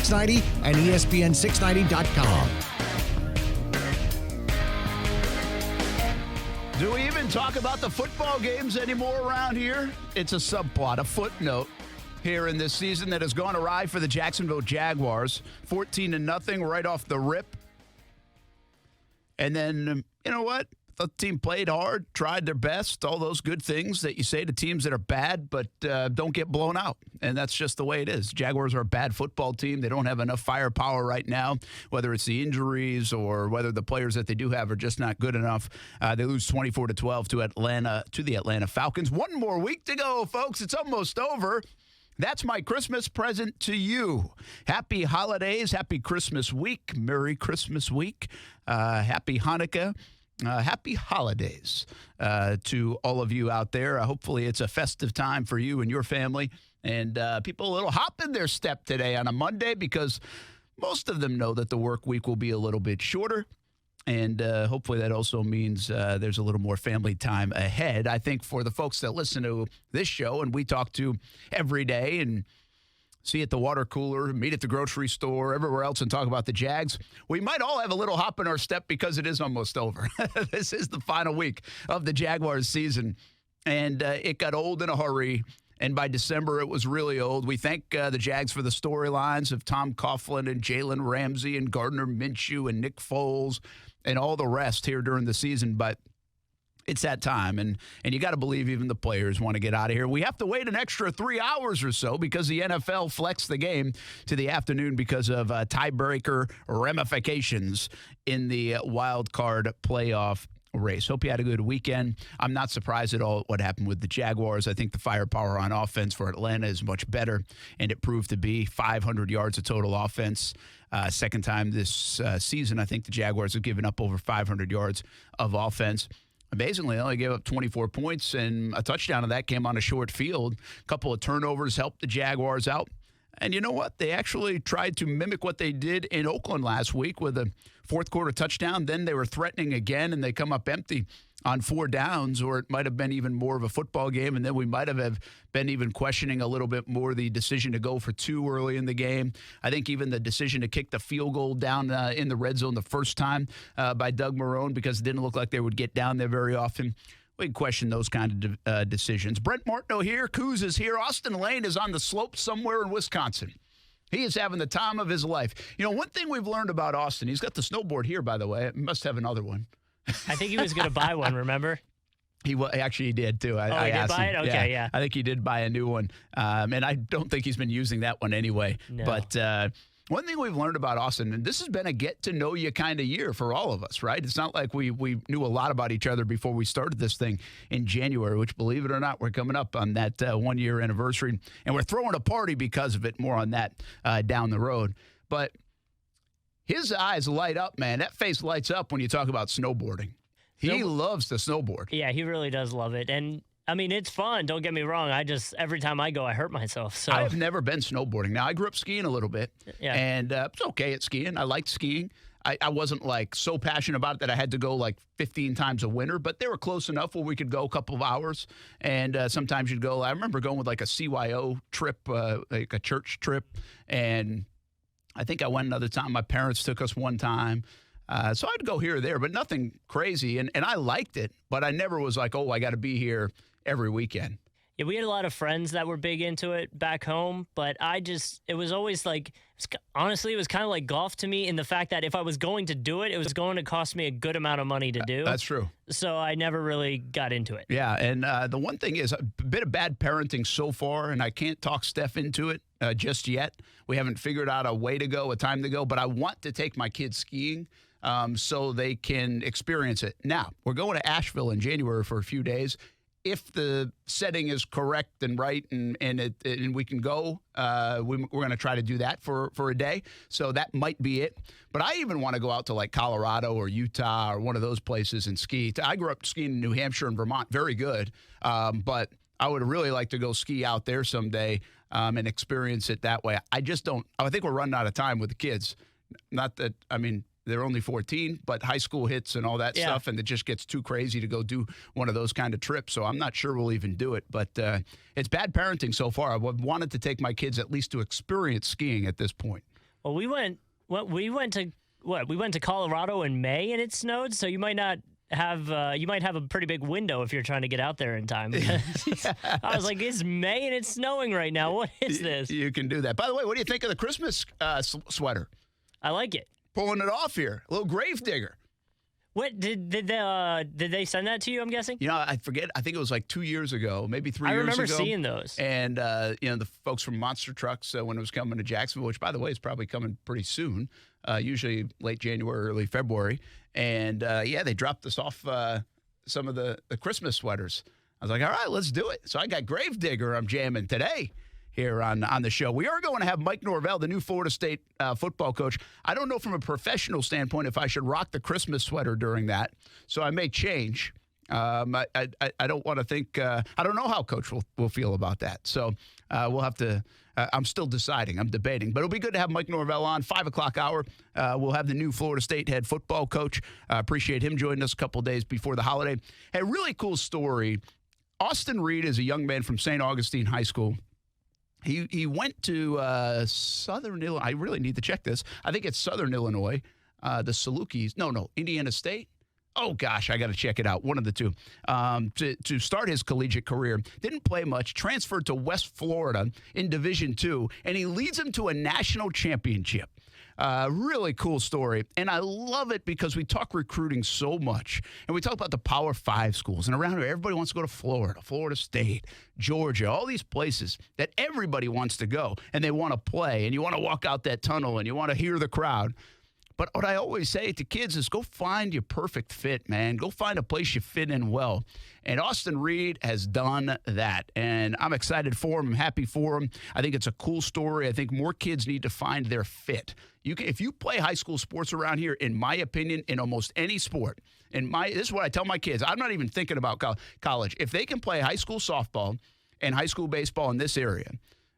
690 and ESPN690.com. Do we even talk about the football games anymore around here? It's a subplot, a footnote here in this season that has gone awry for the Jacksonville Jaguars. 14-0 right off the rip. And then, you know what? The team played hard, tried their best, all those good things that you say to teams that are bad but don't get blown out. And that's just the way it is. Jaguars are a bad football team. They don't have enough firepower right now, whether it's the injuries or whether the players that they do have are just not good enough. They lose 24-12 to the Atlanta Falcons. One more week to go, folks. It's almost over. That's my Christmas present to you. Happy holidays. Happy Christmas week. Merry Christmas week. Happy Hanukkah. Happy holidays to all of you out there. Hopefully it's a festive time for you and your family. And people a little hop in their step today on a Monday because most of them know that the work week will be a little bit shorter. And hopefully that also means there's a little more family time ahead. I think for the folks that listen to this show and we talk to every day and see at the water cooler, meet at the grocery store, everywhere else, and talk about the Jags, we might all have a little hop in our step because it is almost over. This is the final week of the Jaguars season, and it got old in a hurry, and by December it was really old. We thank the Jags for the storylines of Tom Coughlin and Jalen Ramsey and Gardner Minshew and Nick Foles and all the rest here during the season, but it's that time, and you got to believe even the players want to get out of here. We have to wait an extra 3 hours or so because the NFL flexed the game to the afternoon because of tiebreaker ramifications in the wild card playoff race. Hope you had a good weekend. I'm not surprised at all at what happened with the Jaguars. I think the firepower on offense for Atlanta is much better, and it proved to be 500 yards of total offense. Second time this season, I think the Jaguars have given up over 500 yards of offense. Amazingly, they only gave up 24 points, and a touchdown of that came on a short field. A couple of turnovers helped the Jaguars out. And you know what? They actually tried to mimic what they did in Oakland last week with a fourth-quarter touchdown. Then they were threatening again, and they come up empty on 4 downs, or it might have been even more of a football game, and then we might have been even questioning a little bit more the decision to go for 2 early in the game. I think even the decision to kick the field goal down in the red zone the first time by Doug Marrone, because it didn't look like they would get down there very often. We question those kind of decisions. Brent Martineau here. Coos is here. Austin Lane is on the slope somewhere in Wisconsin. He is having the time of his life. You know, one thing we've learned about Austin, he's got the snowboard here, by the way. He must have another one. I think he was going to buy one, remember? Actually, he did, too. I asked buy him. it? Okay, yeah. I think he did buy a new one. And I don't think he's been using that one anyway. No. But one thing we've learned about Austin, and this has been a get-to-know-you kind of year for all of us, right? It's not like we knew a lot about each other before we started this thing in January, which, believe it or not, we're coming up on that one-year anniversary. And we're throwing a party because of it. More on that down the road. But his eyes light up, man. That face lights up when you talk about snowboarding. He loves to snowboard. Yeah, he really does love it. And, I mean, it's fun. Don't get me wrong. Every time I go, I hurt myself. So I've never been snowboarding. Now, I grew up skiing a little bit. Yeah. And it's okay at skiing. I liked skiing. I wasn't, like, so passionate about it that I had to go, like, 15 times a winter. But they were close enough where we could go a couple of hours. And sometimes you'd go. I remember going with, like, a CYO trip, like a church trip. And I think I went another time. My parents took us one time. So I'd go here or there, but nothing crazy. And I liked it, but I never was like, oh, I got to be here every weekend. Yeah, we had a lot of friends that were big into it back home, but it was always like, honestly, it was kind of like golf to me in the fact that if I was going to do it, it was going to cost me a good amount of money to do. That's true. So I never really got into it. Yeah, and the one thing is a bit of bad parenting so far, and I can't talk Steph into it just yet. We haven't figured out a way to go, a time to go, but I want to take my kids skiing so they can experience it. Now, we're going to Asheville in January for a few days. If the setting is correct and right and we can go, we're going to try to do that for a day. So that might be it. But I even want to go out to like Colorado or Utah or one of those places and ski. I grew up skiing in New Hampshire and Vermont. Very good. But I would really like to go ski out there someday and experience it that way. I think we're running out of time with the kids. Not that, I mean, they're only 14, but high school hits and all that stuff, and it just gets too crazy to go do one of those kind of trips. So I'm not sure we'll even do it. But it's bad parenting so far. I wanted to take my kids at least to experience skiing at this point. Well, we went to Colorado in May and it snowed, so you might not have a pretty big window if you're trying to get out there in time. Because I was like, it's May and it's snowing right now. What is this? You can do that. By the way, what do you think of the Christmas sweater? I like it. Pulling it off here, a little gravedigger. What did they send that to you? I'm guessing. I forget. I think it was like 2 years ago, maybe 3 years ago. I remember seeing those. And the folks from Monster Trucks when it was coming to Jacksonville, which by the way is probably coming pretty soon, usually late January, early February. And they dropped us off some of the Christmas sweaters. I was like, all right, let's do it. So I got Gravedigger. I'm jamming today here on the show. We are going to have Mike Norvell, the new Florida State football coach. I don't know from a professional standpoint if I should rock the Christmas sweater during that, so I may change. I don't want to think I don't know how Coach will feel about that. So we'll have to I'm still deciding. I'm debating. But it'll be good to have Mike Norvell on, 5 o'clock hour. We'll have the new Florida State head football coach. Appreciate him joining us a couple days before the holiday. Hey, really cool story. Austin Reed is a young man from St. Augustine High School. He went to Southern Illinois. I really need to check this. I think it's Southern Illinois, the Salukis. No, Indiana State. Oh, gosh, I got to check it out. One of the two. To start his collegiate career, didn't play much, transferred to West Florida in Division II, and he leads them to a national championship. Really cool story. And I love it because we talk recruiting so much. And we talk about the Power 5 schools. And around here, everybody wants to go to Florida, Florida State, Georgia, all these places that everybody wants to go. And they want to play. And you want to walk out that tunnel and you want to hear the crowd. But what I always say to kids is go find your perfect fit, man. Go find a place you fit in well. And Austin Reed has done that. And I'm excited for him. I'm happy for him. I think it's a cool story. I think more kids need to find their fit. If you play high school sports around here, in my opinion, in almost any sport, this is what I tell my kids. I'm not even thinking about college. If they can play high school softball and high school baseball in this area,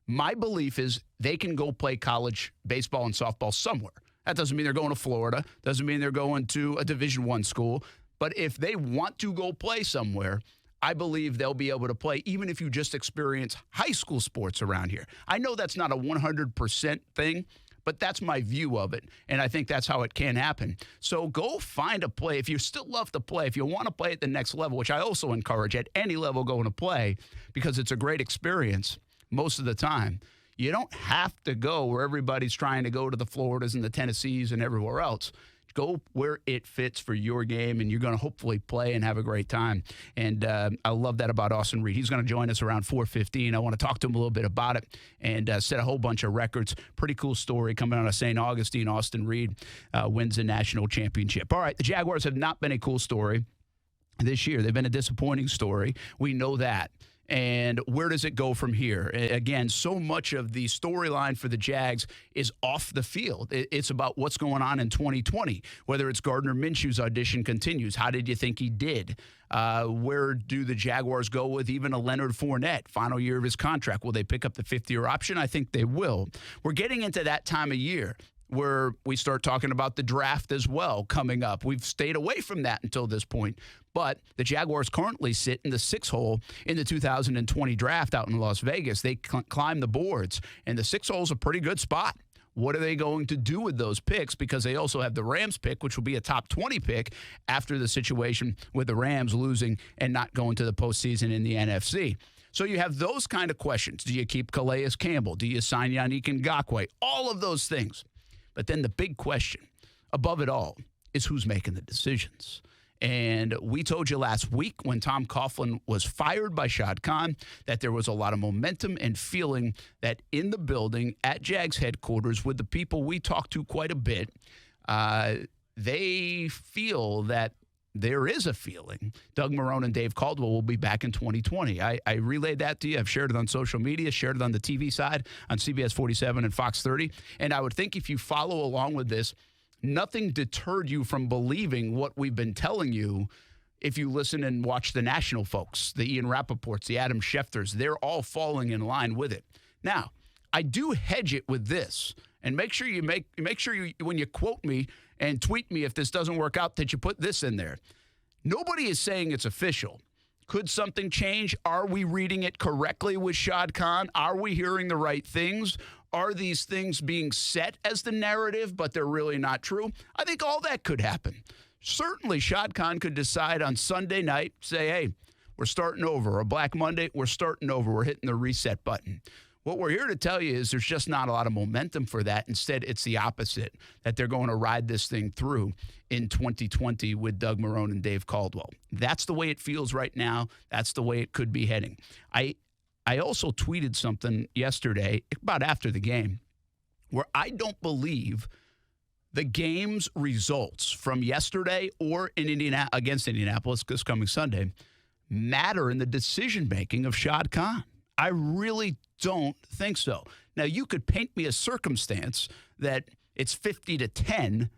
my belief is they can go play college baseball and softball somewhere. That doesn't mean they're going to Florida. Doesn't mean they're going to a Division I school. But if they want to go play somewhere, I believe they'll be able to play, even if you just experience high school sports around here. I know that's not a 100% thing, but that's my view of it. And I think that's how it can happen. So go find a play. If you still love to play, if you want to play at the next level, which I also encourage at any level going to play, because it's a great experience most of the time. You don't have to go where everybody's trying to go to the Floridas and the Tennessees and everywhere else. Go where it fits for your game, and you're going to hopefully play and have a great time. And I love that about Austin Reed. He's going to join us around 4:15. I want to talk to him a little bit about it and set a whole bunch of records. Pretty cool story coming out of St. Augustine. Austin Reed wins the national championship. All right, the Jaguars have not been a cool story this year. They've been a disappointing story. We know that. And where does it go from here? Again, so much of the storyline for the Jags is off the field. It's about what's going on in 2020, whether it's Gardner Minshew's audition continues. How did you think he did? Where do the Jaguars go with even a Leonard Fournette, final year of his contract? Will they pick up the fifth-year option? I think they will. We're getting into that time of year where we start talking about the draft as well coming up. We've stayed away from that until this point. But the Jaguars currently sit in the 6th hole in the 2020 draft out in Las Vegas. They climb the boards, and the 6th hole is a pretty good spot. What are they going to do with those picks? Because they also have the Rams pick, which will be a top 20 pick after the situation with the Rams losing and not going to the postseason in the NFC. So you have those kind of questions. Do you keep Calais Campbell? Do you sign Yannick Ngakoue? All of those things. But then the big question above it all is who's making the decisions. And we told you last week when Tom Coughlin was fired by Shad that there was a lot of momentum and feeling that in the building at Jags headquarters with the people we talked to quite a bit, they feel that there is a feeling Doug Marrone and Dave Caldwell will be back in 2020. I relayed that to you. I've shared it on social media, shared it on the TV side on CBS 47 and Fox 30. And I would think if you follow along with this, nothing deterred you from believing what we've been telling you if you listen and watch the national folks, the Ian Rappaports, the Adam Schefters. They're all falling in line with it. Now, I do hedge it with this, and make sure you when you quote me and tweet me if this doesn't work out that you put this in there. Nobody is saying it's official. Could something change? Are we reading it correctly with Shad Khan? Are we hearing the right things? Are these things being set as the narrative, but they're really not true? I think all that could happen. Certainly, Shad Khan could decide on Sunday night, say, hey, we're starting over. Or Black Monday, we're starting over. We're hitting the reset button. What we're here to tell you is there's just not a lot of momentum for that. Instead, it's the opposite, that they're going to ride this thing through in 2020 with Doug Marrone and Dave Caldwell. That's the way it feels right now. That's the way it could be heading. I also tweeted something yesterday, about after the game, where I don't believe the game's results from yesterday or in against Indianapolis this coming Sunday matter in the decision-making of Shad Khan. I really don't think so. Now, you could paint me a circumstance that it's 50-10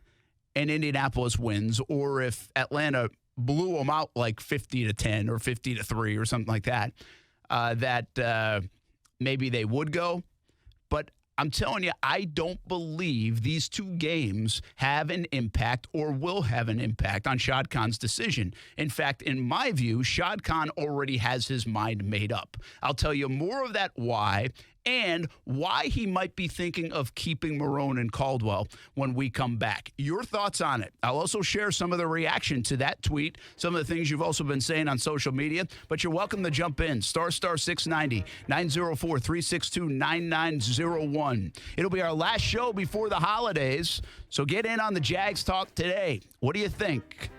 and Indianapolis wins, or if Atlanta blew them out like 50-10 or 50-3 or something like that, that maybe they would go. But I'm telling you, I don't believe these two games have an impact or will have an impact on Shad Khan's decision. In fact, in my view, Shad Khan already has his mind made up. I'll tell you more of that why and why he might be thinking of keeping Marrone and Caldwell when we come back. Your thoughts on it. I'll also share some of the reaction to that tweet, some of the things you've also been saying on social media, but you're welcome to jump in. *690 904-362-9901. It'll be our last show before the holidays, so get in on the Jags talk today. What do you think?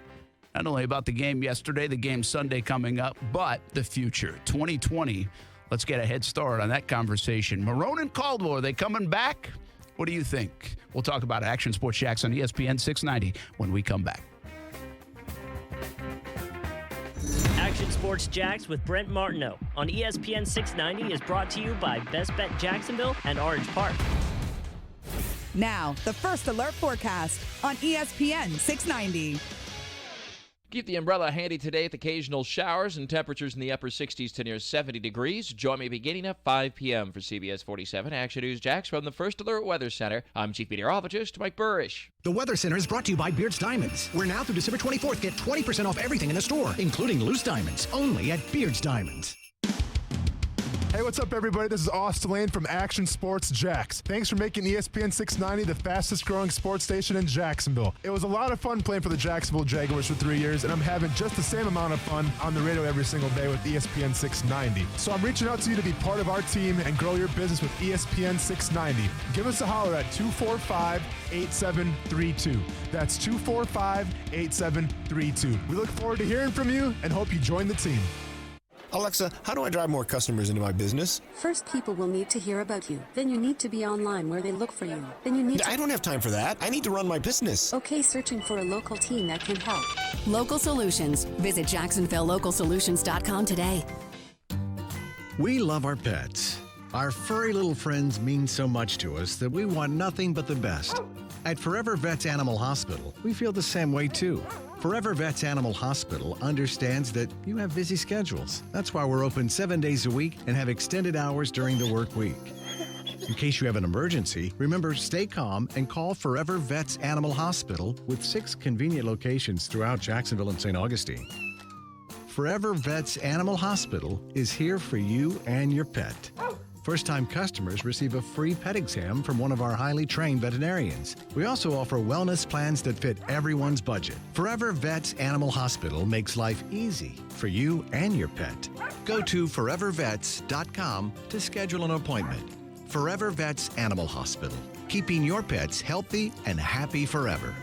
Not only about the game yesterday, the game Sunday coming up, but the future, 2020. Let's get a head start on that conversation. Marrone and Caldwell, are they coming back? What do you think? We'll talk about Action Sports Jax on ESPN 690 when we come back. Action Sports Jax with Brent Martineau on ESPN 690 is brought to you by Best Bet Jacksonville and Orange Park. Now, the first alert forecast on ESPN 690. Keep the umbrella handy today with occasional showers and temperatures in the upper 60s to near 70 degrees. Join me beginning at 5 p.m. for CBS 47 Action News Jax from the First Alert Weather Center. I'm Chief Meteorologist Mike Burrish. The Weather Center is brought to you by Beard's Diamonds. Where now through December 24th, get 20% off everything in the store, including loose diamonds, only at Beard's Diamonds. Hey, what's up, everybody? This is Austin Lane from Action Sports Jax. Thanks for making ESPN 690 the fastest-growing sports station in Jacksonville. It was a lot of fun playing for the Jacksonville Jaguars for 3 years, and I'm having just the same amount of fun on the radio every single day with ESPN 690. So I'm reaching out to you to be part of our team and grow your business with ESPN 690. Give us a holler at 245-8732. That's 245-8732. We look forward to hearing from you and hope you join the team. Alexa, how do I drive more customers into my business? First, people will need to hear about you. Then you need to be online where they look for you. Then you need I don't have time for that. I need to run my business. Okay, searching for a local team that can help. Local Solutions. Visit JacksonvilleLocalSolutions.com today. We love our pets. Our furry little friends mean so much to us that we want nothing but the best. At Forever Vets Animal Hospital, we feel the same way too. Forever Vets Animal Hospital understands that you have busy schedules. That's why we're open 7 days a week and have extended hours during the work week. In case you have an emergency, remember, stay calm and call Forever Vets Animal Hospital with 6 convenient locations throughout Jacksonville and St. Augustine. Forever Vets Animal Hospital is here for you and your pet. First-time customers receive a free pet exam from one of our highly trained veterinarians. We also offer wellness plans that fit everyone's budget. Forever Vets Animal Hospital makes life easy for you and your pet. Go to forevervets.com to schedule an appointment. Forever Vets Animal Hospital, keeping your pets healthy and happy forever.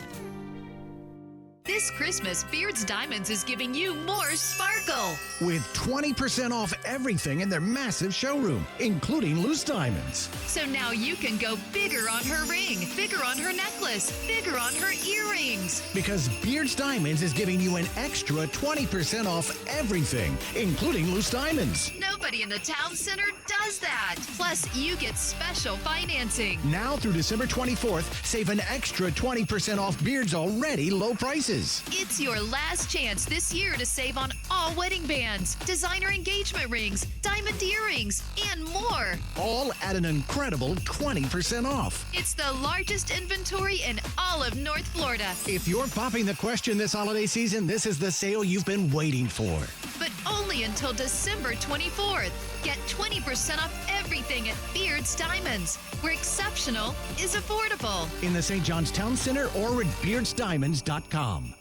This Christmas, Beard's Diamonds is giving you more sparkle. With 20% off everything in their massive showroom, including loose diamonds. So now you can go bigger on her ring, bigger on her necklace, bigger on her earrings. Because Beard's Diamonds is giving you an extra 20% off everything, including loose diamonds. Nobody in the town center does that. Plus, you get special financing. Now through December 24th, save an extra 20% off Beard's already low prices. It's your last chance this year to save on all wedding bands, designer engagement rings, diamond earrings, and more. All at an incredible 20% off. It's the largest inventory in all of North Florida. If you're popping the question this holiday season, this is the sale you've been waiting for. But only until December 24th. Get 20% off everything at Beard's Diamonds, where exceptional is affordable. In the St. John's Town Center or at beardsdiamonds.com.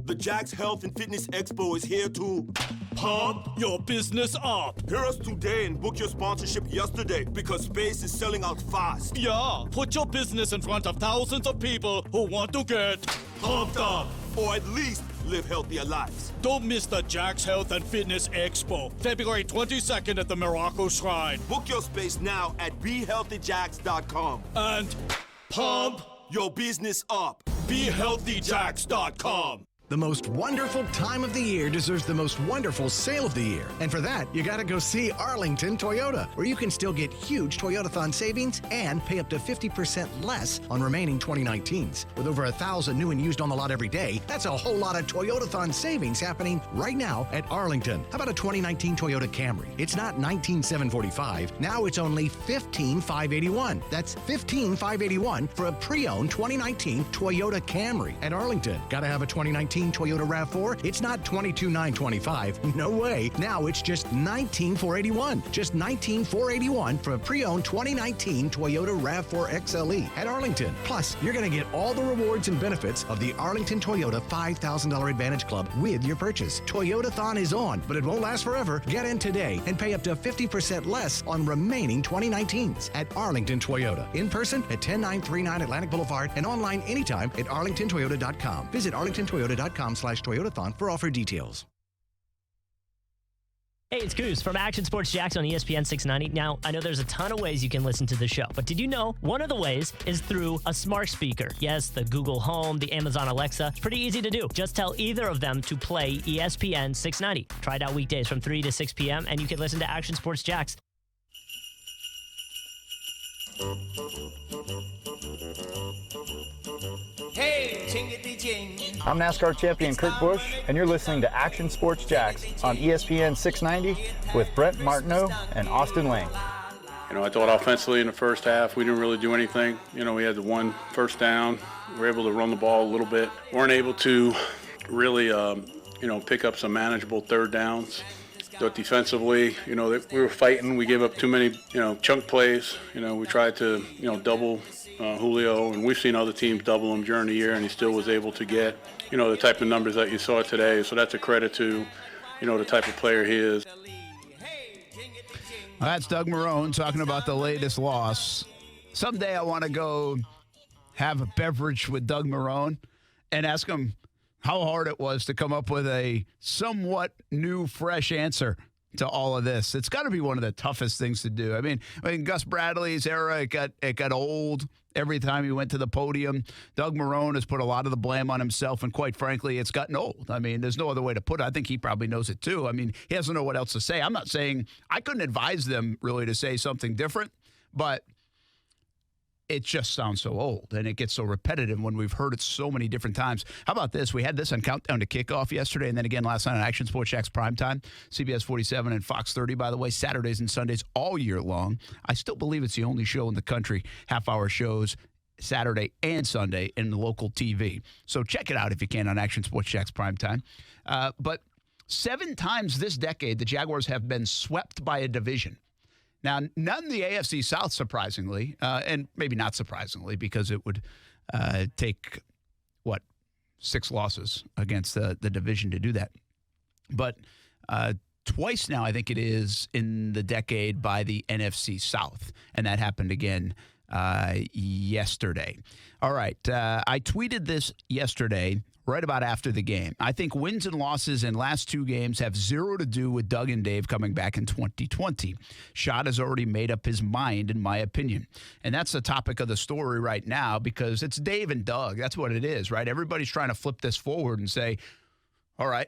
The Jags Health and Fitness Expo is here to pump your business up. Hear us today and book your sponsorship yesterday because space is selling out fast. Yeah, put your business in front of thousands of people who want to get pumped up, or at least live healthier lives. Don't miss the Jags Health and Fitness Expo, February 22nd at the Morocco Shrine. Book your space now at BeHealthyJags.com. And pump your business up. BeHealthyJags.com. The most wonderful time of the year deserves the most wonderful sale of the year. And for that, you got to go see Arlington Toyota, where you can still get huge Toyotathon savings and pay up to 50% less on remaining 2019s. With over 1,000 new and used on the lot every day, that's a whole lot of Toyotathon savings happening right now at Arlington. How about a 2019 Toyota Camry? It's not $19,745. Now it's only $15,581. That's $15,581 for a pre-owned 2019 Toyota Camry at Arlington. Got to have a 2019 Toyota RAV4? It's not $22,925. No way. Now it's just $19,481. Just $19,481 for a pre-owned 2019 Toyota RAV4 XLE at Arlington. Plus, you're going to get all the rewards and benefits of the Arlington Toyota $5,000 Advantage Club with your purchase. Toyotathon is on, but it won't last forever. Get in today and pay up to 50% less on remaining 2019s at Arlington Toyota. In person at 10939 Atlantic Boulevard and online anytime at arlingtontoyota.com. Visit arlingtontoyota.com/Toyotathon for offer details. Hey, it's Coos from Action Sports Jax on ESPN 690. Now, I know there's a ton of ways you can listen to the show, but did you know one of the ways is through a smart speaker? Yes, the Google Home, the Amazon Alexa. It's pretty easy to do. Just tell either of them to play ESPN 690. Try it out weekdays from 3 to 6 p.m., and you can listen to Action Sports Jax. I'm NASCAR champion Kurt Busch, and you're listening to Action Sports Jax on ESPN 690 with Brent Martineau and Austin Lane. You know, I thought offensively in the first half, we didn't really do anything. You know, we had the one first down. We were able to run the ball a little bit. Weren't able to really, pick up some manageable third downs. But defensively, we were fighting. We gave up too many, chunk plays. We tried to, double Julio, and we've seen other teams double him during the year, and he still was able to get, the type of numbers that you saw today. So that's a credit to, the type of player he is. Well, that's Doug Marrone talking about the latest loss. Someday I want to go have a beverage with Doug Marrone and ask him how hard it was to come up with a somewhat new, fresh answer to all of this. It's got to be one of the toughest things to do. I mean, Gus Bradley's era, it got old every time he went to the podium. Doug Marrone has put a lot of the blame on himself, and quite frankly, it's gotten old. I mean, there's no other way to put it. I think he probably knows it too. I mean, he doesn't know what else to say. I'm not saying I couldn't advise them really to say something different, but it just sounds so old, and it gets so repetitive when we've heard it so many different times. How about this? We had this on Countdown to Kickoff yesterday, and then again last night on Action Sports Jax Primetime, CBS 47 and Fox 30, by the way, Saturdays and Sundays all year long. I still believe it's the only show in the country, half-hour shows, Saturday and Sunday in the local TV. So check it out if you can on Action Sports Jax Primetime. But 7 times this decade, the Jaguars have been swept by a division. Now, none in the AFC South, surprisingly, and maybe not surprisingly, because it would take, 6 losses against the division to do that. But twice now, I think it is, in the decade by the NFC South, and that happened again yesterday. All right, I tweeted this yesterday, right about after the game. I think wins and losses in last 2 games have zero to do with Doug and Dave coming back in 2020. Shad has already made up his mind, in my opinion. And that's the topic of the story right now, because it's Dave and Doug. That's what it is, right? Everybody's trying to flip this forward and say, all right,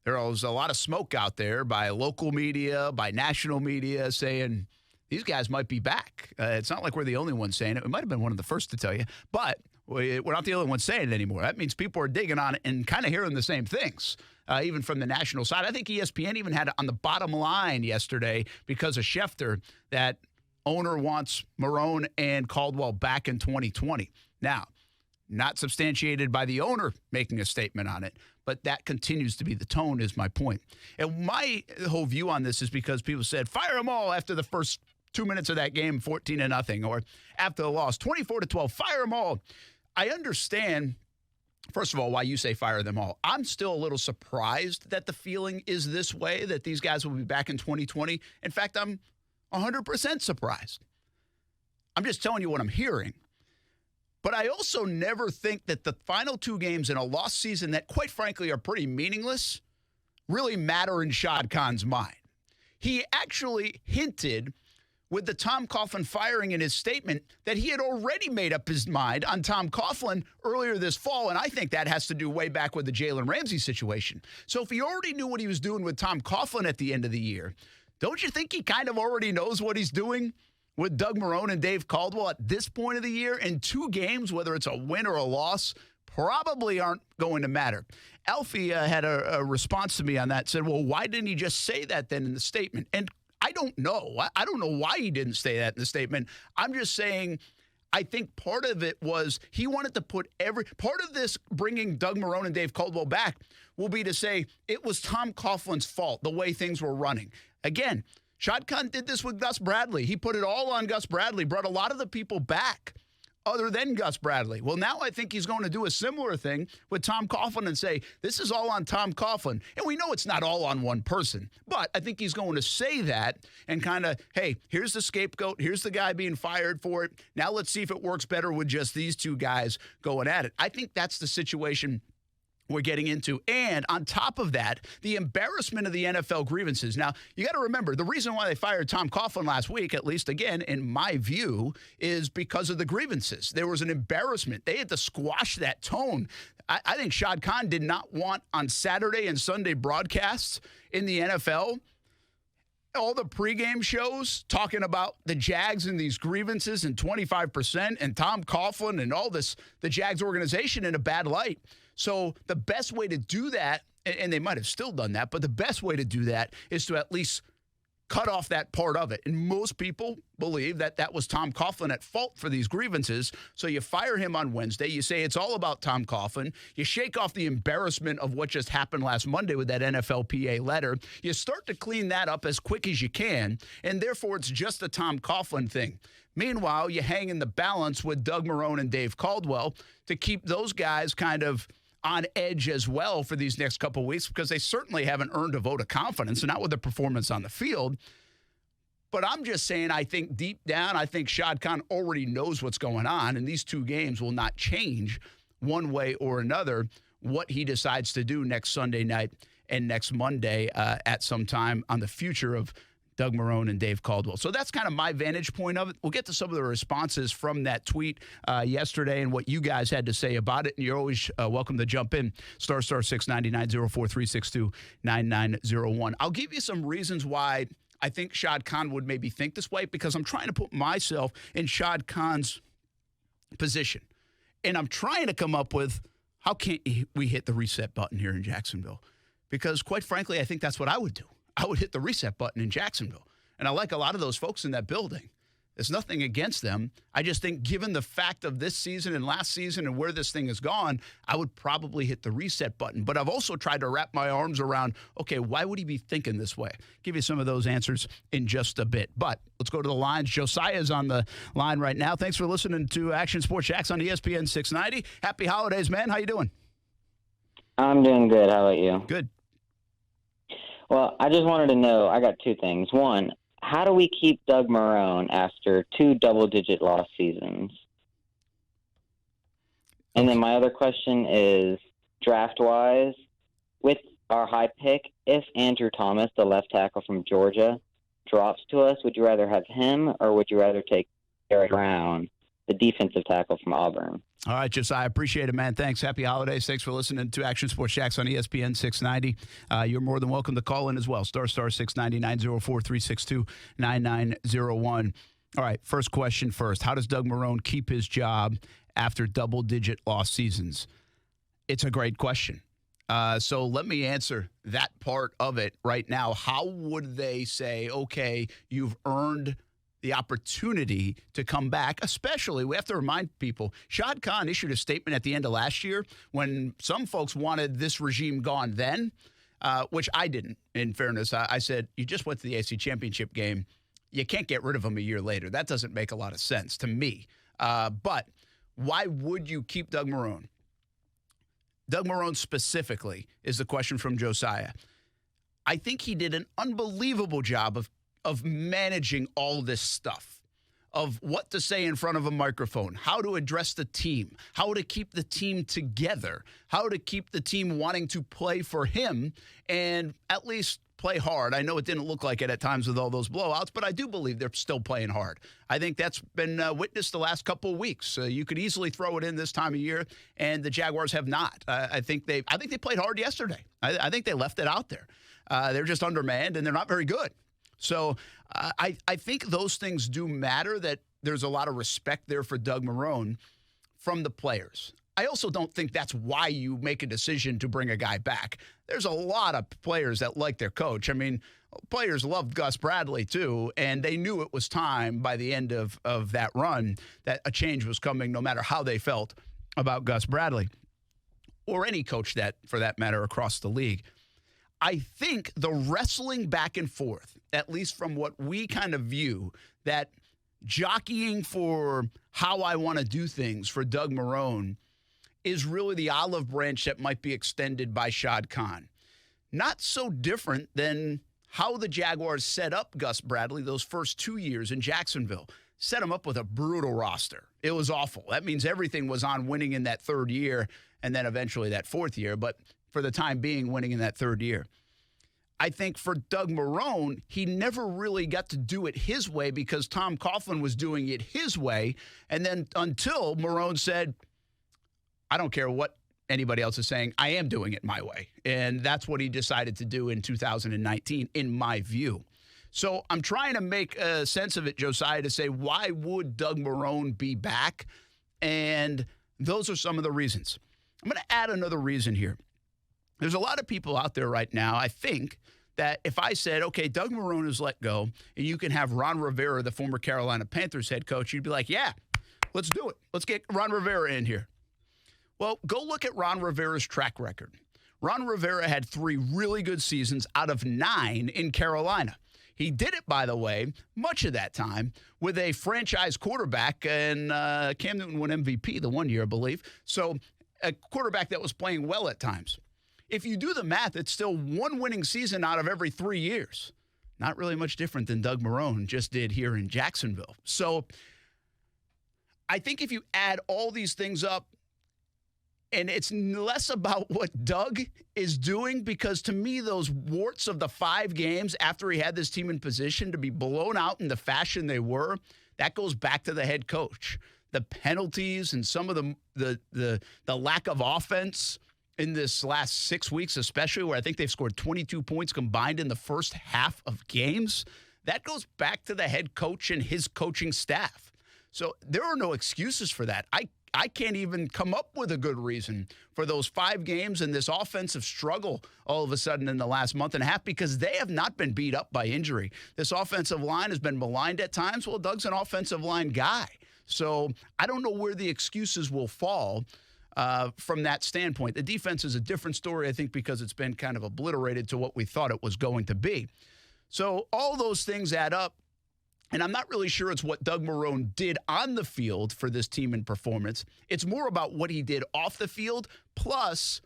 there was a lot of smoke out there by local media, by national media, saying these guys might be back. It's not like we're the only ones saying it. We might have been one of the first to tell you, but we're not the only ones saying it anymore. That means people are digging on it and kind of hearing the same things, even from the national side. I think ESPN even had it on the bottom line yesterday because of Schefter that owner wants Marrone and Caldwell back in 2020. Now, not substantiated by the owner making a statement on it. But that continues to be the tone, is my point. And my whole view on this is because people said, fire them all after the first 2 minutes of that game, 14-0, or after the loss, 24-12, fire them all. I understand, first of all, why you say fire them all. I'm still a little surprised that the feeling is this way, that these guys will be back in 2020. In fact, I'm 100% surprised. I'm just telling you what I'm hearing. But I also never think that the final 2 games in a lost season that, quite frankly, are pretty meaningless really matter in Shad Khan's mind. He actually hinted with the Tom Coughlin firing in his statement that he had already made up his mind on Tom Coughlin earlier this fall, and I think that has to do way back with the Jalen Ramsey situation. So if he already knew what he was doing with Tom Coughlin at the end of the year, don't you think he kind of already knows what he's doing with Doug Marrone and Dave Caldwell at this point of the year? And 2 games, whether it's a win or a loss, probably aren't going to matter. Alfie had a response to me on that, said, well, why didn't he just say that then in the statement? And I don't know. I don't know why he didn't say that in the statement. I'm just saying I think part of it was he wanted to put part of this bringing Doug Marrone and Dave Caldwell back will be to say it was Tom Coughlin's fault, the way things were running. Again, Shad Khan did this with Gus Bradley. He put it all on Gus Bradley, brought a lot of the people back other than Gus Bradley. Well, now I think he's going to do a similar thing with Tom Coughlin and say, this is all on Tom Coughlin. And we know it's not all on one person, but I think he's going to say that and kind of, hey, here's the scapegoat. Here's the guy being fired for it. Now let's see if it works better with just these 2 guys going at it. I think that's the situation we're getting into. And on top of that, the embarrassment of the NFL grievances. Now, you got to remember, the reason why they fired Tom Coughlin last week, at least again, in my view, is because of the grievances. There was an embarrassment. They had to squash that tone. I think Shad Khan did not want on Saturday and Sunday broadcasts in the NFL all the pregame shows talking about the Jags and these grievances and 25% and Tom Coughlin and all this, the Jags organization in a bad light. So the best way to do that, and they might have still done that, but the best way to do that is to at least cut off that part of it. And most people believe that that was Tom Coughlin at fault for these grievances. So you fire him on Wednesday. You say it's all about Tom Coughlin. You shake off the embarrassment of what just happened last Monday with that NFLPA letter. You start to clean that up as quick as you can, and therefore it's just a Tom Coughlin thing. Meanwhile, you hang in the balance with Doug Marrone and Dave Caldwell to keep those guys kind of on edge as well for these next couple of weeks, because they certainly haven't earned a vote of confidence, and not with the performance on the field. But I'm just saying, I think deep down, I think Shad Khan already knows what's going on, and these 2 games will not change one way or another what he decides to do next Sunday night and next Monday at some time on the future of Doug Marrone and Dave Caldwell. So that's kind of my vantage point of it. We'll get to some of the responses from that tweet yesterday and what you guys had to say about it. And you're always welcome to jump in. Star 690-436-9901. I'll give you some reasons why I think Shad Khan would maybe think this way, because I'm trying to put myself in Shad Khan's position. And I'm trying to come up with, how can't we hit the reset button here in Jacksonville? Because quite frankly, I think that's what I would do. I would hit the reset button in Jacksonville. And I like a lot of those folks in that building. There's nothing against them. I just think given the fact of this season and last season and where this thing has gone, I would probably hit the reset button. But I've also tried to wrap my arms around, okay, why would he be thinking this way? Give you some of those answers in just a bit. But let's go to the lines. Josiah's on the line right now. Thanks for listening to Action Sports Jax on ESPN 690. Happy holidays, man. How you doing? I'm doing good. How about you? Good. Well, I just wanted to know, I got 2 things. One, how do we keep Doug Marrone after 2 double-digit loss seasons? And then my other question is, draft-wise, with our high pick, if Andrew Thomas, the left tackle from Georgia, drops to us, would you rather have him or would you rather take Eric Brown, the defensive tackle from Auburn? All right, Josiah, I appreciate it, man. Thanks. Happy holidays. Thanks for listening to Action Sports Jax on ESPN 690. You're more than welcome to call in as well. Star 690-904-362-9901. All right, first question first. How does Doug Marrone keep his job after double-digit loss seasons? It's a great question. So let me answer that part of it right now. How would they say, okay, you've earned the opportunity to come back, especially, we have to remind people, Shad Khan issued a statement at the end of last year when some folks wanted this regime gone then, which I didn't, in fairness. I said, you just went to the AFC Championship game. You can't get rid of him a year later. That doesn't make a lot of sense to me. But why would you keep Doug Marrone? Doug Marrone specifically is the question from Josiah. I think he did an unbelievable job of managing all this stuff, of what to say in front of a microphone, how to address the team, how to keep the team together, how to keep the team wanting to play for him and at least play hard. I know it didn't look like it at times with all those blowouts, but I do believe they're still playing hard. I think that's been witnessed the last couple of weeks. You could easily throw it in this time of year, and the Jaguars have not. I think they played hard yesterday. I think they left it out there. They're just undermanned, and they're not very good. So I think those things do matter, that there's a lot of respect there for Doug Marrone from the players. I also don't think that's why you make a decision to bring a guy back. There's a lot of players that like their coach. I mean, players loved Gus Bradley too, and they knew it was time by the end of that run that a change was coming no matter how they felt about Gus Bradley or any coach that, for that matter, across the league. I think the wrestling back and forth, at least from what we kind of view, that jockeying for how I want to do things for Doug Marrone is really the olive branch that might be extended by Shad Khan. Not so different than how the Jaguars set up Gus Bradley those first 2 years in Jacksonville. Set him up with a brutal roster. It was awful. That means everything was on winning in that third year and then eventually that fourth year. But for the time being, winning in that third year. I think for Doug Marrone, he never really got to do it his way because Tom Coughlin was doing it his way. And then until Marrone said, I don't care what anybody else is saying, I am doing it my way. And that's what he decided to do in 2019, in my view. So I'm trying to make sense of it, Josiah, to say, why would Doug Marrone be back? And those are some of the reasons. I'm going to add another reason here. There's a lot of people out there right now, I think, that if I said, okay, Doug Marrone is let go, and you can have Ron Rivera, the former Carolina Panthers head coach, you'd be like, yeah, let's do it. Let's get Ron Rivera in here. Well, go look at Ron Rivera's track record. Ron Rivera had 3 really good seasons out of 9 in Carolina. He did it, by the way, much of that time with a franchise quarterback, and Cam Newton won MVP the one year, I believe. So a quarterback that was playing well at times. If you do the math, it's still 1 winning season out of every 3 years. Not really much different than Doug Marrone just did here in Jacksonville. So I think if you add all these things up, and it's less about what Doug is doing, because to me, those warts of the 5 games after he had this team in position to be blown out in the fashion they were, that goes back to the head coach. The penalties and some of the lack of offense in this last 6 weeks, especially, where I think they've scored 22 points combined in the first half of games, that goes back to the head coach and his coaching staff. So there are no excuses for that. I can't even come up with a good reason for those 5 games and this offensive struggle all of a sudden in the last month and a half, because they have not been beat up by injury. This offensive line has been maligned at times. Well, Doug's an offensive line guy. So I don't know where the excuses will fall from that standpoint. The defense is a different story, I think, because it's been kind of obliterated to what we thought it was going to be. So all those things add up. And I'm not really sure it's what Doug Marrone did on the field for this team in performance. It's more about what he did off the field, plus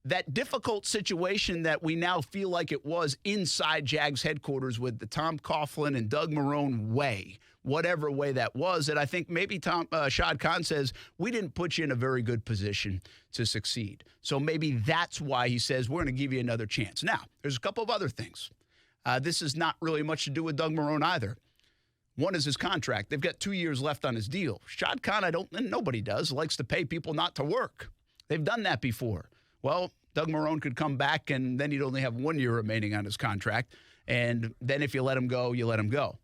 that difficult situation that we now feel like it was inside Jags headquarters with the Tom Coughlin and Doug Marrone way, whatever way that was. And I think maybe Shad Khan says, we didn't put you in a very good position to succeed. So maybe that's why he says, we're going to give you another chance. Now, there's a couple of other things. This is not really much to do with Doug Marrone either. One is his contract. They've got 2 years left on his deal. Shad Khan, nobody does, likes to pay people not to work. They've done that before. Well, Doug Marrone could come back, and then he'd only have 1 year remaining on his contract. And then if you let him go, you let him go.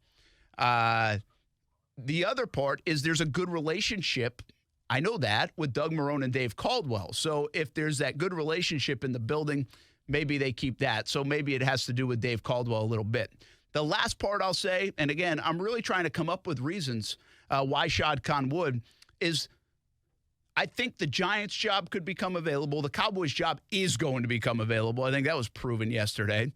The other part is there's a good relationship, I know that, with Doug Marrone and Dave Caldwell. So if there's that good relationship in the building, maybe they keep that. So maybe it has to do with Dave Caldwell a little bit. The last part I'll say, and again, I'm really trying to come up with reasons why Shad Khan would, is I think the Giants' job could become available. The Cowboys' job is going to become available. I think that was proven yesterday.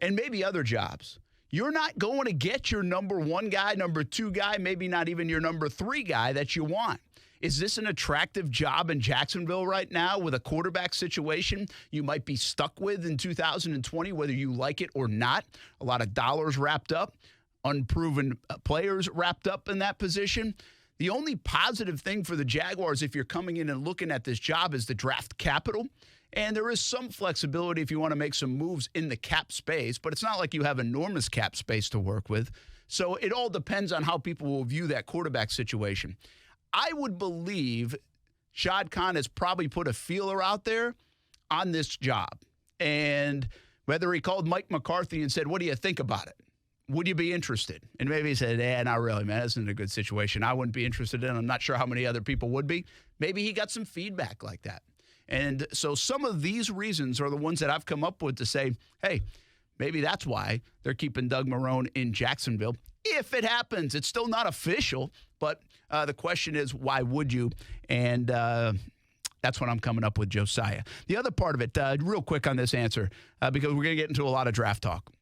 And maybe other jobs. You're not going to get your number 1 guy, number 2 guy, maybe not even your number 3 guy that you want. Is this an attractive job in Jacksonville right now with a quarterback situation you might be stuck with in 2020, whether you like it or not? A lot of dollars wrapped up, unproven players wrapped up in that position. The only positive thing for the Jaguars, if you're coming in and looking at this job, is the draft capital. And there is some flexibility if you want to make some moves in the cap space, but it's not like you have enormous cap space to work with. So it all depends on how people will view that quarterback situation. I would believe Shad Khan has probably put a feeler out there on this job. And whether he called Mike McCarthy and said, what do you think about it? Would you be interested? And maybe he said, not really, man. This isn't a good situation. I wouldn't be interested in it. I'm not sure how many other people would be. Maybe he got some feedback like that. And so some of these reasons are the ones that I've come up with to say, hey, maybe that's why they're keeping Doug Marrone in Jacksonville. If it happens, it's still not official, but the question is, why would you? And that's what I'm coming up with, Josiah. The other part of it, real quick on this answer, because we're going to get into a lot of draft talk.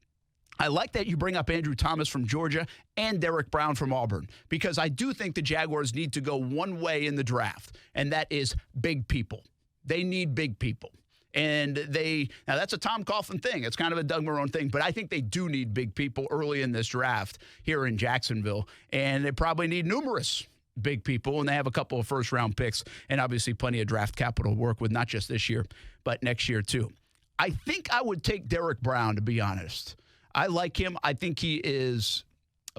I like that you bring up Andrew Thomas from Georgia and Derek Brown from Auburn, because I do think the Jaguars need to go one way in the draft, and that is big people. They need big people. And now that's a Tom Coughlin thing. It's kind of a Doug Marrone thing, but I think they do need big people early in this draft here in Jacksonville. And they probably need numerous big people, and they have a couple of first-round picks and obviously plenty of draft capital to work with, not just this year, but next year too. I think I would take Derek Brown, to be honest. I like him. I think he is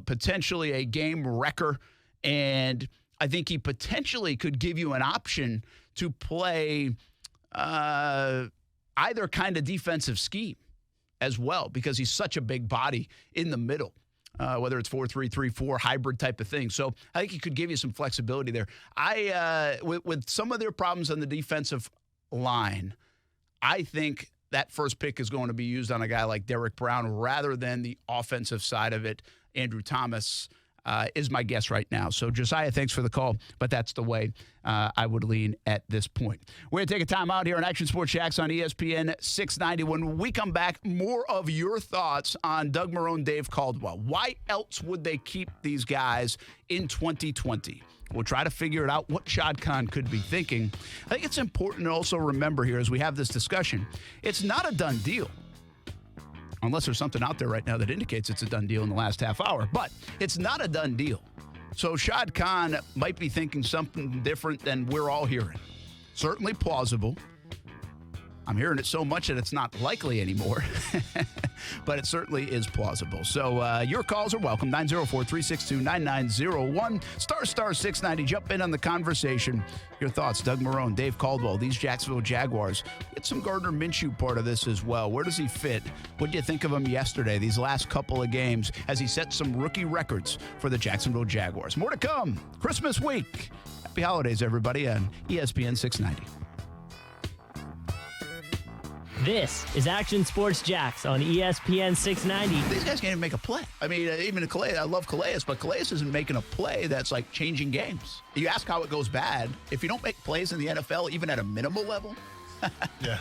potentially a game wrecker, and I think he potentially could give you an option to play either kind of defensive scheme as well, because he's such a big body in the middle, whether it's 4-3-3-4 hybrid type of thing. So I think he could give you some flexibility there. With some of their problems on the defensive line, I think that first pick is going to be used on a guy like Derek Brown rather than the offensive side of it. Andrew Thomas is my guess right now. So, Josiah, thanks for the call, but that's the way I would lean at this point. We're going to take a time out here on Action Sports Jax on ESPN 690. When we come back, more of your thoughts on Doug Marrone, Dave Caldwell. Why else would they keep these guys in 2020? We'll try to figure it out what Shad Khan could be thinking. I think it's important to also remember here as we have this discussion, it's not a done deal. Unless there's something out there right now that indicates it's a done deal in the last half hour. But it's not a done deal. So Shad Khan might be thinking something different than we're all hearing. Certainly plausible. I'm hearing it so much that it's not likely anymore. But it certainly is plausible. So your calls are welcome. 904-362-9901. *690. Jump in on the conversation. Your thoughts, Doug Marrone, Dave Caldwell, these Jacksonville Jaguars. Get some Gardner Minshew part of this as well. Where does he fit? What do you think of him yesterday, these last couple of games, as he set some rookie records for the Jacksonville Jaguars? More to come. Christmas week. Happy holidays, everybody, on ESPN 690. This is Action Sports Jax on ESPN 690. These guys can't even make a play. I mean, even Calais, I love Calais, but Calais isn't making a play that's like changing games. You ask how it goes bad. If you don't make plays in the NFL, even at a minimal level, yeah.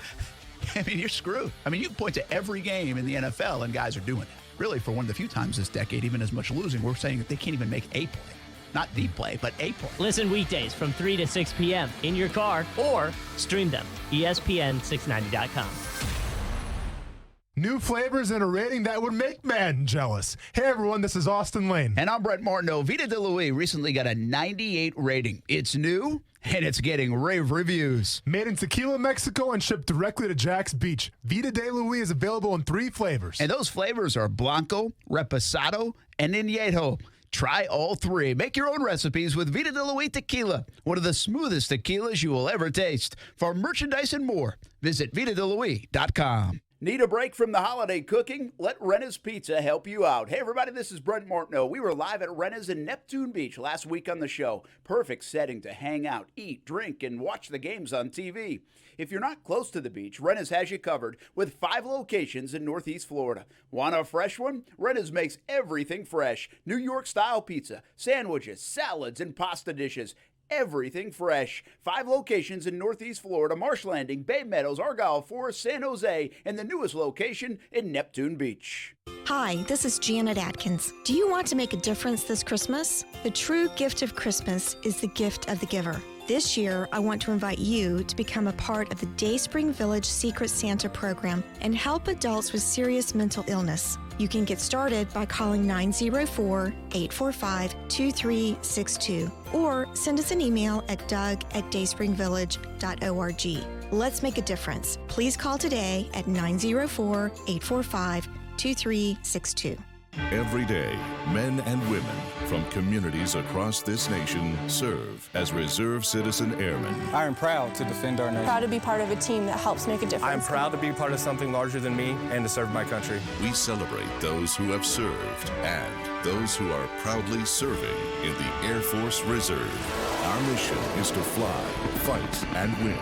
I mean, you're screwed. I mean, you can point to every game in the NFL, and guys are doing it. Really, for one of the few times this decade, even as much losing, we're saying that they can't even make a play. Not the play, but a play. Listen weekdays from 3 to 6 p.m. in your car or stream them. ESPN690.com. New flavors and a rating that would make men jealous. Hey, everyone, this is Austin Lane. And I'm Brett Martineau. Vita de Louis recently got a 98 rating. It's new, and it's getting rave reviews. Made in Tequila, Mexico, and shipped directly to Jax Beach. Vita de Louis is available in 3 flavors. And those flavors are Blanco, Reposado, and Añejo. Try all 3. Make your own recipes with Vita de Louis Tequila, one of the smoothest tequilas you will ever taste. For merchandise and more, visit VitaDeLouis.com. Need a break from the holiday cooking? Let Renna's Pizza help you out. Hey, everybody, this is Brent Martineau. We were live at Renna's in Neptune Beach last week on the show. Perfect setting to hang out, eat, drink, and watch the games on TV. If you're not close to the beach, Renna's has you covered with 5 locations in Northeast Florida. Want a fresh one? Renna's makes everything fresh. New York-style pizza, sandwiches, salads, and pasta dishes. Everything fresh. 5 locations in Northeast Florida, Marsh Landing, Bay Meadows, Argyle Forest, San Jose, and the newest location in Neptune Beach. Hi, this is Janet Atkins. Do you want to make a difference this Christmas? The true gift of Christmas is the gift of the giver. This year, I want to invite you to become a part of the Dayspring Village Secret Santa program and help adults with serious mental illness. You can get started by calling 904-845-2362 or send us an email at doug@dayspringvillage.org. Let's make a difference. Please call today at 904-845-2362. Every day, men and women from communities across this nation serve as Reserve Citizen Airmen. I am proud to defend our nation. Proud to be part of a team that helps make a difference. I am proud to be part of something larger than me and to serve my country. We celebrate those who have served and those who are proudly serving in the Air Force Reserve. Our mission is to fly, fight, and win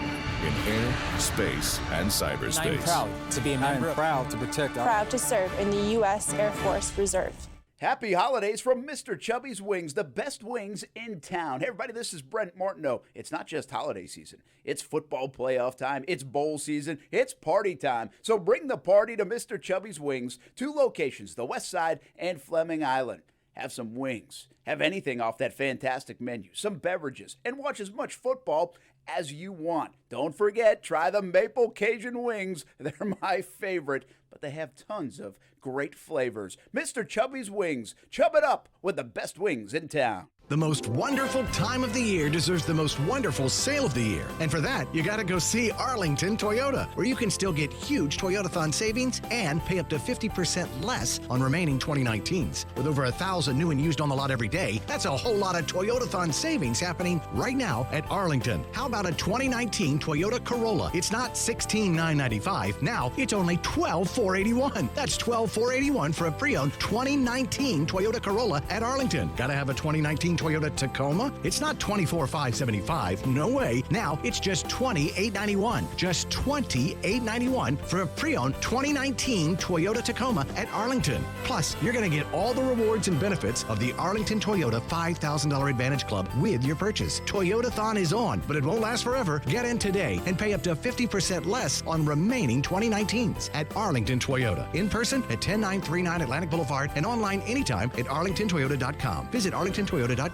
in air, space, and cyberspace. I am proud to be a member. I am proud to protect our... Proud to serve in the U.S. Air Force Reserve. Happy holidays from Mr. Chubby's Wings, the best wings in town. Hey, everybody, this is Brent Martineau. It's not just holiday season. It's football playoff time. It's bowl season. It's party time. So bring the party to Mr. Chubby's Wings. 2 locations, the West Side and Fleming Island. Have some wings. Have anything off that fantastic menu. Some beverages. And watch as much football as you want. Don't forget, try the Maple Cajun wings. They're my favorite, but they have tons of great flavors. Mr. Chubby's Wings. Chub it up with the best wings in town. The most wonderful time of the year deserves the most wonderful sale of the year. And for that, you got to go see Arlington Toyota, where you can still get huge Toyotathon savings and pay up to 50% less on remaining 2019s. With over 1,000 new and used on the lot every day, that's a whole lot of Toyotathon savings happening right now at Arlington. How about a 2019 Toyota Corolla? It's not $16,995. Now it's only $12,481. That's $12,481 for a pre-owned 2019 Toyota Corolla at Arlington. Got to have a 2019 Toyota Tacoma? It's not $24,575. No way. Now it's just $28,891. Just $28,891 for a pre-owned 2019 Toyota Tacoma at Arlington. Plus, you're going to get all the rewards and benefits of the Arlington Toyota $5,000 Advantage Club with your purchase. Toyotathon is on, but it won't last forever. Get in today and pay up to 50% less on remaining 2019s at Arlington Toyota. In person at 10939 Atlantic Boulevard and online anytime at arlingtontoyota.com. Visit arlingtontoyota.com/Toyotathon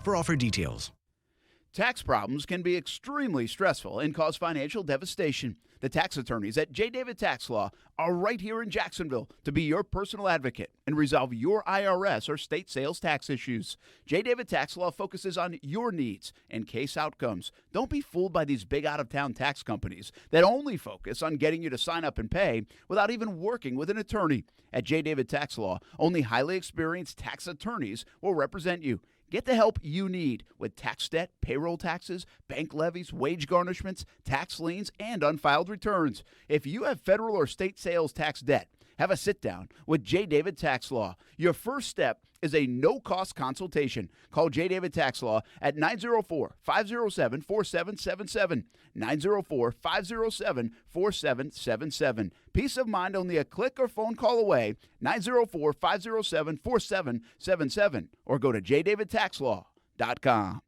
for offer details. Tax problems can be extremely stressful and cause financial devastation. The tax attorneys at J. David Tax Law are right here in Jacksonville to be your personal advocate and resolve your IRS or state sales tax issues. J. David Tax Law focuses on your needs and case outcomes. Don't be fooled by these big out-of-town tax companies that only focus on getting you to sign up and pay without even working with an attorney. At J. David Tax Law, only highly experienced tax attorneys will represent you. Get the help you need with tax debt, payroll taxes, bank levies, wage garnishments, tax liens, and unfiled returns. If you have federal or state sales tax debt, have a sit-down with J. David Tax Law. Your first step is a no-cost consultation. Call J. David Tax Law at 904-507-4777, 904-507-4777. Peace of mind only a click or phone call away, 904-507-4777, or go to jdavidtaxlaw.com.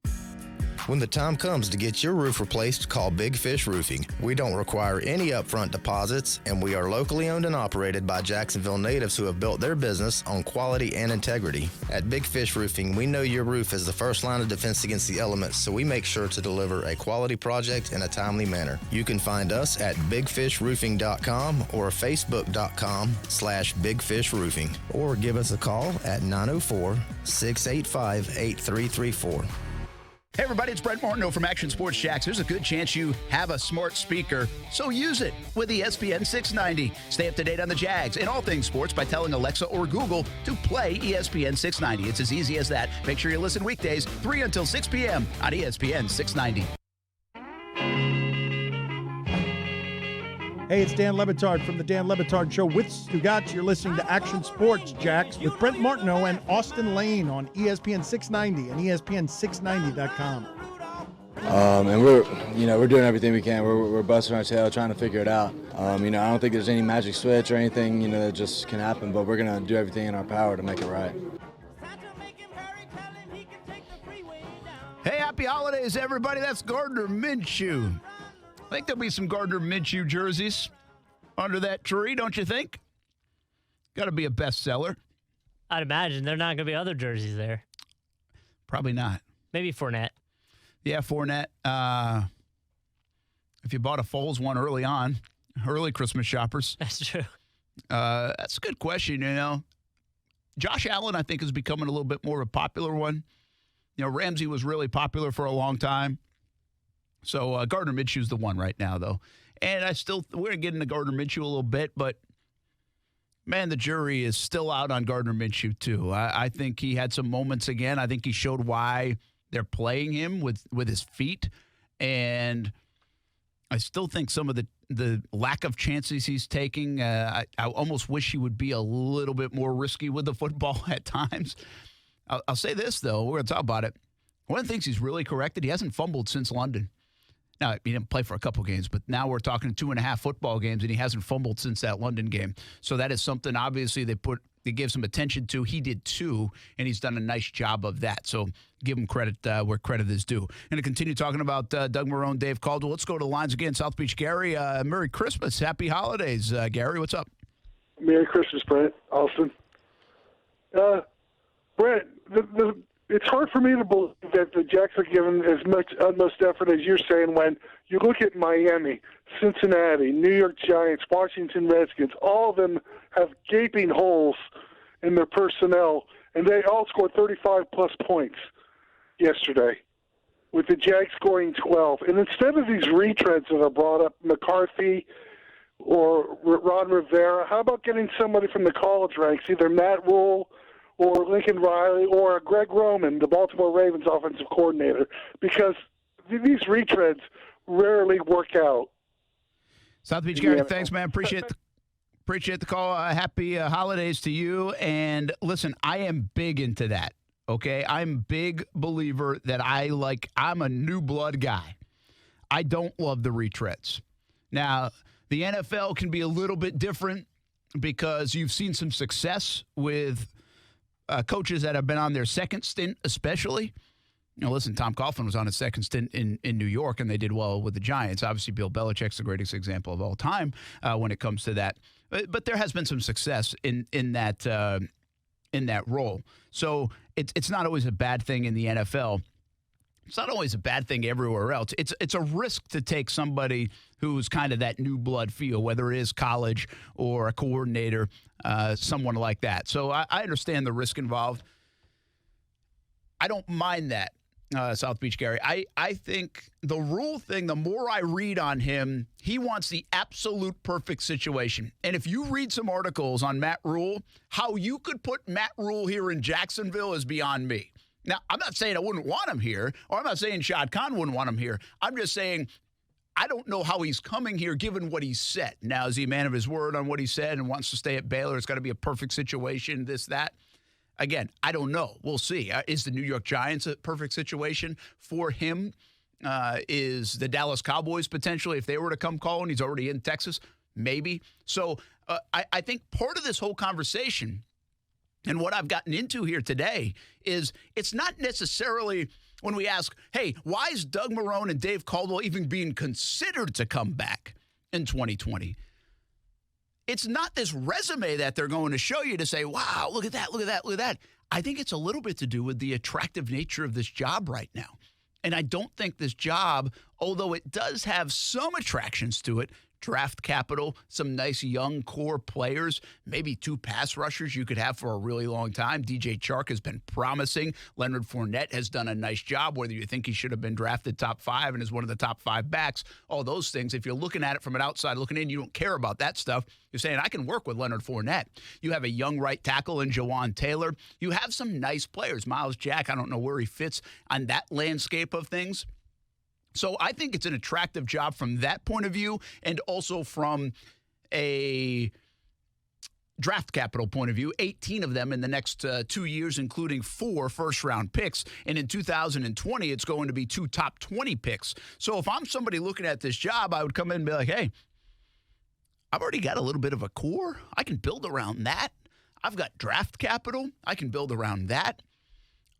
When the time comes to get your roof replaced, call Big Fish Roofing. We don't require any upfront deposits, and we are locally owned and operated by Jacksonville natives who have built their business on quality and integrity. At Big Fish Roofing, we know your roof is the first line of defense against the elements, so we make sure to deliver a quality project in a timely manner. You can find us at bigfishroofing.com or facebook.com/bigfishroofing, or give us a call at 904-685-8334. Hey everybody, it's Brent Martineau from Action Sports Jacks. There's a good chance you have a smart speaker, so use it with ESPN 690. Stay up to date on the Jags and all things sports by telling Alexa or Google to play ESPN 690. It's as easy as that. Make sure you listen weekdays 3 until 6 p.m. on ESPN 690. Hey, it's Dan Lebitard from the Dan Lebitard Show with Stugotz. You're listening to Action Sports Jacks with Brent Martineau and Austin Lane on ESPN 690 and ESPN690.com. And we're doing everything we can. We're busting our tail trying to figure it out. I don't think there's any magic switch or anything, that just can happen, but we're going to do everything in our power to make it right. Hey, happy holidays, everybody. That's Gardner Minshew. I think there'll be some Gardner Minshew jerseys under that tree, don't you think? Got to be a bestseller. I'd imagine there are not going to be other jerseys there. Probably not. Maybe Fournette. Yeah, Fournette. If you bought a Foles one early Christmas shoppers. That's true. That's a good question, Josh Allen, I think, is becoming a little bit more of a popular one. Ramsey was really popular for a long time. So Gardner Minshew's the one right now, though. And we're going to get into Gardner Minshew a little bit, but, man, the jury is still out on Gardner Minshew, too. I think he had some moments again. I think he showed why they're playing him with his feet. And I still think some of the lack of chances he's taking, I almost wish he would be a little bit more risky with the football at times. I'll say this, though. We're going to talk about it. One of the things he's really corrected, he hasn't fumbled since London. Now, he didn't play for a couple games, but now we're talking 2.5 football games, and he hasn't fumbled since that London game. So that is something, obviously, they gave some attention to. He did, too, and he's done a nice job of that. So give him credit where credit is due. Going to continue talking about Doug Marrone, Dave Caldwell. Let's go to the lines again. South Beach, Gary. Merry Christmas. Happy holidays. Gary, what's up? Merry Christmas, Brent. Austin. Brent, it's hard for me to believe that the Jacks are given as much utmost effort as you're saying when you look at Miami, Cincinnati, New York Giants, Washington Redskins. All of them have gaping holes in their personnel, and they all scored 35-plus points yesterday, with the Jags scoring 12. And instead of these retreads that are brought up, McCarthy or Ron Rivera, how about getting somebody from the college ranks, either Matt Rule or Lincoln Riley, or Greg Roman, the Baltimore Ravens offensive coordinator, because these retreads rarely work out. South Beach, Gary, thanks, man. Appreciate the call. Happy holidays to you. And listen, I am big into that, okay? I'm a big believer that I'm a new blood guy. I don't love the retreads. Now, the NFL can be a little bit different because you've seen some success with coaches that have been on their second stint, especially. Listen, Tom Coughlin was on his second stint in New York, and they did well with the Giants. Obviously, Bill Belichick's the greatest example of all time when it comes to that. But there has been some success in that role. So it's not always a bad thing in the NFL. It's not always a bad thing everywhere else. It's a risk to take somebody who's kind of that new blood feel, whether it is college or a coordinator, someone like that. So I understand the risk involved. I don't mind that, South Beach Gary. I think the Rule thing, the more I read on him, he wants the absolute perfect situation. And if you read some articles on Matt Rule, how you could put Matt Rule here in Jacksonville is beyond me. Now, I'm not saying I wouldn't want him here, or I'm not saying Shad Khan wouldn't want him here. I'm just saying I don't know how he's coming here given what he said. Now, is he a man of his word on what he said and wants to stay at Baylor? It's got to be a perfect situation, this, that. Again, I don't know. We'll see. Is the New York Giants a perfect situation for him? Is the Dallas Cowboys potentially, if they were to come calling, he's already in Texas? Maybe. So I think part of this whole conversation and what I've gotten into here today is it's not necessarily when we ask, hey, why is Doug Marrone and Dave Caldwell even being considered to come back in 2020? It's not this resume that they're going to show you to say, wow, look at that, look at that, look at that. I think it's a little bit to do with the attractive nature of this job right now. And I don't think this job, although it does have some attractions to it, draft capital, some nice young core players, maybe 2 pass rushers you could have for a really long time. DJ Chark has been promising. Leonard Fournette has done a nice job, whether you think he should have been drafted top 5 and is one of the top 5 backs, all those things. If you're looking at it from an outside looking in, you don't care about that stuff. You're saying, I can work with Leonard Fournette. You have a young right tackle in Jawan Taylor. You have some nice players. Miles Jack, I don't know where he fits on that landscape of things. So I think it's an attractive job from that point of view, and also from a draft capital point of view. 18 of them in the next 2 years, including 4 first-round picks. And in 2020, it's going to be 2 top 20 picks. So if I'm somebody looking at this job, I would come in and be like, hey, I've already got a little bit of a core. I can build around that. I've got draft capital. I can build around that.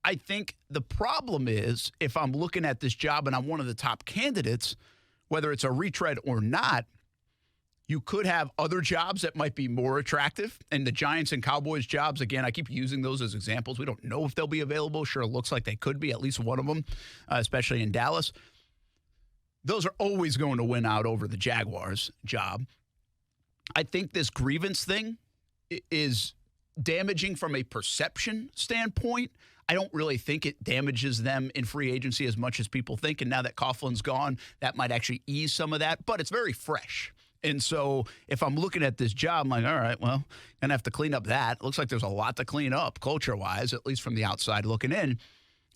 I think the problem is, if I'm looking at this job and I'm one of the top candidates, whether it's a retread or not, you could have other jobs that might be more attractive. And the Giants and Cowboys jobs, again, I keep using those as examples. We don't know if they'll be available. Sure, it looks like they could be, at least one of them, especially in Dallas. Those are always going to win out over the Jaguars job. I think this grievance thing is damaging from a perception standpoint. I don't really think it damages them in free agency as much as people think. And now that Coughlin's gone, that might actually ease some of that. But it's very fresh. And so if I'm looking at this job, I'm like, all right, well, going to have to clean up that. It looks like there's a lot to clean up culture-wise, at least from the outside looking in.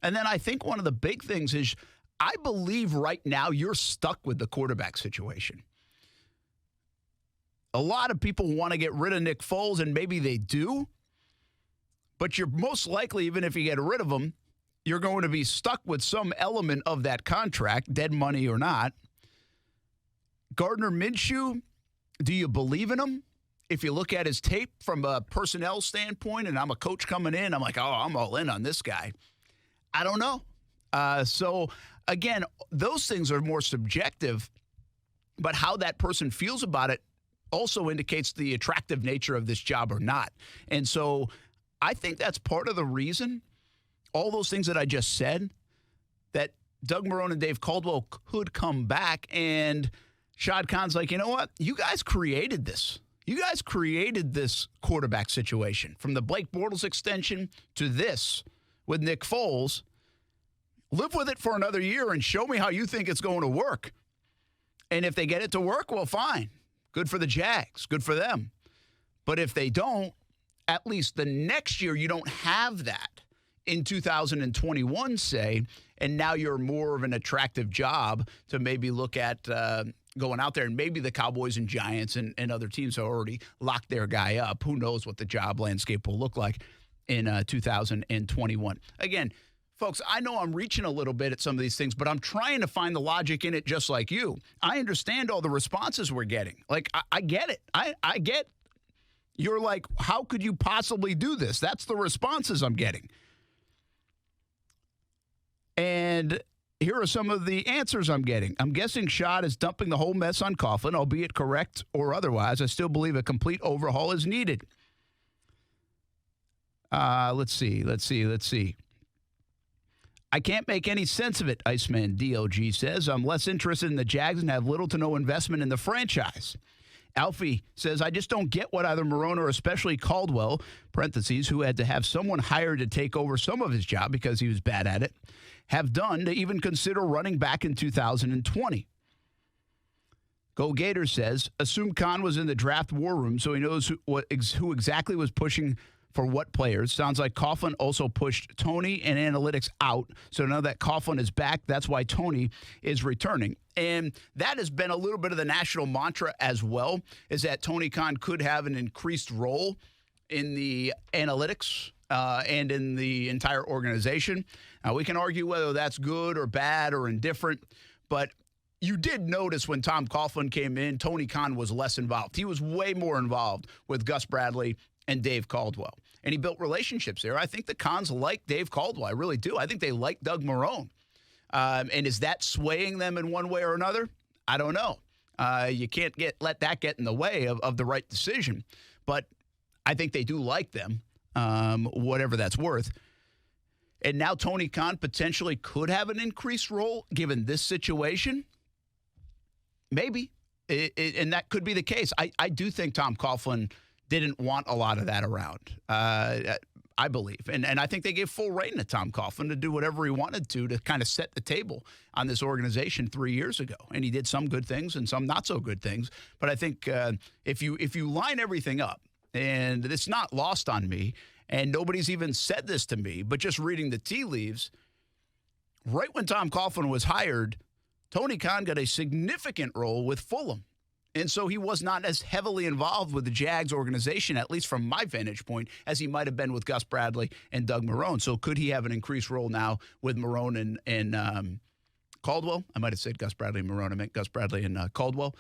And then I think one of the big things is I believe right now you're stuck with the quarterback situation. A lot of people want to get rid of Nick Foles, and maybe they do. But you're most likely, even if you get rid of him, you're going to be stuck with some element of that contract, dead money or not. Gardner Minshew, do you believe in him? If you look at his tape from a personnel standpoint, and I'm a coach coming in, I'm like, oh, I'm all in on this guy. I don't know. So, again, those things are more subjective, but how that person feels about it also indicates the attractive nature of this job or not. And so I think that's part of the reason, all those things that I just said, that Doug Marrone and Dave Caldwell could come back, and Shad Khan's like, you know what? You guys created this. You guys created this quarterback situation. From the Blake Bortles extension to this with Nick Foles. Live with it for another year and show me how you think it's going to work. And if they get it to work, well, fine. Good for the Jags. Good for them. But if they don't, at least the next year you don't have that in 2021, say, and now you're more of an attractive job to maybe look at going out there. And maybe the Cowboys and Giants and other teams have already locked their guy up. Who knows what the job landscape will look like in 2021. Again, folks, I know I'm reaching a little bit at some of these things, but I'm trying to find the logic in it just like you. I understand all the responses we're getting. Like, I get it. I get you're like, how could you possibly do this? That's the responses I'm getting. And here are some of the answers I'm getting. I'm guessing Shad is dumping the whole mess on Coughlin, albeit correct or otherwise. I still believe a complete overhaul is needed. Let's see. I can't make any sense of it, Iceman DLG says. I'm less interested in the Jags and have little to no investment in the franchise. Alfie says, I just don't get what either Marrone or especially Caldwell, parentheses, who had to have someone hired to take over some of his job because he was bad at it, have done to even consider running back in 2020. Go Gators says, assume Khan was in the draft war room so he knows who exactly was pushing for what players. Sounds like Coughlin also pushed Tony and analytics out. So now that Coughlin is back, that's why Tony is returning. And that has been a little bit of the national mantra as well, is that Tony Khan could have an increased role in the analytics and in the entire organization. Now, we can argue whether that's good or bad or indifferent, but you did notice when Tom Coughlin came in, Tony Khan was less involved. He was way more involved with Gus Bradley and Dave Caldwell. And he built relationships there. I think the Khans like Dave Caldwell. I really do. I think they like Doug Marrone. And is that swaying them in one way or another? I don't know. You can't let that get in the way of the right decision. But I think they do like them, whatever that's worth. And now Tony Khan potentially could have an increased role given this situation. Maybe. And that could be the case. I do think Tom Coughlin didn't want a lot of that around, I believe. And I think they gave full reign to Tom Coughlin to do whatever he wanted to kind of set the table on this organization 3 years ago. And he did some good things and some not so good things. But I think if you line everything up, and it's not lost on me, and nobody's even said this to me, but just reading the tea leaves, right when Tom Coughlin was hired, Tony Khan got a significant role with Fulham. And so he was not as heavily involved with the Jags organization, at least from my vantage point, as he might have been with Gus Bradley and Doug Marrone. So could he have an increased role now with Marrone and Caldwell? I might have said Gus Bradley and Marrone. I meant Gus Bradley and Caldwell.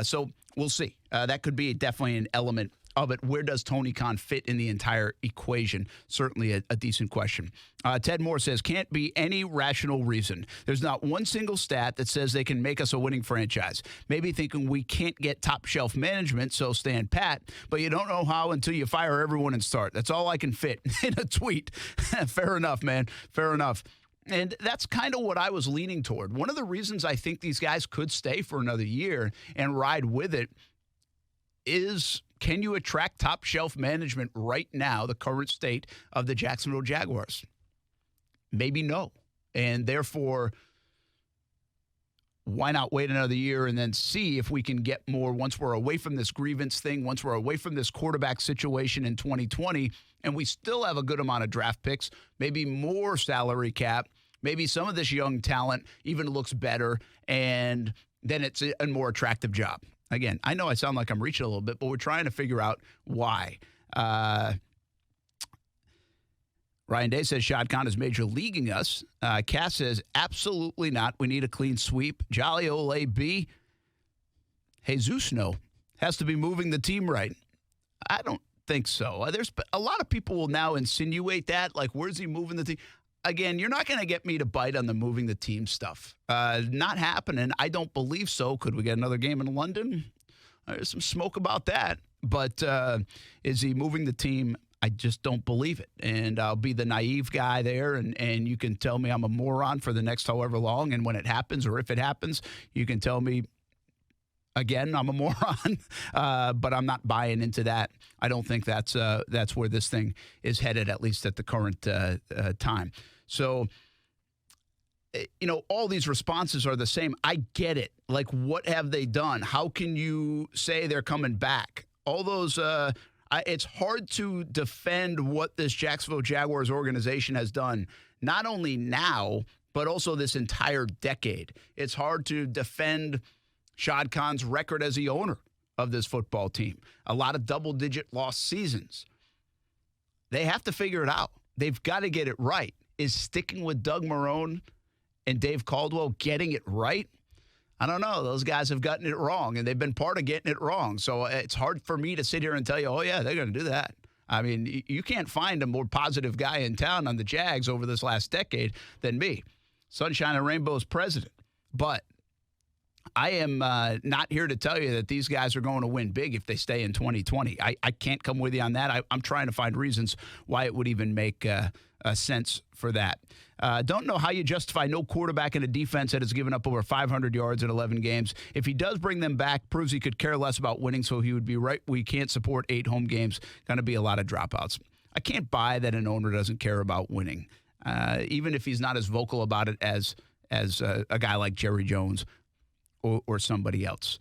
So we'll see. That could be definitely an element of it. Where does Tony Khan fit in the entire equation? Certainly a decent question. Ted Moore says, can't be any rational reason. There's not one single stat that says they can make us a winning franchise. Maybe thinking we can't get top shelf management, so stand pat, but you don't know how until you fire everyone and start. That's all I can fit in a tweet. Fair enough, man. Fair enough. And that's kind of what I was leaning toward. One of the reasons I think these guys could stay for another year and ride with it is, can you attract top shelf management right now, the current state of the Jacksonville Jaguars? Maybe no. And therefore, why not wait another year and then see if we can get more once we're away from this grievance thing, once we're away from this quarterback situation in 2020, and we still have a good amount of draft picks, maybe more salary cap, maybe some of this young talent even looks better, and then it's a more attractive job. Again, I know I sound like I'm reaching a little bit, but we're trying to figure out why. Ryan Day says Shad Khan is major leaguing us. Cass says absolutely not. We need a clean sweep. Jolly Ole B. Jesus no has to be moving the team right. I don't think so. There's a lot of people will now insinuate that, like, where's he moving the team? Again, you're not going to get me to bite on the moving the team stuff. Not happening. I don't believe so. Could we get another game in London? There's some smoke about that. But is he moving the team? I just don't believe it. And I'll be the naive guy there, and you can tell me I'm a moron for the next however long. And when it happens, or if it happens, you can tell me, again, I'm a moron. But I'm not buying into that. I don't think that's where this thing is headed, at least at the current time. So, all these responses are the same. I get it. Like, what have they done? How can you say they're coming back? All those, it's hard to defend what this Jacksonville Jaguars organization has done, not only now, but also this entire decade. It's hard to defend Shad Khan's record as the owner of this football team. A lot of double-digit loss seasons. They have to figure it out. They've got to get it right. Is sticking with Doug Marrone and Dave Caldwell getting it right? I don't know. Those guys have gotten it wrong, and they've been part of getting it wrong. So it's hard for me to sit here and tell you, oh, yeah, they're going to do that. I mean, you can't find a more positive guy in town on the Jags over this last decade than me. Sunshine and Rainbows president. But I am not here to tell you that these guys are going to win big if they stay in 2020. I can't come with you on that. I'm trying to find reasons why it would even make sense for that. Don't know how you justify no quarterback in a defense that has given up over 500 yards in 11 games. If he does bring them back, proves he could care less about winning, so he would be right. We can't support 8 home games. Going to be a lot of dropouts. I can't buy that an owner doesn't care about winning, even if he's not as vocal about it as a guy like Jerry Jones or somebody else.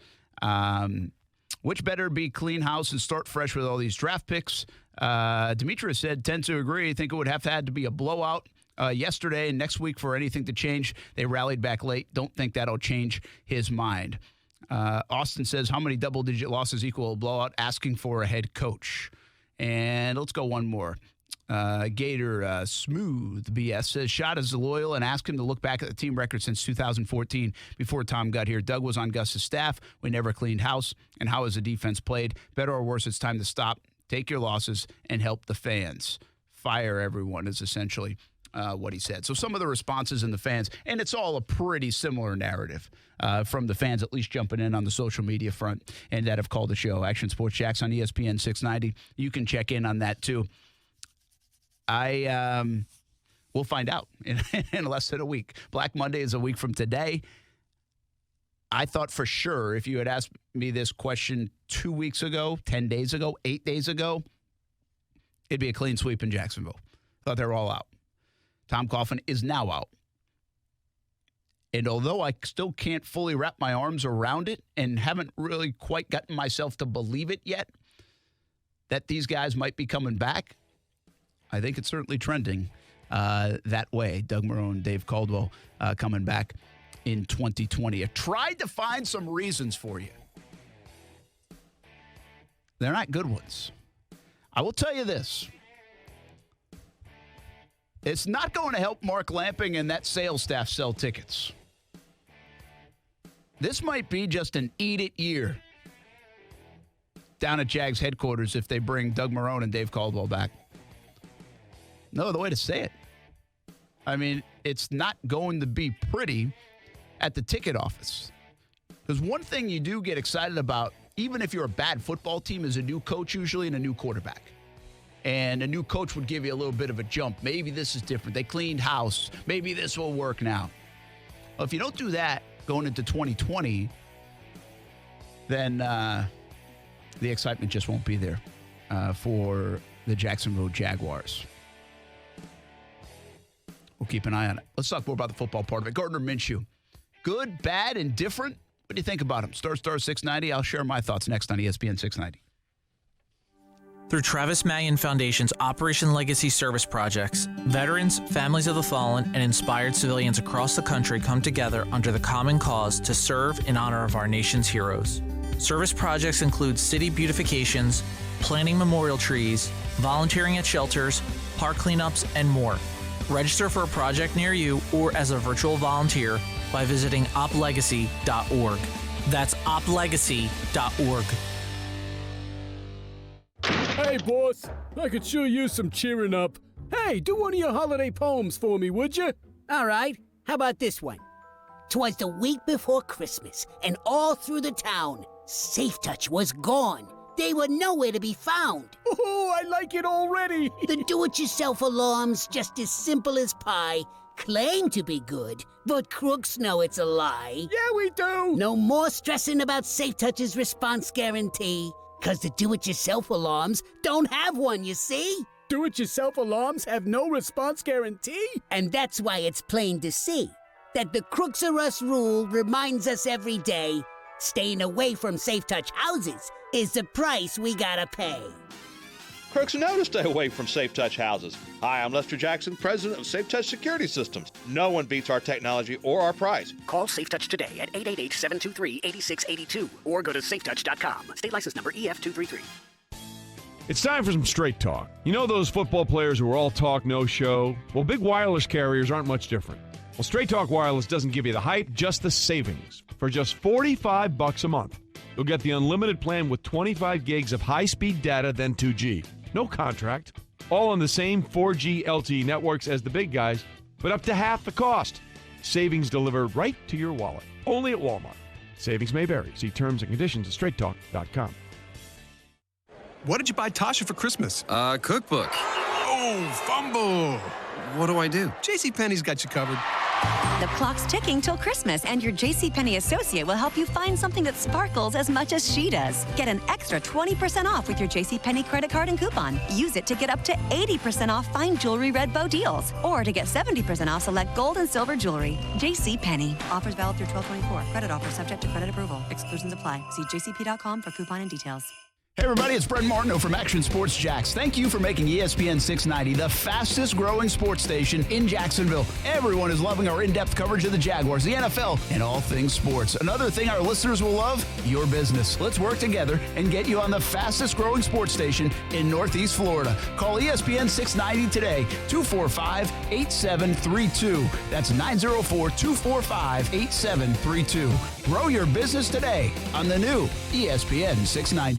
Which better be clean house and start fresh with all these draft picks? Demetrius said, tend to agree. I think it would have had to be a blowout yesterday and next week for anything to change. They rallied back late. Don't think that'll change his mind. Austin says, how many double-digit losses equal a blowout? Asking for a head coach. And let's go one more. Gator Smooth BS says, Shad is loyal and ask him to look back at the team record since 2014 before Tom got here. Doug was on Gus's staff. We never cleaned house. And how has the defense played? Better or worse, it's time to stop, take your losses, and help the fans. Fire everyone is essentially what he said. So some of the responses in the fans, and it's all a pretty similar narrative from the fans, at least jumping in on the social media front, and that have called the show. Action Sports Jacks on ESPN 690. You can check in on that too. We'll find out in less than a week. Black Monday is a week from today. I thought for sure if you had asked me this question 2 weeks ago, 10 days ago, 8 days ago, it'd be a clean sweep in Jacksonville. Thought they were all out. Tom Coughlin is now out. And although I still can't fully wrap my arms around it and haven't really quite gotten myself to believe it yet, that these guys might be coming back, I think it's certainly trending that way. Doug Marrone, Dave Caldwell coming back. in 2020. I tried to find some reasons for you. They're not good ones. I will tell you this. It's not going to help Mark Lamping and that sales staff sell tickets. This might be just an eat-it year down at Jags headquarters if they bring Doug Marrone and Dave Caldwell back. No other way to say it. I mean, it's not going to be pretty at the ticket office. Because one thing you do get excited about, even if you're a bad football team, is a new coach usually and a new quarterback. And a new coach would give you a little bit of a jump. Maybe this is different. They cleaned house. Maybe this will work now. Well, if you don't do that going into 2020, then the excitement just won't be there for the Jacksonville Jaguars. We'll keep an eye on it. Let's talk more about the football part of it. Gardner Minshew. Good, bad, and different? What do you think about him? Star 690. I'll share my thoughts next on ESPN 690. Through Travis Mallion Foundation's Operation Legacy Service projects, veterans, families of the fallen, and inspired civilians across the country come together under the common cause to serve in honor of our nation's heroes. Service projects include city beautifications, planting memorial trees, volunteering at shelters, park cleanups, and more. Register for a project near you or as a virtual volunteer by visiting oplegacy.org. That's oplegacy.org. Hey, boss, I could sure use some cheering up. Hey, do one of your holiday poems for me, would you? All right, how about this one? 'Twas the week before Christmas, and all through the town, Safe Touch was gone. They were nowhere to be found. Oh, I like it already. The do-it-yourself alarms, just as simple as pie, claim to be good, but crooks know it's a lie. Yeah, we do. No more stressing about Safe Touch's response guarantee, 'cause the do-it-yourself alarms don't have one, you see? Do-it-yourself alarms have no response guarantee? And that's why it's plain to see that the Crooks Are Us rule reminds us every day staying away from Safe Touch houses is the price we gotta pay. Crooks know to stay away from Safe Touch houses. Hi, I'm Lester Jackson, president of Safe Touch Security Systems. No one beats our technology or our price. Call Safe Touch today at 888-723-8682 or go to safetouch.com. State license number EF233. It's time for some straight talk. You know those football players who are all talk, no show? Well, big wireless carriers aren't much different. Well, Straight Talk Wireless doesn't give you the hype, just the savings. For just $45 a month, you'll get the unlimited plan with 25 gigs of high-speed data, then 2G. No contract. All on the same 4G LTE networks as the big guys, but up to half the cost. Savings delivered right to your wallet. Only at Walmart. Savings may vary. See terms and conditions at straighttalk.com. What did you buy Tasha for Christmas? Cookbook. Oh, fumble. What do I do? JCPenney's got you covered. The clock's ticking till Christmas, and your JCPenney associate will help you find something that sparkles as much as she does. Get an extra 20% off with your JCPenney credit card and coupon. Use it to get up to 80% off fine jewelry red bow deals, or to get 70% off select gold and silver jewelry. JCPenney. Offers valid through 12/24. Credit offer subject to credit approval. Exclusions apply. See jcp.com for coupon and details. Hey, everybody, it's Brent Martineau from Action Sports Jax. Thank you for making ESPN 690 the fastest-growing sports station in Jacksonville. Everyone is loving our in-depth coverage of the Jaguars, the NFL, and all things sports. Another thing our listeners will love, your business. Let's work together and get you on the fastest-growing sports station in Northeast Florida. Call ESPN 690 today, 245-8732. That's 904-245-8732. Grow your business today on the new ESPN 690.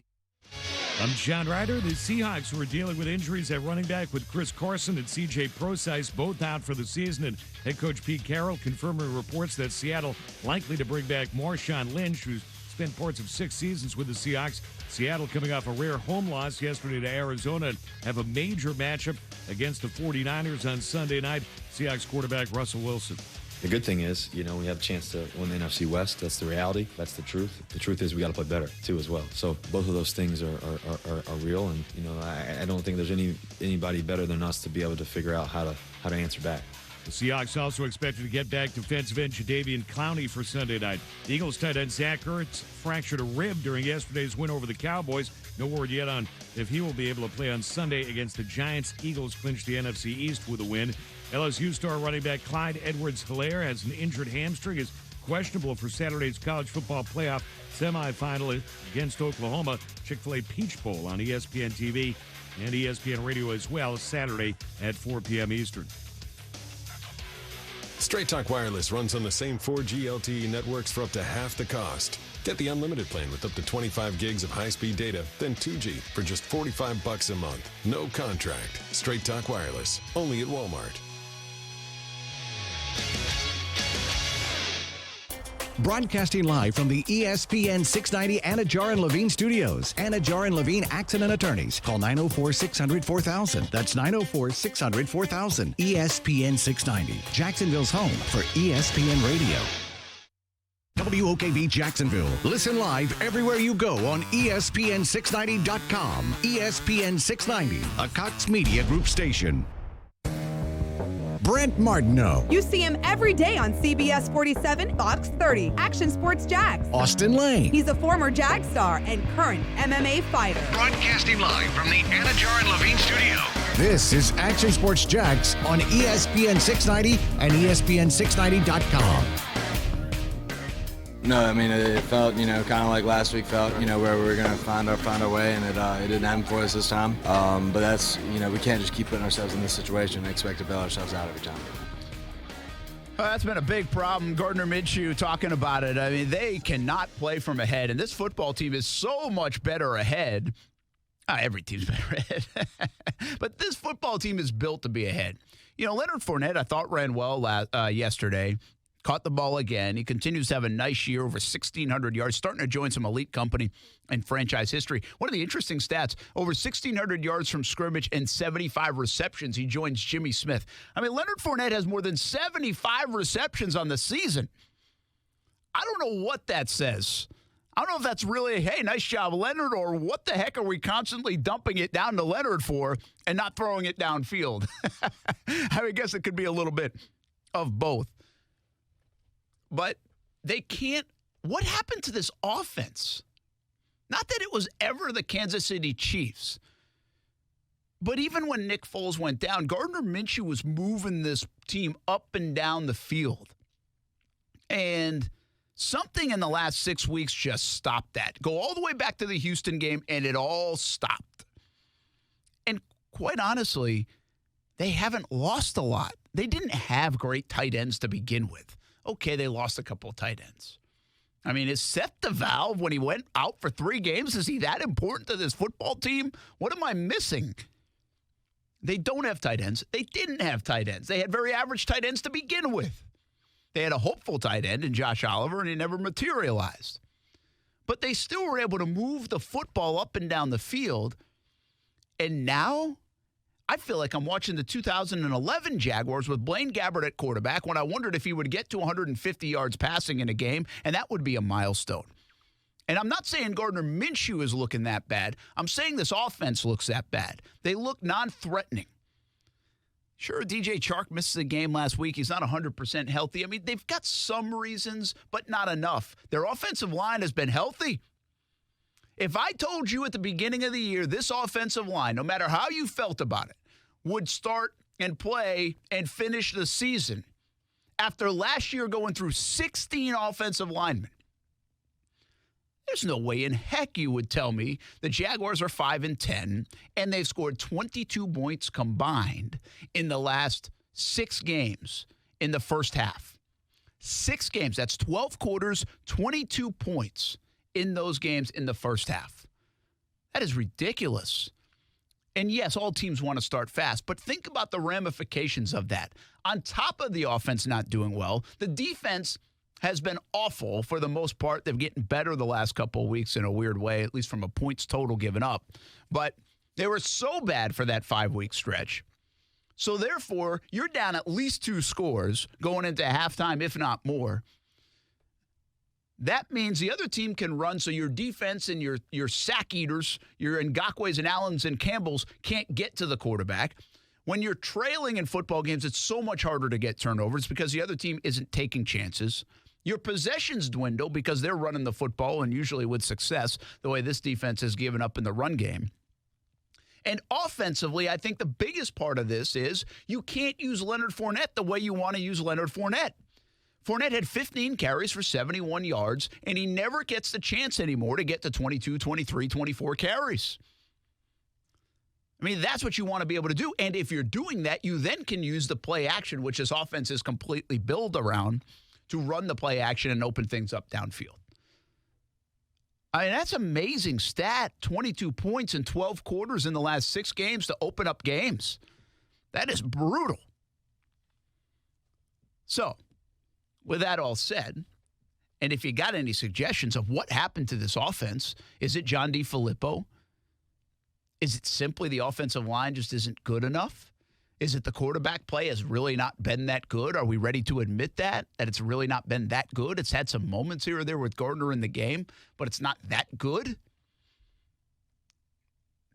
I'm John Ryder. The Seahawks were dealing with injuries at running back with Chris Carson and C.J. Prosise both out for the season. And head coach Pete Carroll confirming reports that Seattle likely to bring back Marshawn Lynch, who's spent parts of 6 seasons with the Seahawks. Seattle coming off a rare home loss yesterday to Arizona and have a major matchup against the 49ers on Sunday night. Seahawks quarterback Russell Wilson. The good thing is, we have a chance to win the NFC West. That's the reality. That's the truth. The truth is we got to play better, too, as well. So both of those things are real, and, I don't think there's anybody better than us to be able to figure out how to answer back. The Seahawks also expected to get back defensive end Jadeveon Clowney for Sunday night. The Eagles tight end Zach Ertz fractured a rib during yesterday's win over the Cowboys. No word yet on if he will be able to play on Sunday against the Giants. Eagles clinched the NFC East with a win. LSU star running back Clyde Edwards-Helaire has an injured hamstring. His questionable for Saturday's college football playoff semifinal against Oklahoma. Chick-fil-A Peach Bowl on ESPN TV and ESPN Radio as well, Saturday at 4 p.m. Eastern. Straight Talk Wireless runs on the same 4G LTE networks for up to half the cost. Get the unlimited plan with up to 25 gigs of high-speed data, then 2G for just $45 a month. No contract. Straight Talk Wireless, only at Walmart. Broadcasting live from the ESPN 690 Anajar and Levine studios. Anajar and Levine Accident Attorneys. Call 904-600-4000. That's 904-600-4000. ESPN 690. Jacksonville's home for ESPN Radio. WOKV Jacksonville. Listen live everywhere you go on ESPN690.com. ESPN 690, a Cox Media Group station. Brent Martineau. You see him every day on CBS 47, Fox 30, Action Sports Jags. Austin Lane. He's a former Jag star and current MMA fighter. Broadcasting live from the Anajar and Levine studio. This is Action Sports Jags on ESPN 690 and ESPN690.com. No, I mean, it felt, kind of like last week felt, where we were going to find our way, and it didn't happen for us this time. But that's, we can't just keep putting ourselves in this situation and expect to bail ourselves out every time. Well, that's been a big problem. Gardner Minshew talking about it. I mean, they cannot play from ahead, and this football team is so much better ahead. Every team's better ahead. But this football team is built to be ahead. Leonard Fournette, I thought, ran well yesterday. Caught the ball again. He continues to have a nice year, over 1,600 yards, starting to join some elite company in franchise history. One of the interesting stats, over 1,600 yards from scrimmage and 75 receptions. He joins Jimmy Smith. I mean, Leonard Fournette has more than 75 receptions on the season. I don't know what that says. I don't know if that's really, hey, nice job, Leonard, or what the heck are we constantly dumping it down to Leonard for and not throwing it downfield? I guess it could be a little bit of both. But they can't. What happened to this offense? Not that it was ever the Kansas City Chiefs, but even when Nick Foles went down, Gardner Minshew was moving this team up and down the field. And something in the last 6 weeks just stopped that. Go all the way back to the Houston game, and it all stopped. And quite honestly, they haven't lost a lot. They didn't have great tight ends to begin with. Okay, they lost a couple of tight ends. I mean, is Seth DeValve, when he went out for 3 games, is he that important to this football team? What am I missing? They don't have tight ends. They didn't have tight ends. They had very average tight ends to begin with. They had a hopeful tight end in Josh Oliver, and he never materialized. But they still were able to move the football up and down the field. And now I feel like I'm watching the 2011 Jaguars with Blaine Gabbert at quarterback when I wondered if he would get to 150 yards passing in a game, and that would be a milestone. And I'm not saying Gardner Minshew is looking that bad. I'm saying this offense looks that bad. They look non-threatening. Sure, DJ Chark missed the game last week. He's not 100% healthy. I mean, they've got some reasons, but not enough. Their offensive line has been healthy. If I told you at the beginning of the year this offensive line, no matter how you felt about it, would start and play and finish the season after last year going through 16 offensive linemen, there's no way in heck you would tell me the Jaguars are 5-10 and they've scored 22 points combined in the last 6 games in the first half. 6 games, that's 12 quarters, 22 points in those games in the first half. That is ridiculous. And yes, all teams want to start fast, but think about the ramifications of that. On top of the offense not doing well, the defense has been awful for the most part. They've gotten better the last couple of weeks in a weird way, at least from a points total given up. But they were so bad for that 5-week stretch. So therefore, you're down at least 2 scores going into halftime, if not more. That means the other team can run, so your defense and your sack eaters, your Ngakwe's and Allens and Campbells can't get to the quarterback. When you're trailing in football games, it's so much harder to get turnovers because the other team isn't taking chances. Your possessions dwindle because they're running the football, and usually with success, the way this defense has given up in the run game. And offensively, I think the biggest part of this is you can't use Leonard Fournette the way you want to use Leonard Fournette. Fournette had 15 carries for 71 yards, and he never gets the chance anymore to get to 22, 23, 24 carries. I mean, that's what you want to be able to do. And if you're doing that, you then can use the play action, which this offense is completely built around, to run the play action and open things up downfield. I mean, that's an amazing stat. 22 points in 12 quarters in the last 6 games to open up games. That is brutal. So, with that all said, and if you got any suggestions of what happened to this offense, is it John DeFilippo? Is it simply the offensive line just isn't good enough? Is it the quarterback play has really not been that good? Are we ready to admit that it's really not been that good? It's had some moments here or there with Gardner in the game, but it's not that good?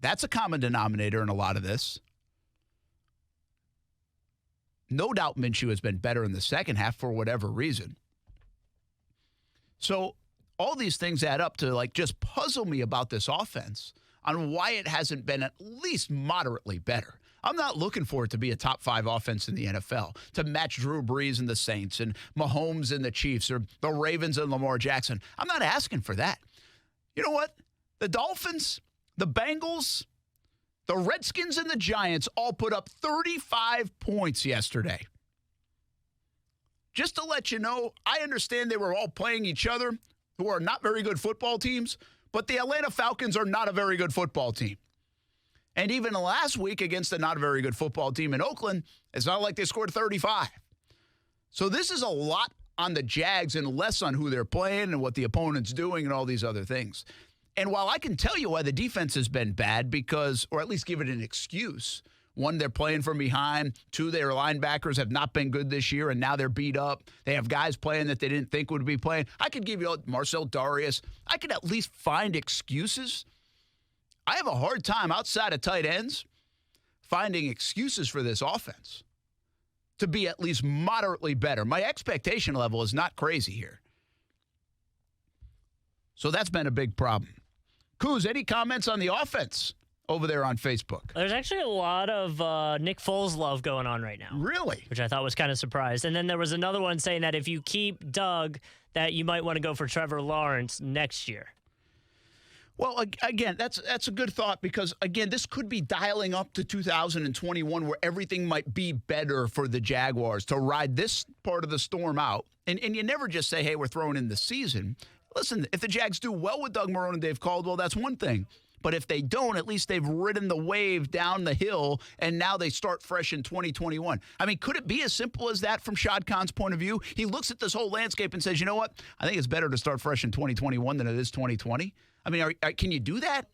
That's a common denominator in a lot of this. No doubt Minshew has been better in the second half for whatever reason. So all these things add up to just puzzle me about this offense on why it hasn't been at least moderately better. I'm not looking for it to be a top 5 offense in the NFL, to match Drew Brees and the Saints and Mahomes and the Chiefs or the Ravens and Lamar Jackson. I'm not asking for that. You know what? The Dolphins, the Bengals, the Redskins, and the Giants all put up 35 points yesterday. Just to let you know, I understand they were all playing each other, who are not very good football teams, but the Atlanta Falcons are not a very good football team. And even last week against a not very good football team in Oakland, it's not like they scored 35. So this is a lot on the Jags and less on who they're playing and what the opponent's doing and all these other things. And while I can tell you why the defense has been bad because, or at least give it an excuse, 1, they're playing from behind. 2, their linebackers have not been good this year, and now they're beat up. They have guys playing that they didn't think would be playing. I could give you Marcel Darius. I could at least find excuses. I have a hard time outside of tight ends finding excuses for this offense to be at least moderately better. My expectation level is not crazy here. So that's been a big problem. Kuz, any comments on the offense over there on Facebook? There's actually a lot of Nick Foles love going on right now. Really? Which I thought was kind of surprised. And then there was another one saying that if you keep Doug, that you might want to go for Trevor Lawrence next year. Well, again, that's a good thought because, again, this could be dialing up to 2021 where everything might be better for the Jaguars to ride this part of the storm out. And you never just say, hey, we're throwing in the season. Listen, if the Jags do well with Doug Marrone and Dave Caldwell, that's one thing. But if they don't, at least they've ridden the wave down the hill, and now they start fresh in 2021. I mean, could it be as simple as that from Shad Khan's point of view? He looks at this whole landscape and says, you know what? I think it's better to start fresh in 2021 than it is 2020. I mean, can you do that?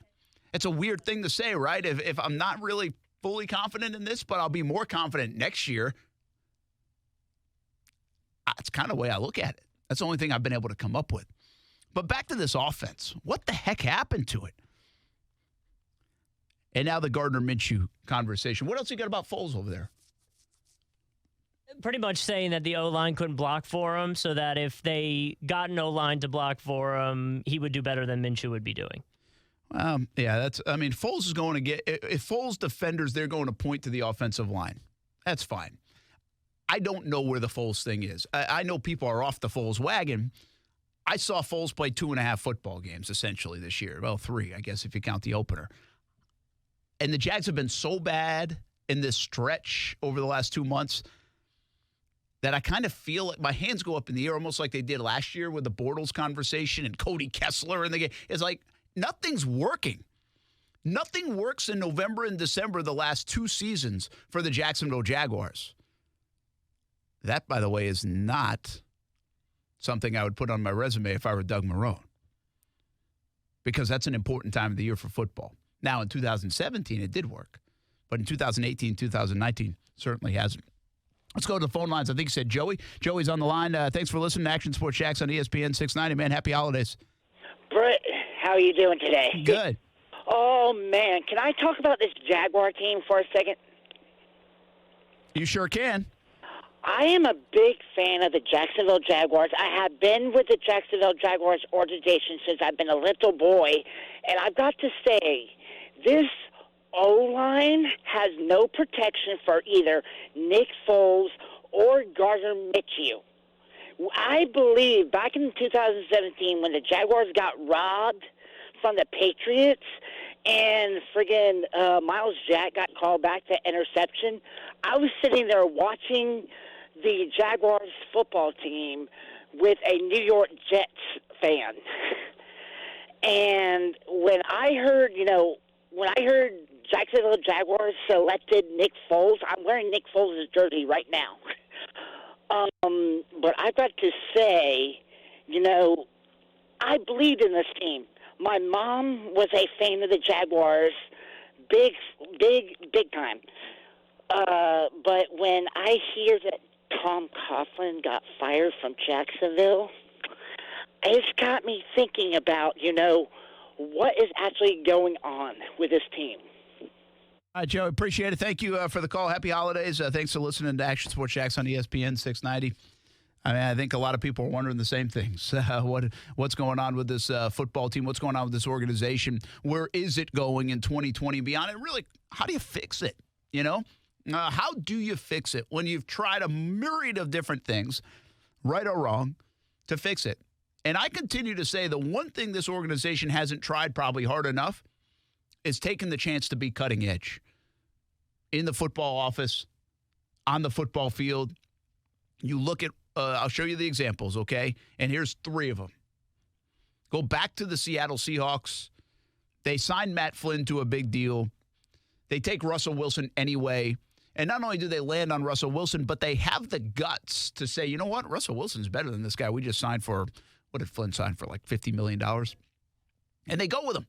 It's a weird thing to say, right? If I'm not really fully confident in this, but I'll be more confident next year. That's kind of the way I look at it. That's the only thing I've been able to come up with. But back to this offense. What the heck happened to it? And now the Gardner Minshew conversation. What else you got about Foles over there? Pretty much saying that the O-line couldn't block for him, so that if they got an O-line to block for him, he would do better than Minshew would be doing. Yeah, Foles is going to get, if Foles defenders, they're going to point to the offensive line. That's fine. I don't know where the Foles thing is. I know people are off the Foles wagon. I saw Foles play 2.5 football games, essentially, this year. Well, 3, I guess, if you count the opener. And the Jags have been so bad in this stretch over the last 2 months that I kind of feel like my hands go up in the air almost like they did last year with the Bortles conversation and Cody Kessler in the game. It's like nothing's working. Nothing works in November and December the last 2 seasons for the Jacksonville Jaguars. That, by the way, is not something I would put on my resume if I were Doug Marrone, because that's an important time of the year for football. Now, in 2017, it did work, but in 2018, 2019, certainly hasn't. Let's go to the phone lines. I think you said Joey. Joey's on the line. Thanks for listening to Action Sports Jax on ESPN 690. Man, happy holidays. Brett, how are you doing today? Good. Oh, man. Can I talk about this Jaguar team for a second? You sure can. I am a big fan of the Jacksonville Jaguars. I have been with the Jacksonville Jaguars organization since I've been a little boy, and I've got to say, this O-line has no protection for either Nick Foles or Gardner Minshew. I believe back in 2017 when the Jaguars got robbed from the Patriots and friggin' Miles Jack got called back to interception, I was sitting there watching the Jaguars football team with a New York Jets fan. And when I heard Jacksonville Jaguars selected Nick Foles, I'm wearing Nick Foles' jersey right now. But I've got to say, I believed in this team. My mom was a fan of the Jaguars, big time. But when I hear that Tom Coughlin got fired from Jacksonville, it's got me thinking about, what is actually going on with this team. All right, Joe, appreciate it. Thank you for the call. Happy holidays. Thanks for listening to Action Sports Jax on ESPN 690. I mean, I think a lot of people are wondering the same things. What's going on with this football team? What's going on with this organization? Where is it going in 2020 and beyond? And really, how do you fix it? How do you fix it when you've tried a myriad of different things, right or wrong, to fix it? And I continue to say the one thing this organization hasn't tried probably hard enough is taking the chance to be cutting edge in the football office, on the football field. You look at, I'll show you the examples, okay? And here's 3 of them. Go back to the Seattle Seahawks. They signed Matt Flynn to a big deal. They take Russell Wilson anyway. And not only do they land on Russell Wilson, but they have the guts to say, you know what? Russell Wilson's better than this guy we just signed for. What did Flynn sign for, like $50 million? And they go with him.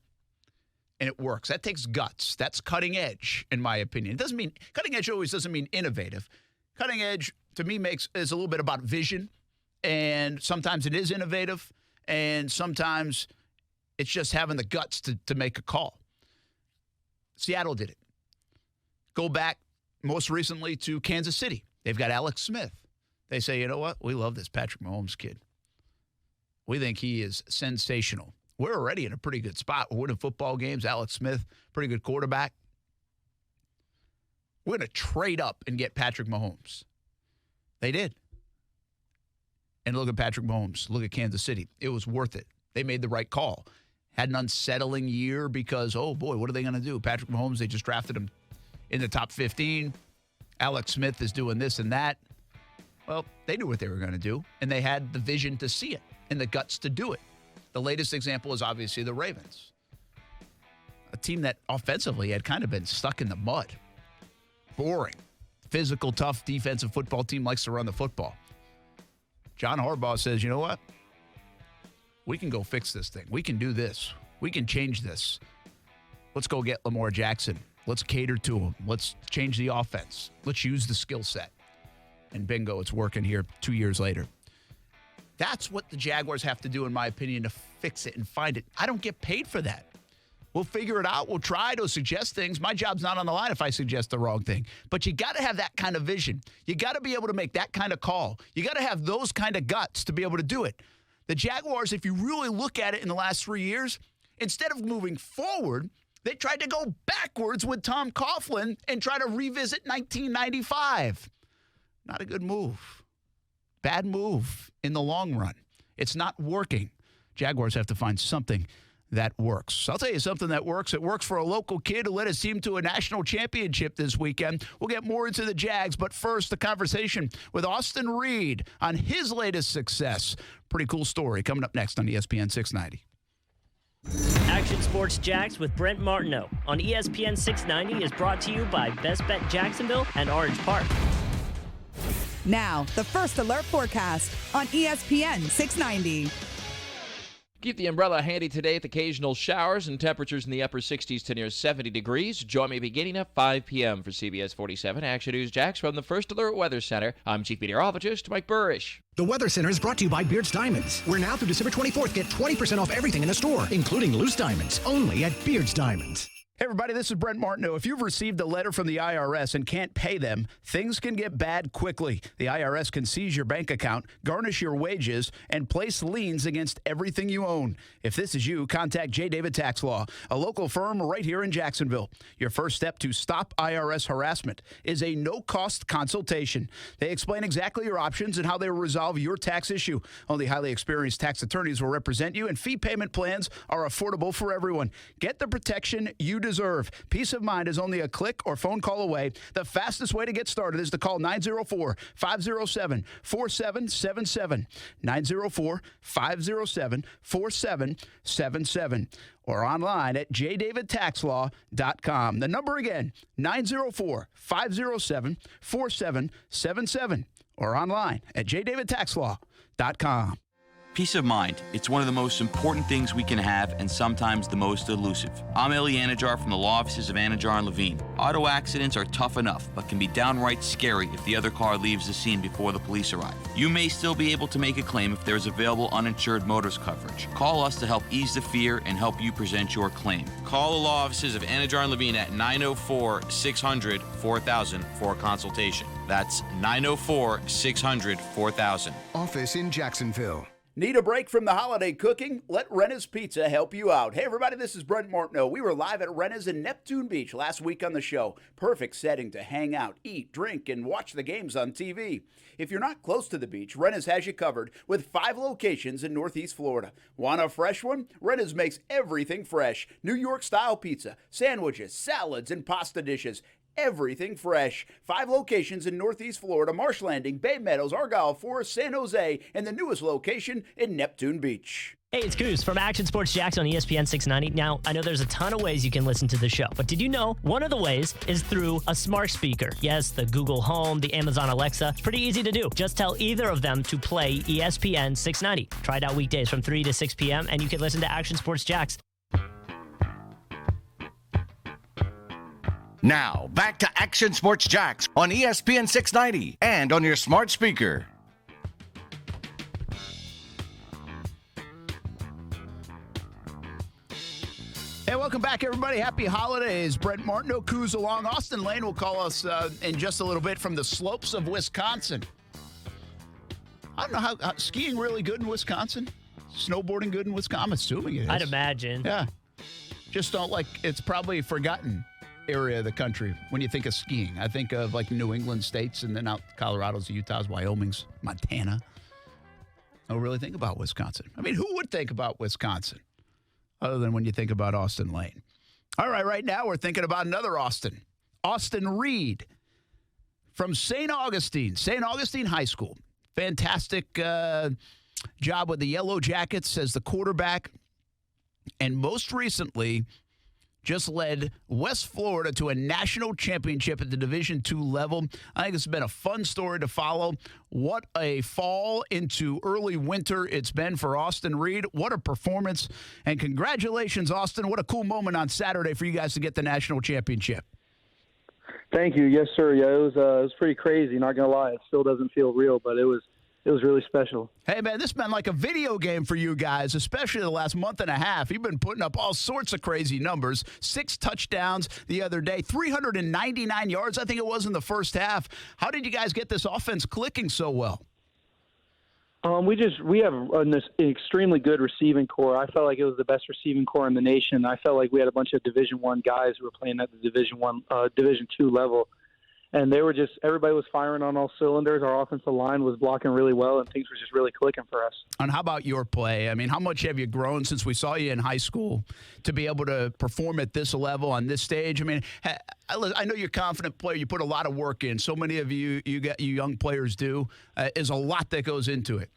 And it works. That takes guts. That's cutting edge, in my opinion. It doesn't mean cutting edge always doesn't mean innovative. Cutting edge, to me, is a little bit about vision. And sometimes it is innovative. And sometimes it's just having the guts to make a call. Seattle did it. Go back most recently to Kansas City. They've got Alex Smith. They say, you know what? We love this Patrick Mahomes kid. We think he is sensational. We're already in a pretty good spot. We're winning football games. Alex Smith, pretty good quarterback. We're going to trade up and get Patrick Mahomes. They did. And look at Patrick Mahomes. Look at Kansas City. It was worth it. They made the right call. Had an unsettling year because, oh, boy, what are they going to do? Patrick Mahomes, they just drafted him in the top 15. Alex Smith is doing this and that. Well, they knew what they were going to do, and they had the vision to see it and the guts to do it. The latest example is obviously the Ravens, a team that offensively had kind of been stuck in the mud. Boring, physical, tough defensive football team, likes to run the football. John Harbaugh says, you know what? We can go fix this thing. We can do this. We can change this. Let's go get Lamar Jackson. Let's cater to him. Let's change the offense. Let's use the skill set. And bingo, it's working here 2 years later. That's what the Jaguars have to do, in my opinion, to fix it and find it. I don't get paid for that. We'll figure it out. We'll try to suggest things. My job's not on the line if I suggest the wrong thing. But you got to have that kind of vision. You got to be able to make that kind of call. You got to have those kind of guts to be able to do it. The Jaguars, if you really look at it in the last 3 years, instead of moving forward, they tried to go backwards with Tom Coughlin and try to revisit 1995. Not a good move. Bad move in the long run. It's not working. Jaguars have to find something that works. I'll tell you something that works. It works for a local kid who led his team to a national championship this weekend. We'll get more into the Jags, but first, the conversation with Austin Reed on his latest success. Pretty cool story coming up next on ESPN 690. Action Sports Jax with Brent Martineau on ESPN 690 is brought to you by Best Bet Jacksonville and Orange Park. Now, the First Alert Forecast on ESPN 690. Keep the umbrella handy today with occasional showers and temperatures in the upper 60s to near 70 degrees. Join me beginning at 5 p.m. for CBS 47 Action News Jax from the First Alert Weather Center. I'm Chief Meteorologist Mike Burrish. The Weather Center is brought to you by Beard's Diamonds. Where now through December 24th, get 20% off everything in the store, including loose diamonds, only at Beard's Diamonds. Hey, everybody, this is Brent Martineau. If you've received a letter from the IRS and can't pay them, things can get bad quickly. The IRS can seize your bank account, garnish your wages, and place liens against everything you own. If this is you, contact J. David Tax Law, a local firm right here in Jacksonville. Your first step to stop IRS harassment is a no-cost consultation. They explain exactly your options and how they will resolve your tax issue. Only highly experienced tax attorneys will represent you, and fee payment plans are affordable for everyone. Get the protection you deserve. Peace of mind is only a click or phone call away. The fastest way to get started is to call 904-507-4777. 904-507-4777. Or online at jdavidtaxlaw.com. The number again, 904-507-4777. Or online at jdavidtaxlaw.com. Peace of mind. It's one of the most important things we can have and sometimes the most elusive. I'm Eli Anajar from the law offices of Anajar & Levine. Auto accidents are tough enough, but can be downright scary if the other car leaves the scene before the police arrive. You may still be able to make a claim if there is available uninsured motorist coverage. Call us to help ease the fear and help you present your claim. Call the law offices of Anajar & Levine at 904-600-4000 for a consultation. That's 904-600-4000. Office in Jacksonville. Need a break from the holiday cooking? Let Rena's Pizza help you out. Hey, everybody, this is Brent Martineau. We were live at Rena's in Neptune Beach last week on the show. Perfect setting to hang out, eat, drink, and watch the games on TV. If you're not close to the beach, Rena's has you covered with 5 locations in Northeast Florida. Want a fresh one? Rena's makes everything fresh. New York-style pizza, sandwiches, salads, and pasta dishes. Everything fresh. 5 locations in Northeast Florida, Marsh Landing, Bay Meadows, Argyle, Forest, San Jose, and the newest location in Neptune Beach. Hey, it's Coos from Action Sports Jax on ESPN 690. Now, I know there's a ton of ways you can listen to the show, but did you know one of the ways is through a smart speaker? Yes, the Google Home, the Amazon Alexa. Pretty easy to do. Just tell either of them to play ESPN 690. Try it out weekdays from 3 to 6 p.m., and you can listen to Action Sports Jax. Now, back to Action Sports Jax on ESPN 690 and on your smart speaker. Hey, welcome back, everybody. Happy holidays. Brent Martineau, Coos along. Austin Lane will call us in just a little bit from the slopes of Wisconsin. I don't know how skiing really good in Wisconsin? Snowboarding good in Wisconsin? I'm assuming it is. I'd imagine. Yeah. Just don't it's probably forgotten area of the country when you think of skiing. I think of like New England states and then out Colorado's, Utah's, Wyoming's, Montana. I don't really think about Wisconsin. I mean, who would think about Wisconsin other than when you think about Austin Lane? All right now we're thinking about another Austin. Austin Reed from St. Augustine High School. Fantastic job with the Yellow Jackets as the quarterback. And most recently, just led West Florida to a national championship at the Division II level. I think it's been a fun story to follow. What a fall into early winter it's been for Austin Reed. What a performance. And congratulations, Austin. What a cool moment on Saturday for you guys to get the national championship. Thank you. Yes, sir. Yeah, it was pretty crazy. Not going to lie. It still doesn't feel real, but it was really special. Hey, man, this has been like a video game for you guys, especially the last month and a half. You've been putting up all sorts of crazy numbers. 6 touchdowns the other day, 399 yards, I think it was in the first half. How did you guys get this offense clicking so well? We have an extremely good receiving core. I felt like it was the best receiving core in the nation. I felt like we had a bunch of Division I guys who were playing at the Division II level. And everybody was firing on all cylinders. Our offensive line was blocking really well, and things were just really clicking for us. And how about your play? I mean, how much have you grown since we saw you in high school to be able to perform at this level on this stage? I mean, I know you're a confident player. You put a lot of work in. So many of you young players do. There's a lot that goes into it.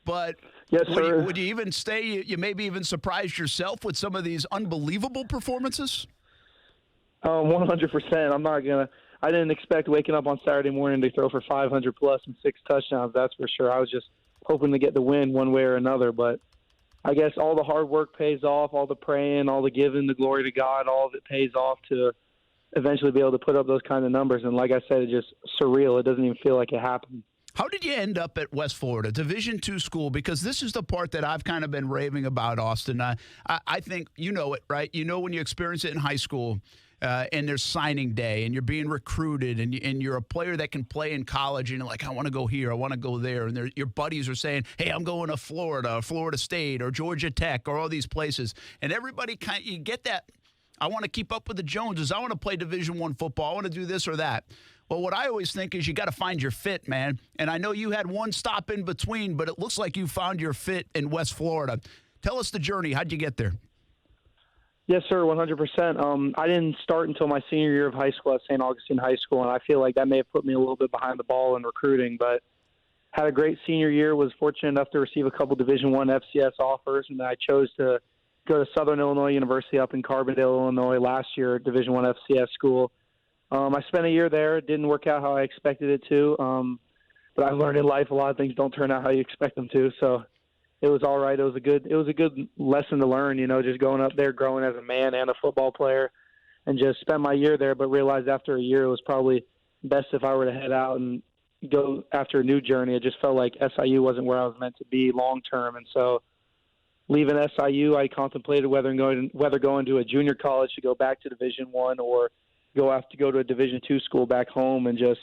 But yes, sir. Would you even say you maybe even surprised yourself with some of these unbelievable performances? 100%. I didn't expect waking up on Saturday morning to throw for 500 plus and 6 touchdowns. That's for sure. I was just hoping to get the win one way or another. But I guess all the hard work pays off, all the praying, all the giving the glory to God, all of it pays off to eventually be able to put up those kind of numbers. And like I said, it's just surreal. It doesn't even feel like it happened. How did you end up at West Florida, Division II school? Because this is the part that I've kind of been raving about, Austin. I think you know it, right? You know when you experience it in high school and there's signing day and you're being recruited and you're a player that can play in college and you're like, I want to go here, I want to go there. And your buddies are saying, hey, I'm going to Florida, Florida State, or Georgia Tech, or all these places. And everybody you get that, I want to keep up with the Joneses. I want to play Division I football. I want to do this or that. Well, what I always think is you got to find your fit, man. And I know you had one stop in between, but it looks like you found your fit in West Florida. Tell us the journey. How'd you get there? Yes, sir, 100%. I didn't start until my senior year of high school at St. Augustine High School, and I feel like that may have put me a little bit behind the ball in recruiting, but had a great senior year, was fortunate enough to receive a couple Division I FCS offers, and then I chose to go to Southern Illinois University up in Carbondale, Illinois last year at Division I FCS school. I spent a year there. It didn't work out how I expected it to, but I learned in life a lot of things don't turn out how you expect them to. So it was all right. It was a good lesson to learn. Just going up there, growing as a man and a football player, and just spent my year there. But realized after a year it was probably best if I were to head out and go after a new journey. It just felt like SIU wasn't where I was meant to be long term, and so leaving SIU, I contemplated whether going to a junior college to go back to Division I or go to a Division II school back home, and just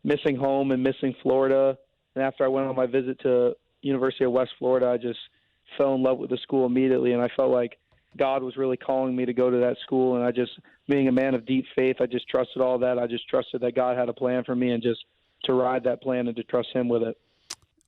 missing home and missing Florida. And after I went on my visit to University of West Florida, I just fell in love with the school immediately, and I felt like God was really calling me to go to that school. And I just, being a man of deep faith, I just trusted all that. I just trusted that God had a plan for me, and just to ride that plan and to trust Him with it.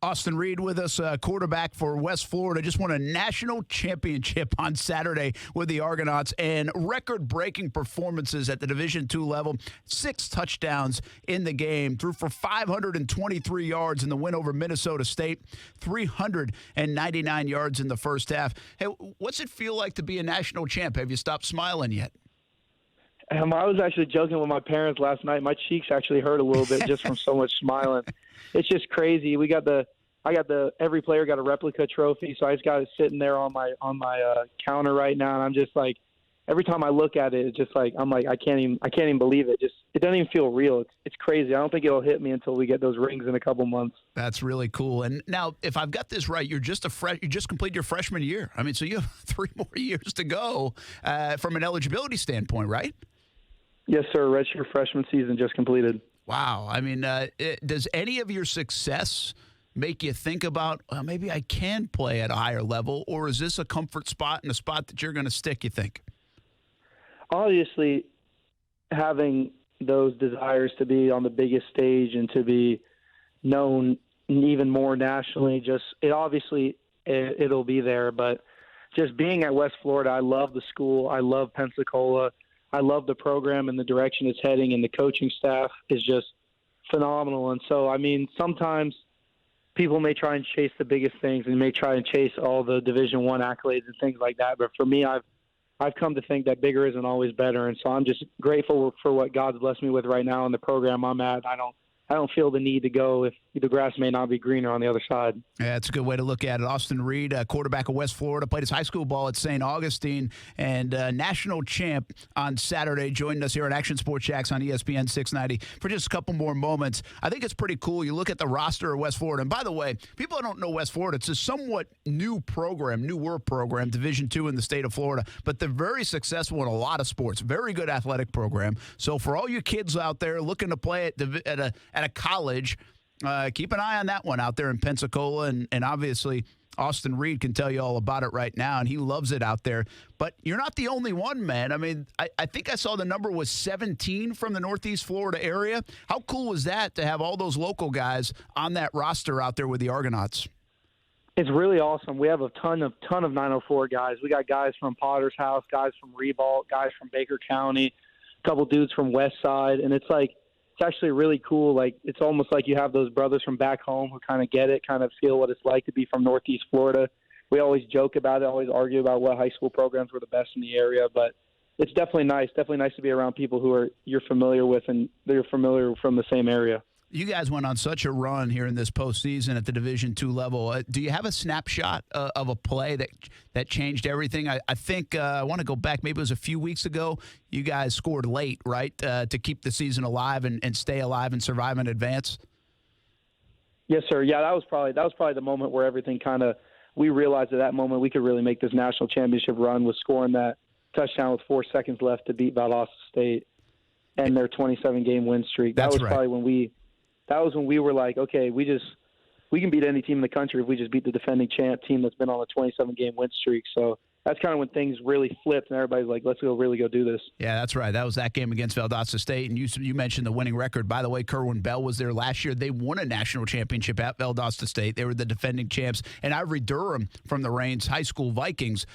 Austin Reed with us, quarterback for West Florida, just won a national championship on Saturday with the Argonauts, and record-breaking performances at the Division II level. 6 touchdowns in the game, threw for 523 yards in the win over Minnesota State, 399 yards in the first half. Hey, what's it feel like to be a national champ? Have you stopped smiling yet? I was actually joking with my parents last night. My cheeks actually hurt a little bit just from so much smiling. It's just crazy. Every player got a replica trophy, so I just got it sitting there on my counter right now, and I'm just like, every time I look at it, it's just like I can't even believe it. It doesn't even feel real. It's crazy. I don't think it'll hit me until we get those rings in a couple months. That's really cool. And now, if I've got this right, you just completed your freshman year. I mean, so you have 3 more years to go from an eligibility standpoint, right? Yes, sir. Redshirt freshman season just completed. Wow. I mean, does any of your success make you think about, well, maybe I can play at a higher level, or is this a comfort spot and a spot that you're going to stick, you think? Obviously, having those desires to be on the biggest stage and to be known even more nationally, it'll be there. But just being at West Florida, I love the school. I love Pensacola. I love the program and the direction it's heading, and the coaching staff is just phenomenal. And so, I mean, sometimes people may try and chase the biggest things and may try and chase all the Division I accolades and things like that. But for me, I've come to think that bigger isn't always better. And so I'm just grateful for what God's blessed me with right now in the program I'm at. I don't feel the need to go if the grass may not be greener on the other side. Yeah, that's a good way to look at it. Austin Reed, quarterback of West Florida, played his high school ball at St. Augustine, and national champ on Saturday, joined us here at Action Sports Jax on ESPN 690 for just a couple more moments. I think it's pretty cool. You look at the roster of West Florida, and by the way, people that don't know West Florida, it's a somewhat newer program, Division II in the state of Florida, but they're very successful in a lot of sports. Very good athletic program. So for all you kids out there looking to play at a college, keep an eye on that one out there in Pensacola, and obviously Austin Reed can tell you all about it right now, and he loves it out there. But you're not the only one, man. I mean, I think I saw the number was 17 from the Northeast Florida area. How cool was that to have all those local guys on that roster out there with the Argonauts? It's really awesome. We have a ton of 904 guys. We got guys from Potter's House, guys from Ribault, guys from Baker County, a couple dudes from West Side, and it's actually really cool. Like, it's almost like you have those brothers from back home who kind of get it, kind of feel what it's like to be from Northeast Florida. We always joke about it, always argue about what high school programs were the best in the area, but it's definitely nice to be around people who you're familiar with and they're familiar from the same area. You guys went on such a run here in this postseason at the Division II level. Do you have a snapshot of a play that changed everything? I think I want to go back. Maybe it was a few weeks ago. You guys scored late, right, to keep the season alive and stay alive and survive in advance? Yes, sir. Yeah, that was probably the moment where everything we realized at that moment we could really make this national championship run, was scoring that touchdown with 4 seconds left to beat Valdosta State and their 27-game win streak. That was probably when we were like, okay, we can beat any team in the country if we just beat the defending champ team that's been on a 27-game win streak. So that's kind of when things really flipped and everybody's like, let's really go do this. Yeah, that's right. That was that game against Valdosta State. And you mentioned the winning record. By the way, Kerwin Bell was there last year. They won a national championship at Valdosta State. They were the defending champs. And Ivory Durham from the Reigns High School Vikings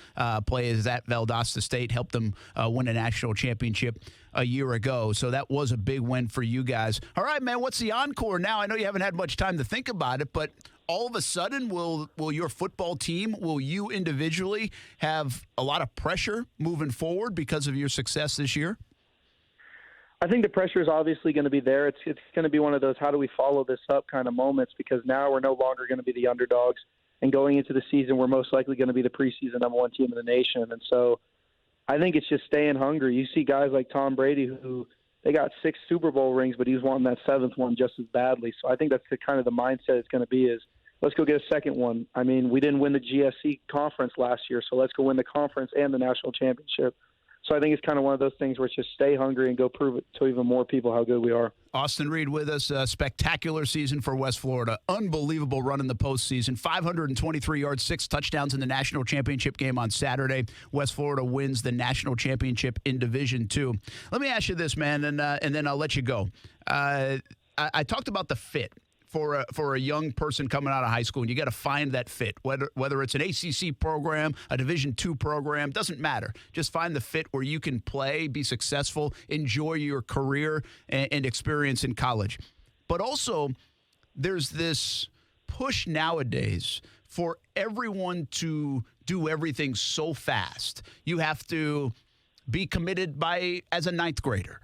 plays at Valdosta State, helped them win a national championship a year ago. So that was a big win for you guys. All right, man, what's the encore now? I know you haven't had much time to think about it, but all of a sudden, will your football team, will you individually have a lot of pressure moving forward because of your success this year? I think the pressure is obviously going to be there. It's going to be one of those how do we follow this up kind of moments, because now we're no longer going to be the underdogs. And going into the season, we're most likely going to be the preseason number one team in the nation. And so I think it's just staying hungry. You see guys like Tom Brady who they got 6 Super Bowl rings, but he's wanting that 7th one just as badly. So I think that's the mindset it's going to be is, let's go get a second one. I mean, we didn't win the GSC conference last year, so let's go win the conference and the national championship. So I think it's kind of one of those things where it's just stay hungry and go prove it to even more people how good we are. Austin Reed with us. A spectacular season for West Florida. Unbelievable run in the postseason. 523 yards, 6 touchdowns in the national championship game on Saturday. West Florida wins the national championship in Division II. Let me ask you this, man, and then I'll let you go. I talked about the fit for a young person coming out of high school, and you got to find that fit, whether it's an ACC program, a Division II program, doesn't matter. Just find the fit where you can play, be successful, enjoy your career and experience in college. But also, there's this push nowadays for everyone to do everything so fast. You have to be committed as a 9th grader.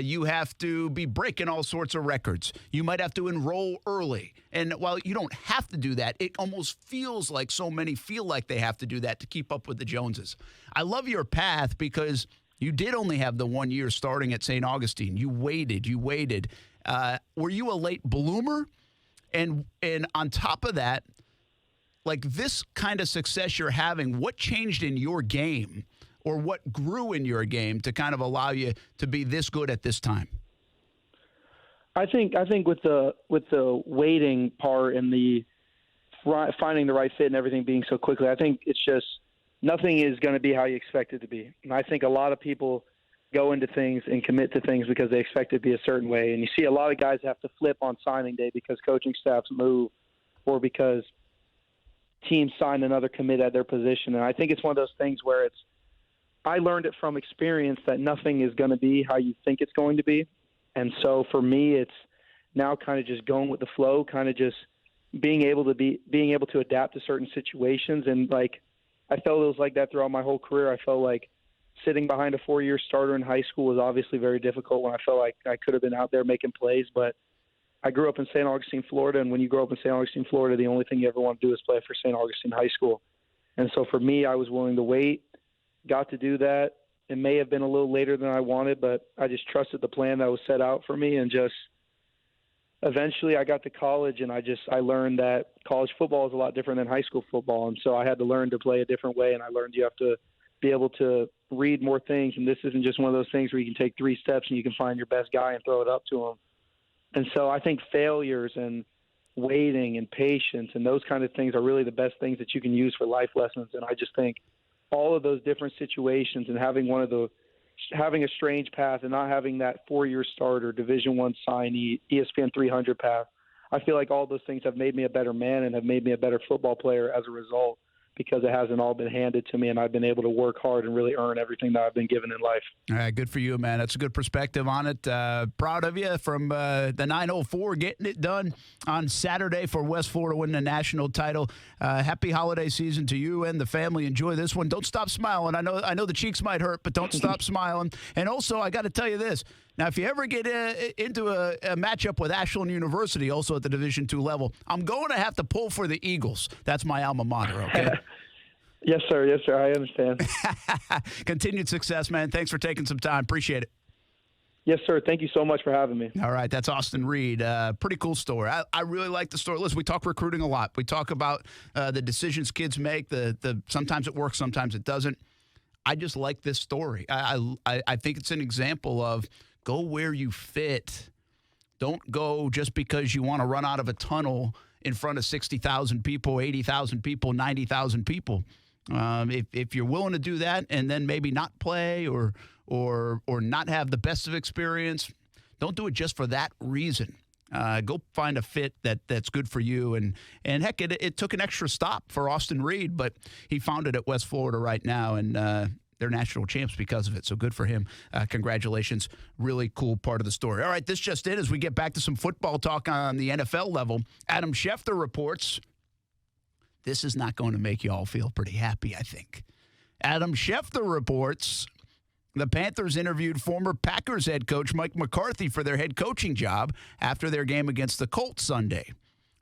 You have to be breaking all sorts of records. You might have to enroll early. And while you don't have to do that, it almost feels like so many feel like they have to do that to keep up with the Joneses. I love your path because you did only have the 1 year starting at St. Augustine. You waited. Were you a late bloomer? And on top of that, like this kind of success you're having, what changed in your game? Or what grew in your game to kind of allow you to be this good at this time? I think with the waiting part and the finding the right fit and everything being so quickly, I think it's just nothing is going to be how you expect it to be. And I think a lot of people go into things and commit to things because they expect it to be a certain way. And you see a lot of guys have to flip on signing day because coaching staffs move or because teams sign another commit at their position. And I think it's one of those things where I learned it from experience that nothing is going to be how you think it's going to be. And so for me, it's now kind of just going with the flow, kind of just being able to adapt to certain situations. And like, I felt it was like that throughout my whole career. I felt like sitting behind a 4-year starter in high school was obviously very difficult when I felt like I could have been out there making plays, but I grew up in St. Augustine, Florida. And when you grow up in St. Augustine, Florida, the only thing you ever want to do is play for St. Augustine High School. And so for me, I was willing to wait, got to do that. It may have been a little later than I wanted, but I just trusted the plan that was set out for me. And just eventually I got to college and I learned that college football is a lot different than high school football. And so I had to learn to play a different way. And I learned you have to be able to read more things. And this isn't just one of those things where you can take 3 steps and you can find your best guy and throw it up to him. And so I think failures and waiting and patience and those kind of things are really the best things that you can use for life lessons. And I just think all of those different situations and having a strange path and not having that 4-year starter, Division I signee, ESPN 300 path, I feel like all those things have made me a better man and have made me a better football player as a result, because it hasn't all been handed to me and I've been able to work hard and really earn everything that I've been given in life. All right, good for you, man. That's a good perspective on it. Proud of you from the 904 getting it done on Saturday for West Florida winning the national title. Happy holiday season to you and the family. Enjoy this one. Don't stop smiling. I know the cheeks might hurt, but don't stop smiling. And also, I got to tell you this. Now, if you ever get into a matchup with Ashland University, also at the Division II level, I'm going to have to pull for the Eagles. That's my alma mater, okay? Yes, sir. Yes, sir. I understand. Continued success, man. Thanks for taking some time. Appreciate it. Yes, sir. Thank you so much for having me. All right, that's Austin Reed. Pretty cool story. I really like the story. Listen, we talk recruiting a lot. We talk about the decisions kids make. The sometimes it works, sometimes it doesn't. I just like this story. I think it's an example of go where you fit. Don't go just because you want to run out of a tunnel in front of 60,000 people, 80,000 people, 90,000 people. If you're willing to do that and then maybe not play or not have the best of experience, don't do it just for that reason. Go find a fit that's good for you. And heck, it took an extra stop for Austin Reed, but he found it at West Florida right now, and they're national champs because of it. So good for him. Congratulations. Really cool part of the story. All right, this just in as we get back to some football talk on the NFL level. Adam Schefter reports this is not going to make you all feel pretty happy, I think. Adam Schefter reports the Panthers interviewed former Packers head coach Mike McCarthy for their head coaching job after their game against the Colts Sunday.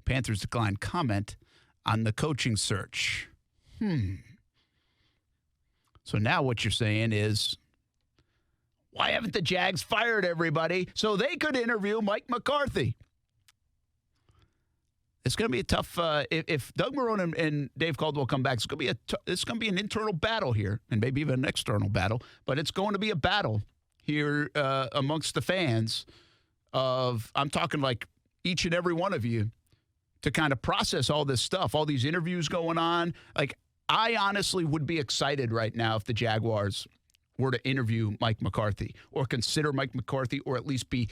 Panthers declined comment on the coaching search. So now what you're saying is, why haven't the Jags fired everybody so they could interview Mike McCarthy? It's going to be a tough. If Doug Marrone and Dave Caldwell come back, it's going to be an internal battle here, and maybe even an external battle. But it's going to be a battle here amongst the fans. I'm talking like each and every one of you to kind of process all this stuff, all these interviews going on. Like, I honestly would be excited right now if the Jaguars were to interview Mike McCarthy or consider Mike McCarthy or at least be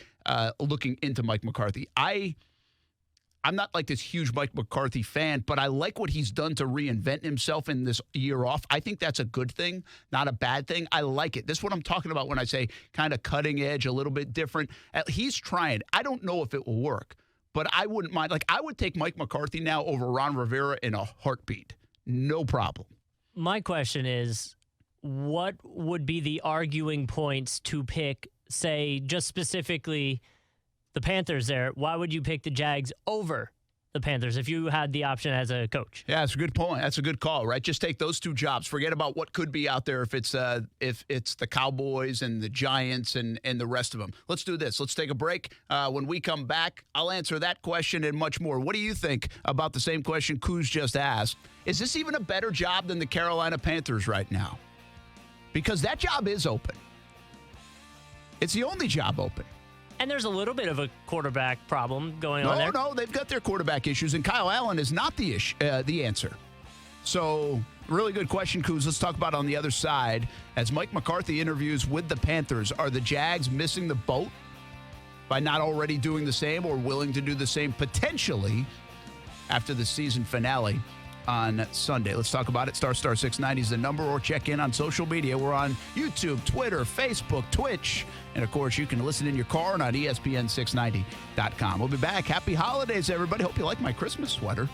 looking into Mike McCarthy. I'm not like this huge Mike McCarthy fan, but I like what he's done to reinvent himself in this year off. I think that's a good thing, not a bad thing. I like it. This is what I'm talking about when I say kind of cutting edge, a little bit different. He's trying. I don't know if it will work, but I wouldn't mind. Like, I would take Mike McCarthy now over Ron Rivera in a heartbeat. No problem. My question is, what would be the arguing points to pick, say, just specifically the Panthers there? Why would you pick the Jags over the Panthers if you had the option as a coach? Yeah, that's a good point. That's a good call, right? Just take those two jobs. Forget about what could be out there if it's the Cowboys and the Giants and the rest of them. Let's do this. Let's take a break. When we come back, I'll answer that question and much more. What do you think about the same question Kuz just asked? Is this even a better job than the Carolina Panthers right now? Because that job is open. It's the only job open. And there's a little bit of a quarterback problem going on there. No, they've got their quarterback issues, and Kyle Allen is not the answer. So, really good question, Kuz. Let's talk about it on the other side. As Mike McCarthy interviews with the Panthers, are the Jags missing the boat by not already doing the same or willing to do the same potentially after the season finale on Sunday? Let's talk about it. Star 690 is the number, or check in on social media. We're on YouTube, Twitter, Facebook, Twitch, and of course you can listen in your car and on ESPN690.com. We'll be back. Happy holidays, everybody. Hope you like my Christmas sweater.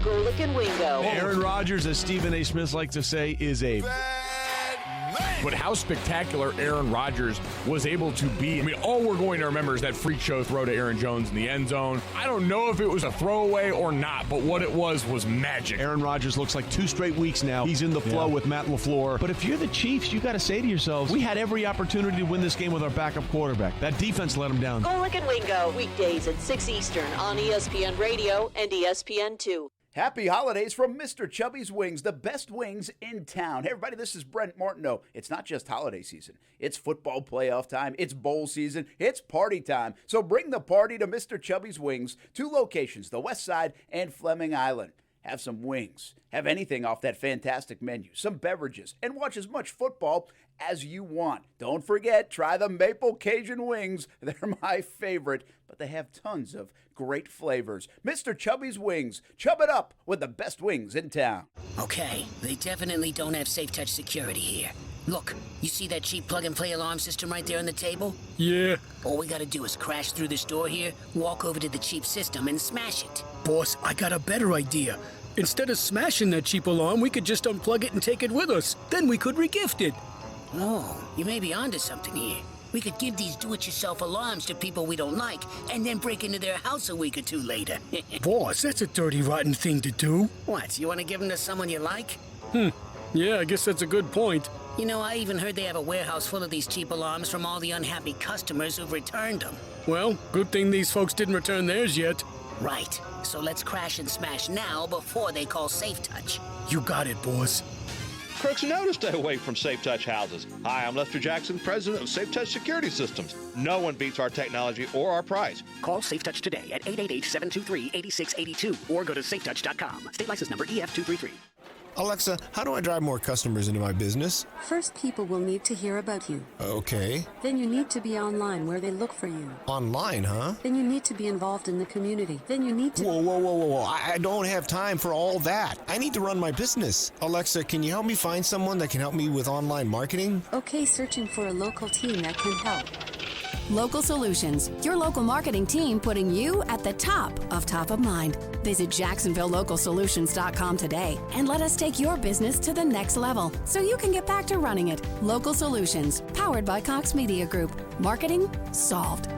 Go looking Wingo. Aaron Rodgers, as Stephen A. Smith likes to say, is a But how spectacular Aaron Rodgers was able to be. I mean, all we're going to remember is that freak show throw to Aaron Jones in the end zone. I don't know if it was a throwaway or not, but what it was magic. Aaron Rodgers looks like 2 straight weeks now. He's in the flow with Matt LaFleur. But if you're the Chiefs, you got to say to yourselves, we had every opportunity to win this game with our backup quarterback. That defense let him down. Go looking Wingo. Weekdays at 6 Eastern on ESPN Radio and ESPN2. Happy holidays from Mr. Chubby's Wings, the best wings in town. Hey, everybody, this is Brent Martineau. It's not just holiday season. It's football playoff time. It's bowl season. It's party time. So bring the party to Mr. Chubby's Wings. 2 locations, the West Side and Fleming Island. Have some wings. Have anything off that fantastic menu. Some beverages. And watch as much football as you want. Don't forget, try the Maple Cajun wings. They're my favorite, but they have tons of great flavors. Mr. Chubby's Wings. Chub it up with the best wings in town. Okay, they definitely don't have safe touch security here. Look, you see that cheap plug-and-play alarm system right there on the table? Yeah. All we gotta do is crash through this door here, walk over to the cheap system, and smash it. Boss, I got a better idea. Instead of smashing that cheap alarm, we could just unplug it and take it with us. Then we could regift it. Oh, you may be onto something here. We could give these do-it-yourself alarms to people we don't like, and then break into their house a week or 2 later. Boss, that's a dirty, rotten thing to do. What, you want to give them to someone you like? Yeah, I guess that's a good point. You know, I even heard they have a warehouse full of these cheap alarms from all the unhappy customers who've returned them. Well, good thing these folks didn't return theirs yet. Right. So let's crash and smash now before they call Safe Touch. You got it, boss. Crooks know to stay away from Safe Touch houses. Hi, I'm Lester Jackson, president of Safe Touch Security Systems. No one beats our technology or our price. Call Safe Touch today at 888-723-8682 or go to safetouch.com. State license number EF233. Alexa, how do I drive more customers into my business? First, people will need to hear about you. Okay. Then you need to be online where they look for you. Online, huh? Then you need to be involved in the community. Then you need to... Whoa. I don't have time for all that. I need to run my business. Alexa, can you help me find someone that can help me with online marketing? Okay, searching for a local team that can help. Local Solutions, your local marketing team putting you at the top of mind. Visit JacksonvilleLocalSolutions.com today and let us take your business to the next level so you can get back to running it. Local Solutions, powered by Cox Media Group. Marketing solved.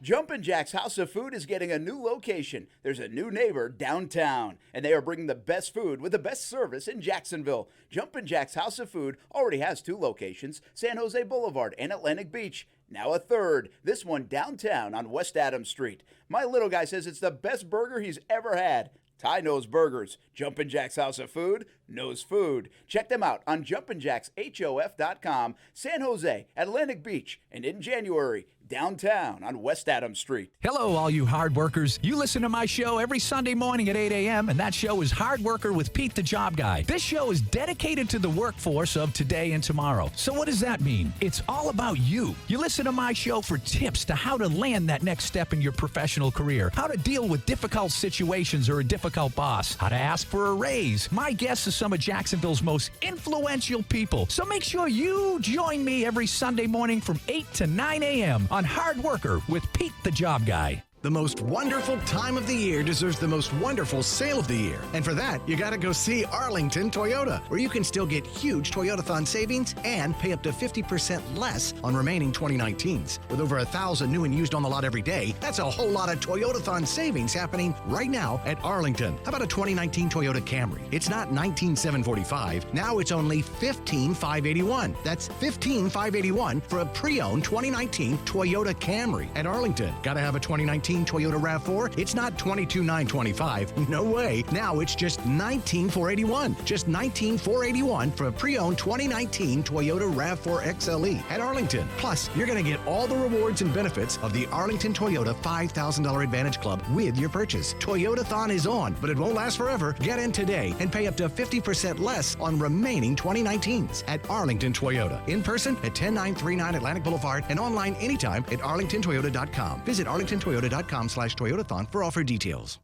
Jumpin' Jack's House of Food is getting a new location. There's a new neighbor downtown, and they are bringing the best food with the best service in Jacksonville. Jumpin' Jack's House of Food already has 2 locations, San Jose Boulevard and Atlantic Beach. Now a third, this one downtown on West Adams Street. My little guy says it's the best burger he's ever had. Ty knows burgers. Jumpin' Jack's House of Food knows food. Check them out on jumpinjackshof.com, San Jose, Atlantic Beach, and in January, downtown on West Adams Street. Hello, all you hard workers. You listen to my show every Sunday morning at 8 a.m., and that show is Hard Worker with Pete the Job Guy. This show is dedicated to the workforce of today and tomorrow. So what does that mean? It's all about you. You listen to my show for tips to how to land that next step in your professional career, how to deal with difficult situations or a difficult boss, how to ask for a raise. My guests are some of Jacksonville's most influential people. So make sure you join me every Sunday morning from 8 to 9 a.m. on Hard Worker with Pete the Job Guy. The most wonderful time of the year deserves the most wonderful sale of the year. And for that, you gotta go see Arlington Toyota, where you can still get huge Toyotathon savings and pay up to 50% less on remaining 2019s. With over 1,000 new and used on the lot every day, that's a whole lot of Toyotathon savings happening right now at Arlington. How about a 2019 Toyota Camry? It's not $19,745. Now it's only $15,581. That's $15,581 for a pre-owned 2019 Toyota Camry at Arlington. Gotta have a 2019 Toyota RAV4? It's not $22,925. No way. Now it's just $19,481. Just $19,481 for a pre-owned 2019 Toyota RAV4 XLE at Arlington. Plus, you're going to get all the rewards and benefits of the Arlington Toyota $5,000 Advantage Club with your purchase. Toyotathon is on, but it won't last forever. Get in today and pay up to 50% less on remaining 2019s at Arlington Toyota. In person at 10939 Atlantic Boulevard and online anytime at arlingtontoyota.com. Visit arlingtontoyota.com/Toyotathon for offer details.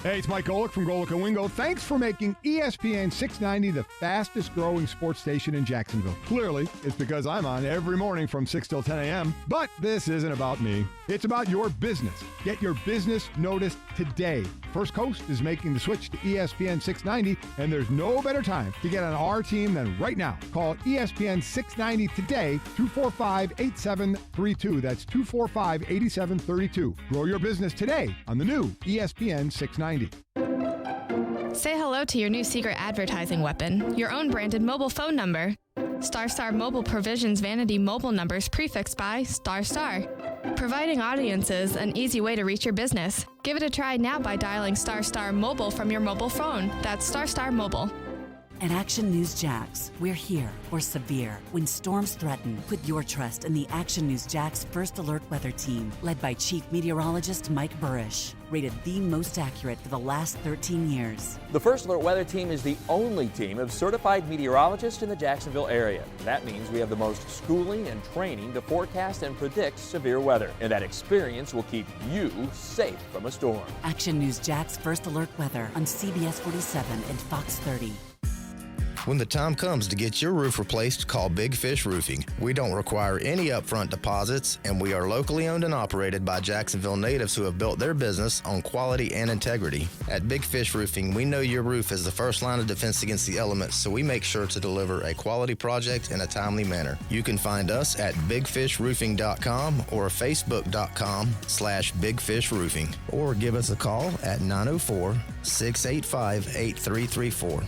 Hey, it's Mike Golick from Golick & Wingo. Thanks for making ESPN 690 the fastest growing sports station in Jacksonville. Clearly, it's because I'm on every morning from 6 till 10 a.m. But this isn't about me. It's about your business. Get your business noticed today. First Coast is making the switch to ESPN 690, and there's no better time to get on our team than right now. Call ESPN 690 today, 245-8732. That's 245-8732. Grow your business today on the new ESPN 690. Say hello to your new secret advertising weapon, your own branded mobile phone number. Star Mobile provisions vanity mobile numbers prefixed by Star, providing audiences an easy way to reach your business. Give it a try now by dialing Star Mobile from your mobile phone. That's Star Mobile. At Action News Jax, we're here for severe. When storms threaten, put your trust in the Action News Jax First Alert Weather Team, led by Chief Meteorologist Mike Burrish, rated the most accurate for the last 13 years. The First Alert Weather Team is the only team of certified meteorologists in the Jacksonville area. That means we have the most schooling and training to forecast and predict severe weather. And that experience will keep you safe from a storm. Action News Jax First Alert Weather on CBS 47 and Fox 30. When the time comes to get your roof replaced, call Big Fish Roofing. We don't require any upfront deposits, and we are locally owned and operated by Jacksonville natives who have built their business on quality and integrity. At Big Fish Roofing, we know your roof is the first line of defense against the elements, so we make sure to deliver a quality project in a timely manner. You can find us at bigfishroofing.com or facebook.com/bigfishroofing, or give us a call at 904-685-8334.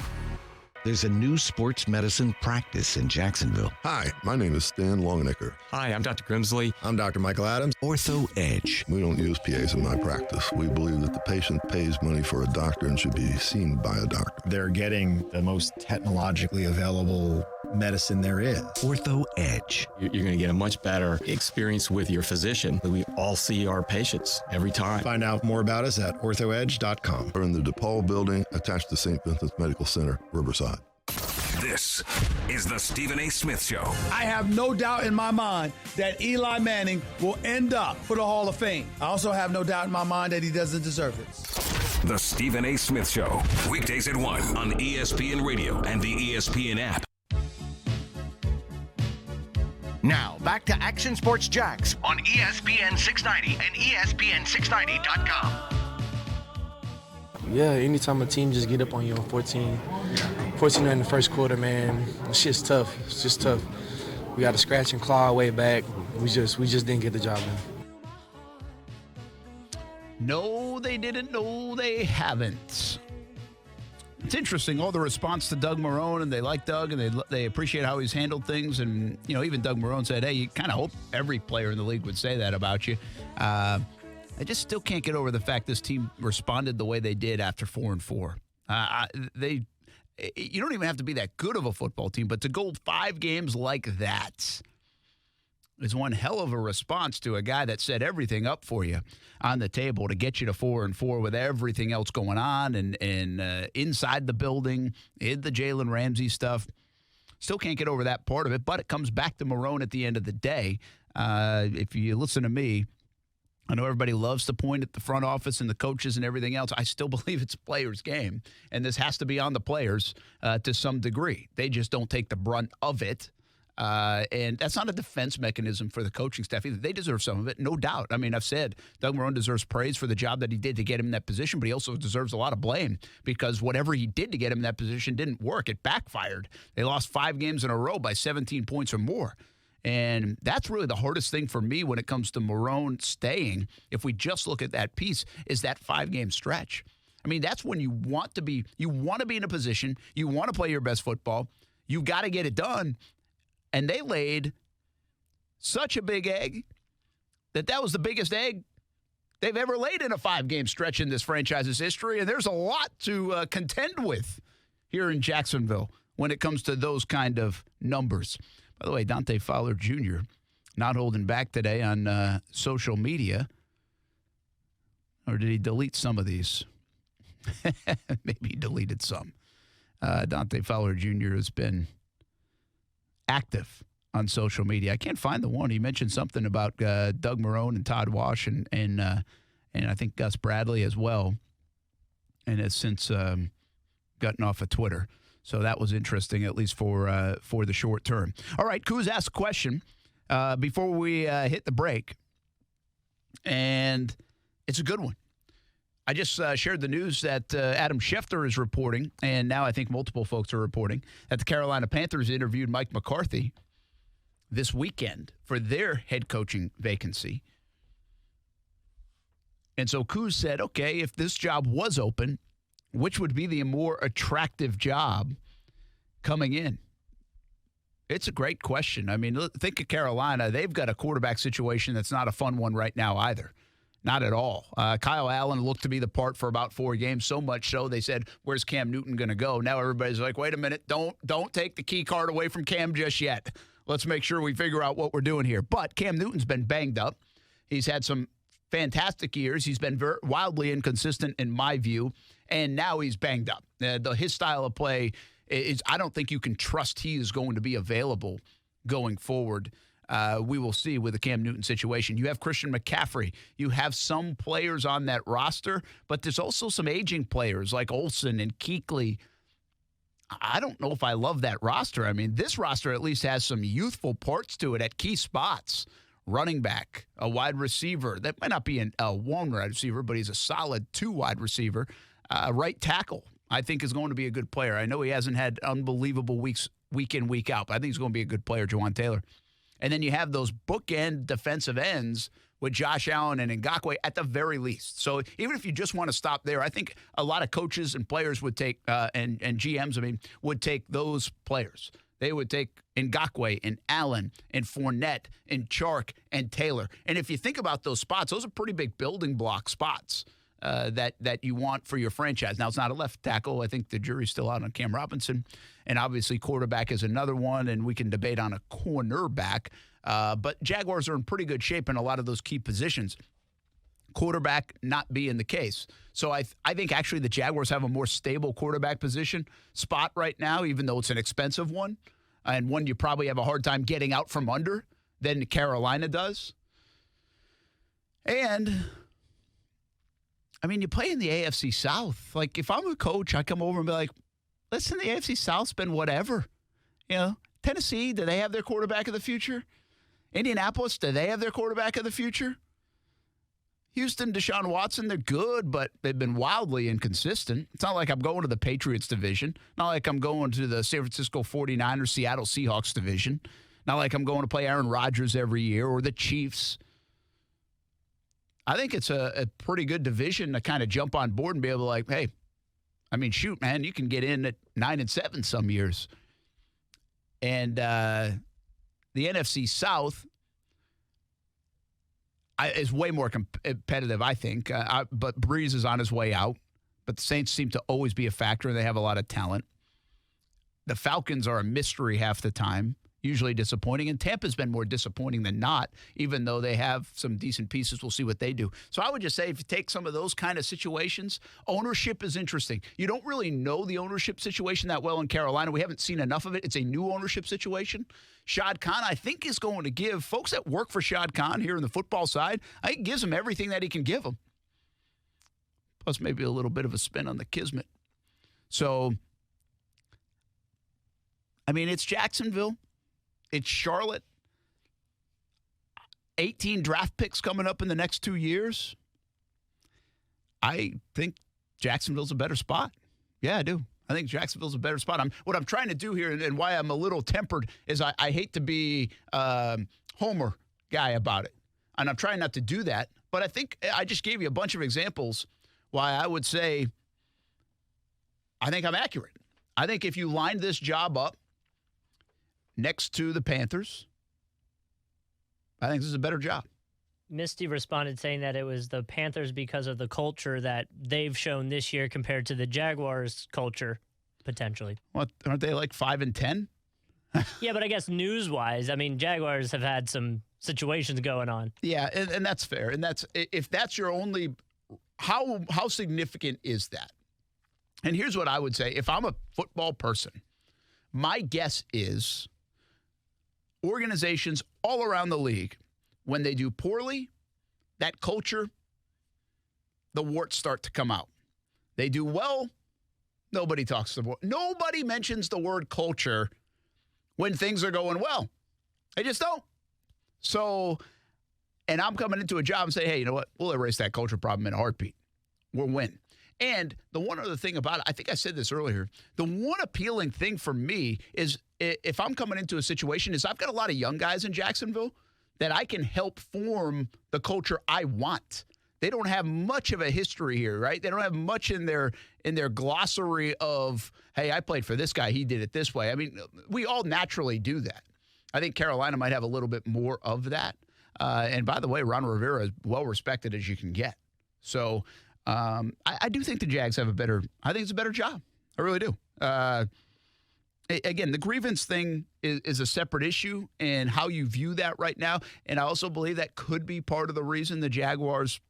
There's a new sports medicine practice in Jacksonville. Hi, my name is Stan Longenecker. Hi, I'm Dr. Grimsley. I'm Dr. Michael Adams. Ortho Edge. We don't use PAs in my practice. We believe that the patient pays money for a doctor and should be seen by a doctor. They're getting the most technologically available medicine there is. Ortho Edge. You're going to get a much better experience with your physician. We all see our patients every time. Find out more about us at orthoedge.com. We're in the DePaul building attached to St. Vincent's Medical Center, Riverside. This is the Stephen A. Smith Show. I have no doubt in my mind that Eli Manning will end up for the Hall of Fame. I also have no doubt in my mind that he doesn't deserve it. The Stephen A. Smith Show. Weekdays at 1 on ESPN Radio and the ESPN app. Now, back to Action Sports Jax on ESPN 690 and ESPN690.com. Yeah, anytime a team just get up on you on 14 in the first quarter, man, it's just tough. It's just tough. We got to scratch and claw our way back. We just didn't get the job done. No, they didn't. No, they haven't. It's interesting, all the response to Doug Marrone, and they like Doug, and they appreciate how he's handled things. And, you know, even Doug Marrone said, hey, you kind of hope every player in the league would say that about you. I just still can't get over the fact this team responded the way they did after 4-4. You don't even have to be that good of a football team, but to go 5 games like that is one hell of a response to a guy that set everything up for you on the table to get you to 4-4 with everything else going on and inside the building, in the Jalen Ramsey stuff. Still can't get over that part of it, but it comes back to Marrone at the end of the day. If you listen to me, I know everybody loves to point at the front office and the coaches and everything else. I still believe it's a players' game, and this has to be on the players to some degree. They just don't take the brunt of it. And that's not a defense mechanism for the coaching staff either. They deserve some of it, no doubt. I mean, I've said Doug Marrone deserves praise for the job that he did to get him in that position, but he also deserves a lot of blame because whatever he did to get him in that position didn't work. It backfired. They lost 5 games in a row by 17 points or more. And that's really the hardest thing for me when it comes to Marrone staying, if we just look at that piece, is that 5-game stretch. I mean, that's when you want to be in a position, you want to play your best football, you got to get it done. And they laid such a big egg that was the biggest egg they've ever laid in a 5-game stretch in this franchise's history. And there's a lot to contend with here in Jacksonville when it comes to those kind of numbers. By the way, Dante Fowler Jr. not holding back today on social media. Or did he delete some of these? Maybe he deleted some. Dante Fowler Jr. has been active on social media. I can't find the one. He mentioned something about Doug Marrone and Todd Wash and I think Gus Bradley as well, and has since gotten off of Twitter. So that was interesting, at least for the short term. All right, Kuz asked a question before we hit the break, and it's a good one. I just shared the news that Adam Schefter is reporting, and now I think multiple folks are reporting, that the Carolina Panthers interviewed Mike McCarthy this weekend for their head coaching vacancy. And so Kuz said, okay, if this job was open, which would be the more attractive job coming in? It's a great question. I mean, think of Carolina. They've got a quarterback situation that's not a fun one right now either. Not at all. Kyle Allen looked to be the part for about 4 games, so much so they said, where's Cam Newton going to go? Now everybody's like, wait a minute, don't take the key card away from Cam just yet. Let's make sure we figure out what we're doing here. But Cam Newton's been banged up. He's had some fantastic years. He's been wildly inconsistent in my view, and now he's banged up. His style of play is, I don't think you can trust he is going to be available going forward. We will see with the Cam Newton situation. You have Christian McCaffrey. You have some players on that roster, but there's also some aging players like Olsen and Kuechly. I don't know if I love that roster. I mean, this roster at least has some youthful parts to it at key spots. Running back, a wide receiver. That might not be a one wide receiver, but he's a solid 2 wide receiver. Right tackle, I think, is going to be a good player. I know he hasn't had unbelievable weeks week in, week out, but I think he's going to be a good player, Jawan Taylor. And then you have those bookend defensive ends with Josh Allen and Ngakoue at the very least. So even if you just want to stop there, I think a lot of coaches and players would take, and GMs, would take those players. They would take Ngakoue and Allen and Fournette and Chark and Taylor. And if you think about those spots, those are pretty big building block spots that you want for your franchise. Now, it's not a left tackle. I think the jury's still out on Cam Robinson. And obviously quarterback is another one, and we can debate on a cornerback. But Jaguars are in pretty good shape in a lot of those key positions. Quarterback not being the case. So I think actually the Jaguars have a more stable quarterback position spot right now, even though it's an expensive one, and one you probably have a hard time getting out from under than Carolina does. And, you play in the AFC South. Like, if I'm a coach, I come over and be like, listen, the AFC South's been whatever. Tennessee, do they have their quarterback of the future? Indianapolis, do they have their quarterback of the future? Houston, Deshaun Watson, they're good, but they've been wildly inconsistent. It's not like I'm going to the Patriots division. Not like I'm going to the San Francisco 49ers, Seattle Seahawks division. Not like I'm going to play Aaron Rodgers every year or the Chiefs. I think it's a pretty good division to kind of jump on board and be able to hey, shoot, man, you can get in at 9-7 some years. And the NFC South is way more competitive, I think. But Breeze is on his way out. But the Saints seem to always be a factor, and they have a lot of talent. The Falcons are a mystery half the time, usually disappointing. And Tampa's been more disappointing than not, even though they have some decent pieces. We'll see what they do. So I would just say if you take some of those kind of situations, ownership is interesting. You don't really know the ownership situation that well in Carolina. We haven't seen enough of it. It's a new ownership situation. Shad Khan, I think, is going to give folks that work for Shad Khan here in the football side, I think gives them everything that he can give them. Plus maybe a little bit of a spin on the Kismet. So, it's Jacksonville. It's Charlotte. 18 draft picks coming up in the next 2 years. I think Jacksonville's a better spot. Yeah, I do. I think Jacksonville's a better spot. What I'm trying to do here and why I'm a little tempered is I hate to be Homer guy about it. And I'm trying not to do that. But I think I just gave you a bunch of examples why I would say I think I'm accurate. I think if you lined this job up next to the Panthers, I think this is a better job. Misty responded saying that it was the Panthers because of the culture that they've shown this year compared to the Jaguars' culture, potentially. What, aren't they like 5-10? Yeah, but I guess news-wise, Jaguars have had some situations going on. Yeah, and that's fair. And if that's your only, how significant is that? And here's what I would say. If I'm a football person, my guess is organizations all around the league, when they do poorly, that culture, the warts start to come out. They do well, nobody talks to the word. Nobody mentions the word culture when things are going well. They just don't. So, and I'm coming into a job and say, hey, you know what? We'll erase that culture problem in a heartbeat. We'll win. And the one other thing about it, I think I said this earlier, the one appealing thing for me is if I'm coming into a situation is I've got a lot of young guys in Jacksonville that I can help form the culture I want. They don't have much of a history here, right? They don't have much in their glossary of, hey, I played for this guy, he did it this way. We all naturally do that. I think Carolina might have a little bit more of that. And by the way, Ron Rivera is well respected as you can get. So I do think the Jags have I think it's a better job. I really do. Again, the grievance thing is a separate issue and how you view that right now. And I also believe that could be part of the reason the Jaguars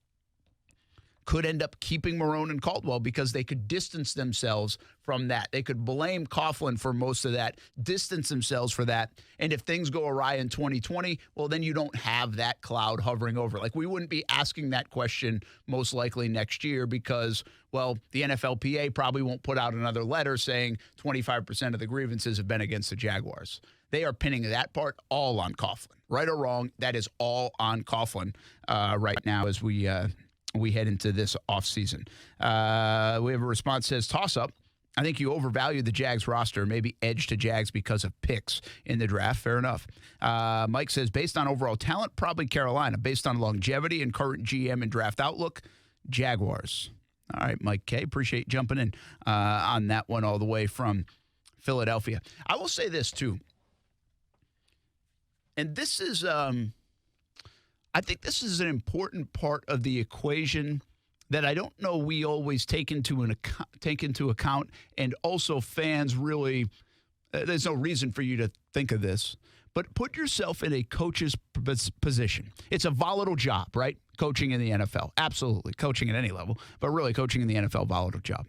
could end up keeping Marrone and Caldwell because they could distance themselves from that. They could blame Coughlin for most of that, distance themselves for that. And if things go awry in 2020, well, then you don't have that cloud hovering over. Like, we wouldn't be asking that question most likely next year because, well, the NFLPA probably won't put out another letter saying 25% of the grievances have been against the Jaguars. They are pinning that part all on Coughlin. Right or wrong, that is all on Coughlin right now as we head into this offseason. We have a response that says, toss-up. I think you overvalue the Jags roster, maybe edge to Jags because of picks in the draft. Fair enough. Mike says, based on overall talent, probably Carolina. Based on longevity and current GM and draft outlook, Jaguars. All right, Mike K., appreciate you jumping in on that one all the way from Philadelphia. I will say this, too. And this is, I think this is an important part of the equation that I don't know we always take into account, and also fans really, there's no reason for you to think of this, but put yourself in a coach's position. It's a volatile job, right? Coaching in the NFL. Absolutely. Coaching at any level, but really coaching in the NFL, volatile job.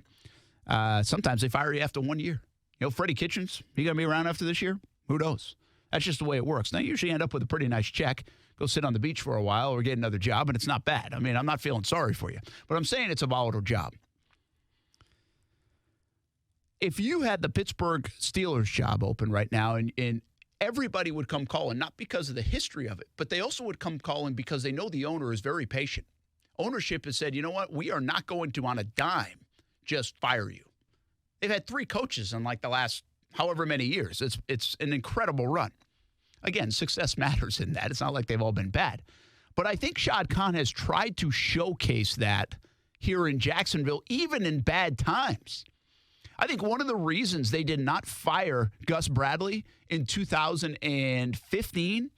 Sometimes they fire you after 1 year. You know, Freddie Kitchens, he going to be around after this year? Who knows? That's just the way it works. Now, you usually end up with a pretty nice check, go sit on the beach for a while or get another job, and it's not bad. I mean, I'm not feeling sorry for you, but I'm saying it's a volatile job. If you had the Pittsburgh Steelers job open right now, and everybody would come calling, not because of the history of it, but they also would come calling because they know the owner is very patient. Ownership has said, you know what, we are not going to, on a dime, just fire you. They've had 3 coaches in like the last however many years. It's an incredible run. Again, success matters in that. It's not like they've all been bad. But I think Shad Khan has tried to showcase that here in Jacksonville, even in bad times. I think one of the reasons they did not fire Gus Bradley in 2015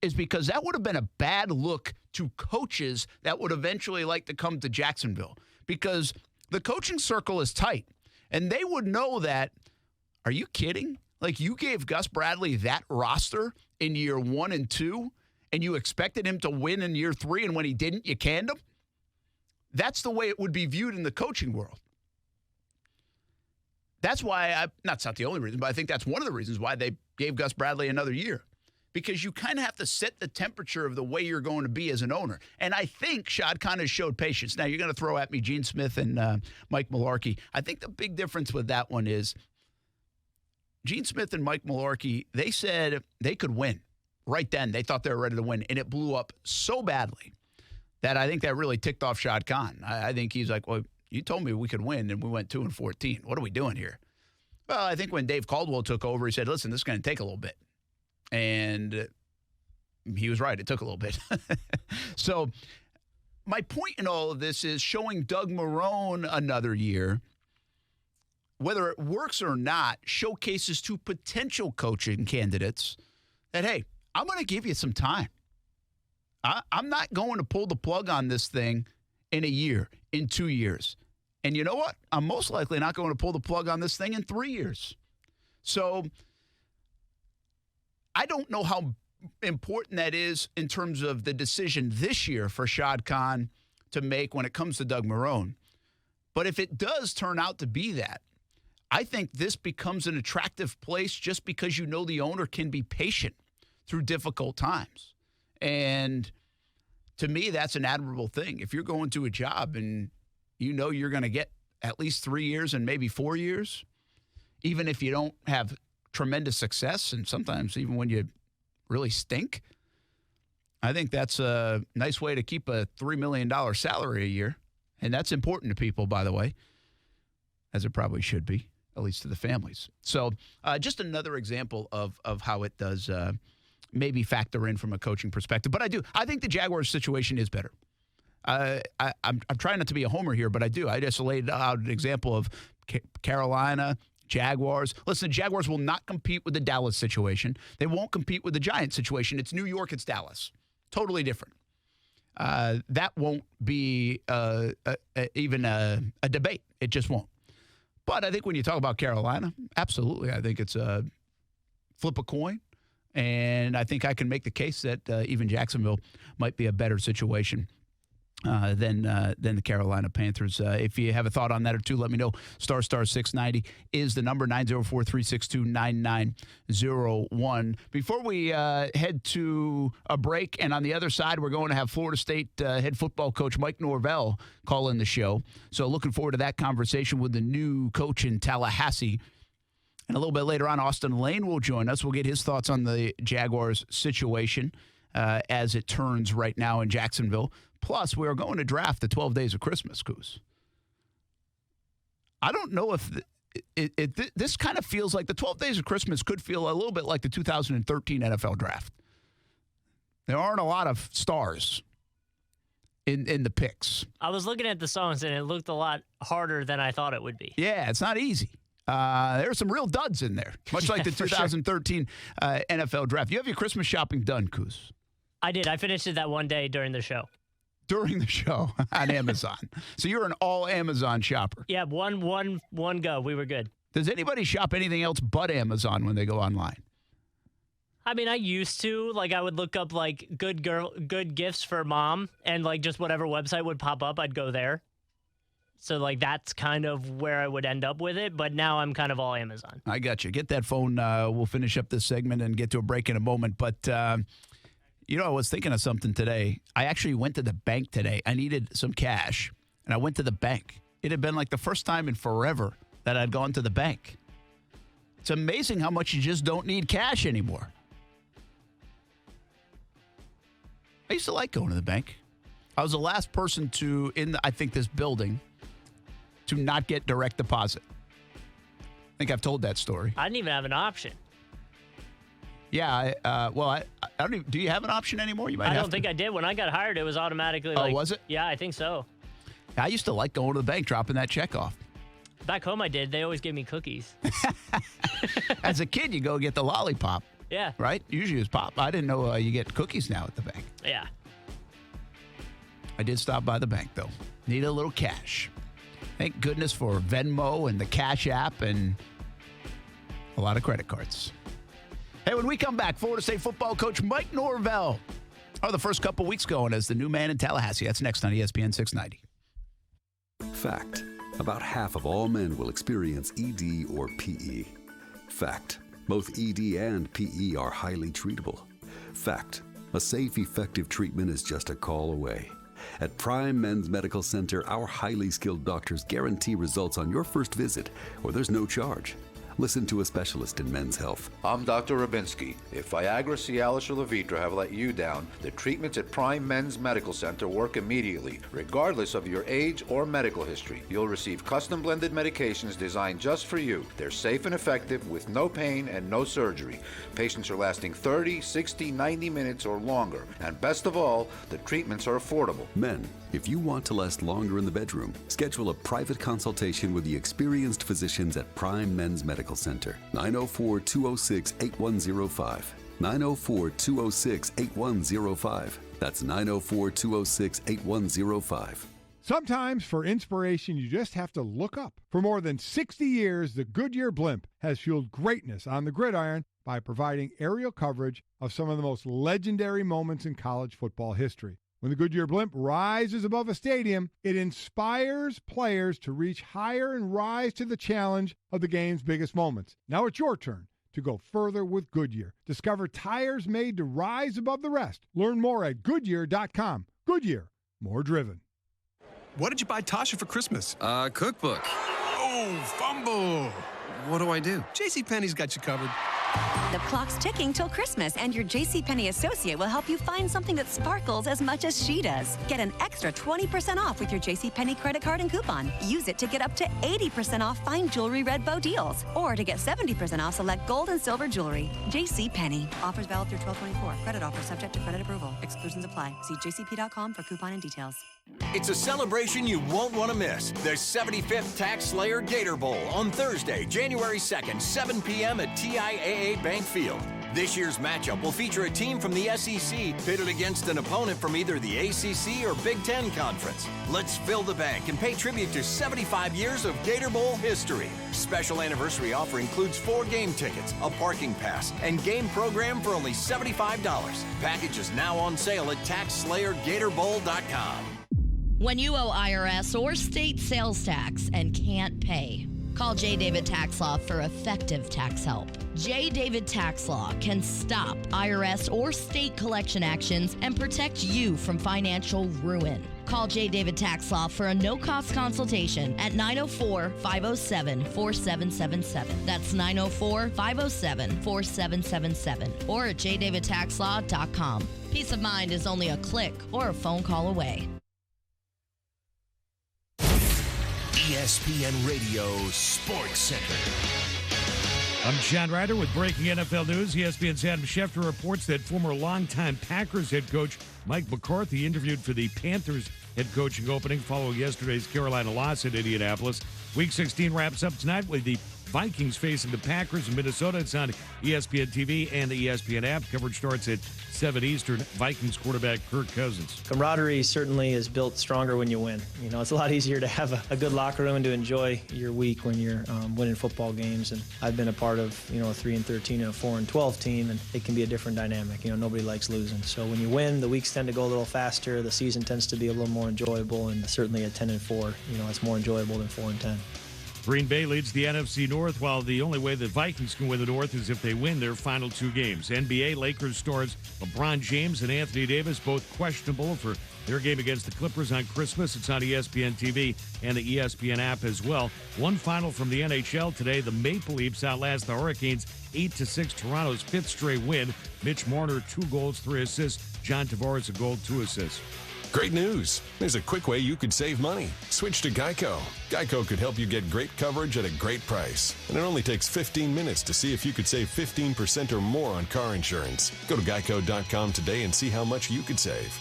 is because that would have been a bad look to coaches that would eventually like to come to Jacksonville, because the coaching circle is tight, and they would know that. Are you kidding? Like, you gave Gus Bradley that roster in year 1 and 2, and you expected him to win in year 3, and when he didn't, you canned him? That's the way it would be viewed in the coaching world. That's why that's not the only reason, but I think that's one of the reasons why they gave Gus Bradley another year, because you kind of have to set the temperature of the way you're going to be as an owner. And I think Shad Khan has showed patience. Now, you're going to throw at me Gene Smith and Mike Mularkey. I think the big difference with that one is Gene Smith and Mike Mularkey, they said they could win. Right then, they thought they were ready to win, and it blew up so badly that I think that really ticked off Shad Khan. I think he's like, well, you told me we could win, and we went 2-14. What are we doing here? Well, I think when Dave Caldwell took over, he said, listen, this is going to take a little bit. And he was right. It took a little bit. So my point in all of this is showing Doug Marrone another year, whether it works or not, showcases to potential coaching candidates that, hey, I'm going to give you some time. I'm not going to pull the plug on this thing in a year, in 2 years. And you know what? I'm most likely not going to pull the plug on this thing in 3 years. So I don't know how important that is in terms of the decision this year for Shad Khan to make when it comes to Doug Marrone. But if it does turn out to be that, I think this becomes an attractive place just because you know the owner can be patient through difficult times. And to me, that's an admirable thing. If you're going to a job and you know you're going to get at least 3 years and maybe 4 years, even if you don't have tremendous success, and sometimes even when you really stink, I think that's a nice way to keep a $3 million salary a year. And that's important to people, by the way, as it probably should be, at least to the families. So just another example of how it does maybe factor in from a coaching perspective. But I think the Jaguars situation is better. I'm trying not to be a homer here, but I do. I just laid out an example of Carolina, Jaguars. Listen, the Jaguars will not compete with the Dallas situation. They won't compete with the Giants situation. It's New York, it's Dallas. Totally different. That won't be even a debate. It just won't. But I think when you talk about Carolina, absolutely. I think it's a flip a coin. And I think I can make the case that even Jacksonville might be a better situation than the Carolina Panthers. If you have a thought on that or two, let me know. Star 690 is the number, 904-362-9901. Before we head to a break, and on the other side, we're going to have Florida State head football coach Mike Norvell call in the show. So looking forward to that conversation with the new coach in Tallahassee. And a little bit later on, Austin Lane will join us. We'll get his thoughts on the Jaguars situation as it turns right now in Jacksonville. Plus, we are going to draft the 12 Days of Christmas, Coos. I don't know if this kind of feels like the 12 Days of Christmas could feel a little bit like the 2013 NFL draft. There aren't a lot of stars in the picks. I was looking at the songs, and it looked a lot harder than I thought it would be. Yeah, it's not easy. There are some real duds in there, much like the 2013 NFL draft. You have your Christmas shopping done, Coos. I did. I finished it that one day during the show. During the show on Amazon. So you're an all Amazon shopper. Yeah, one go. We were good. Does anybody shop anything else but Amazon when they go online? I mean, I used to. Like, I would look up, like, good gifts for mom, and, like, just whatever website would pop up, I'd go there. So, like, that's kind of where I would end up with it. But now I'm kind of all Amazon. I got you. Get that phone. We'll finish up this segment and get to a break in a moment. But, you know, I was thinking of something today. I actually went to the bank today. I needed some cash, and I went to the bank. It had been like the first time in forever that I'd gone to the bank. It's amazing how much you just don't need cash anymore. I used to like going to the bank. I was the last person this building to not get direct deposit. I think I've told that story. I didn't even have an option. Yeah, I don't even, do you have an option anymore? I don't think I did. When I got hired, it was automatically like... Oh, was it? Yeah, I think so. I used to like going to the bank, dropping that check off. Back home I did. They always gave me cookies. As a kid, you go get the lollipop. Yeah. Right? Usually it's pop. I didn't know you get cookies now at the bank. Yeah. I did stop by the bank, though. Need a little cash. Thank goodness for Venmo and the Cash App and a lot of credit cards. Hey, when we come back, Florida State football coach Mike Norvell. The first couple weeks going as the new man in Tallahassee. That's next on ESPN 690. Fact. About half of all men will experience ED or PE. Fact. Both ED and PE are highly treatable. Fact. A safe, effective treatment is just a call away. At Prime Men's Medical Center, our highly skilled doctors guarantee results on your first visit, or there's no charge. Listen to a specialist in men's health. I'm Dr. Rabinsky. If Viagra, Cialis, or Levitra have let you down, the treatments at Prime Men's Medical Center work immediately, regardless of your age or medical history. You'll receive custom blended medications designed just for you. They're safe and effective with no pain and no surgery. Patients are lasting 30, 60, 90 minutes or longer. And best of all, the treatments are affordable. Men, if you want to last longer in the bedroom, schedule a private consultation with the experienced physicians at Prime Men's Medical Center. 904-206-8105. 904-206-8105. That's 904-206-8105. Sometimes for inspiration, you just have to look up. For more than 60 years, the Goodyear blimp has fueled greatness on the gridiron by providing aerial coverage of some of the most legendary moments in college football history. When the Goodyear blimp rises above a stadium, it inspires players to reach higher and rise to the challenge of the game's biggest moments. Now it's your turn to go further with Goodyear. Discover tires made to rise above the rest. Learn more at Goodyear.com. Goodyear, more driven. What did you buy Tasha for Christmas? Cookbook. Oh, fumble. What do I do? JCPenney's got you covered. The clock's ticking till Christmas, and your JCPenney associate will help you find something that sparkles as much as she does. Get an extra 20% off with your JCPenney credit card and coupon. Use it to get up to 80% off fine jewelry red bow deals, or to get 70% off select gold and silver jewelry. JCPenney. Offers valid through 12/24. Credit offer subject to credit approval. Exclusions apply. See jcp.com for coupon and details. It's a celebration you won't want to miss. The 75th Tax Slayer Gator Bowl on Thursday, January 2nd, 7 p.m. at TIAA Bank Field. This year's matchup will feature a team from the SEC pitted against an opponent from either the ACC or Big Ten Conference. Let's fill the bank and pay tribute to 75 years of Gator Bowl history. Special anniversary offer includes 4 game tickets, a parking pass, and game program for only $75. Package is now on sale at TaxSlayerGatorBowl.com. When you owe IRS or state sales tax and can't pay, call J. David Tax Law for effective tax help. J. David Tax Law can stop IRS or state collection actions and protect you from financial ruin. Call J. David Tax Law for a no-cost consultation at 904-507-4777. That's 904-507-4777 or at jdavidtaxlaw.com. Peace of mind is only a click or a phone call away. ESPN Radio Sports Center. I'm Shad Ryder with breaking NFL news. ESPN's Adam Schefter reports that former longtime Packers head coach Mike McCarthy interviewed for the Panthers head coaching opening following yesterday's Carolina loss at Indianapolis. Week 16 wraps up tonight with the Vikings facing the Packers in Minnesota. It's on ESPN TV and the ESPN app. Coverage starts at 7 Eastern. Vikings quarterback Kirk Cousins. Camaraderie certainly is built stronger when you win. You know, it's a lot easier to have a good locker room and to enjoy your week when you're winning football games. And I've been a part of, a 3-13 and a 4-12 team, and it can be a different dynamic. Nobody likes losing. So when you win, the weeks tend to go a little faster. The season tends to be a little more enjoyable, and certainly at 10-4, it's more enjoyable than 4-10. Green Bay leads the NFC North, while the only way the Vikings can win the North is if they win their final two games. NBA Lakers stars LeBron James and Anthony Davis both questionable for their game against the Clippers on Christmas. It's on ESPN TV and the ESPN app as well. One final from the NHL today. The Maple Leafs outlast the Hurricanes 8-6, Toronto's fifth straight win. Mitch Marner, 2 goals, 3 assists. John Tavares, a goal, 2 assists. Great news. There's a quick way you could save money. Switch to Geico. Geico could help you get great coverage at a great price. And it only takes 15 minutes to see if you could save 15% or more on car insurance. Go to geico.com today and see how much you could save.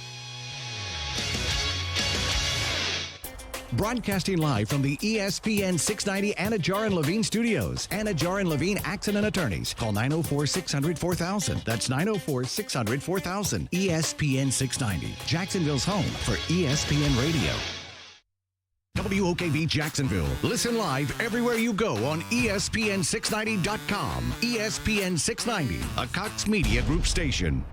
Broadcasting live from the ESPN 690 Anajar and Levine studios. Anajar and Levine Accident Attorneys. Call 904-600-4000. That's 904-600-4000. ESPN 690. Jacksonville's home for ESPN Radio. WOKV Jacksonville. Listen live everywhere you go on ESPN690.com. ESPN 690, a Cox Media Group station.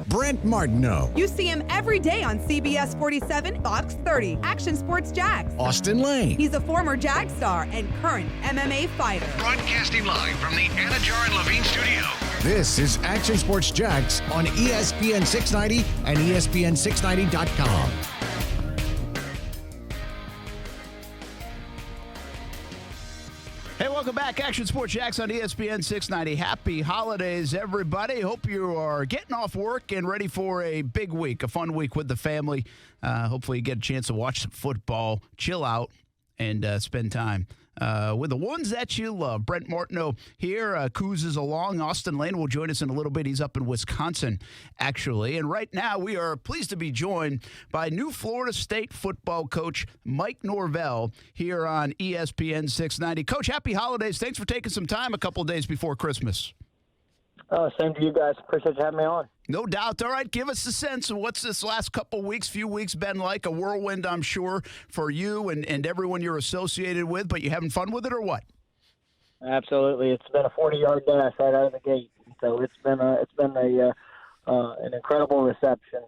Brent Martineau. You see him every day on CBS 47, Fox 30, Action Sports Jags. Austin Lane. He's a former Jag star and current MMA fighter. Broadcasting live from the Anajar and Levine studio. This is Action Sports Jags on ESPN 690 and ESPN690.com. Hey, welcome back. Action Sports Jax on ESPN 690. Happy holidays, everybody. Hope you are getting off work and ready for a big week, a fun week with the family. Hopefully you get a chance to watch some football, chill out, and spend time with the ones that you love. Brent Martineau here. Coos is along. Austin Lane will join us in a little bit. He's up in Wisconsin, actually. And right now we are pleased to be joined by new Florida State football coach Mike Norvell here on ESPN 690. Coach, happy holidays. Thanks for taking some time a couple of days before Christmas. Same to you guys. Appreciate you having me on. No doubt. All right, give us a sense of what's this last few weeks been like. A whirlwind, I'm sure, for you and everyone you're associated with, but you having fun with it or what? Absolutely. It's been a 40-yard dash right out of the gate. So it's been an incredible reception.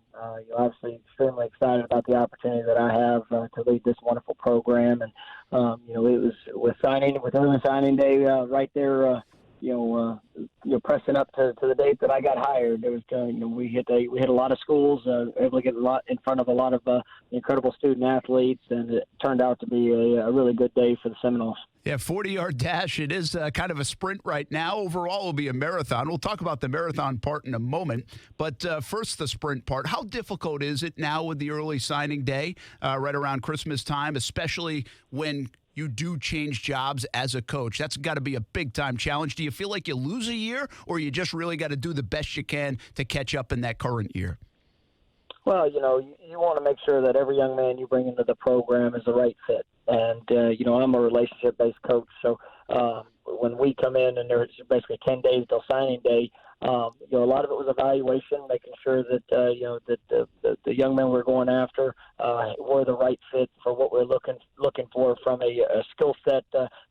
You're obviously extremely excited about the opportunity that I have to lead this wonderful program. And, it was with early signing day right there, pressing up to the date that I got hired. There was, we hit a lot of schools, able to get a lot in front of a lot of incredible student athletes, and it turned out to be a really good day for the Seminoles. Yeah, 40-yard dash. It is kind of a sprint right now. Overall, it will be a marathon. We'll talk about the marathon part in a moment. But first, the sprint part. How difficult is it now with the early signing day right around Christmas time, especially when you do change jobs as a coach? That's got to be a big-time challenge. Do you feel like you lose a year, or you just really got to do the best you can to catch up in that current year? Well, you want to make sure that every young man you bring into the program is the right fit. And, I'm a relationship-based coach, so when we come in and there's basically 10 days till signing day, A lot of it was evaluation, making sure that that the young men we're going after were the right fit for what we're looking for from a skill set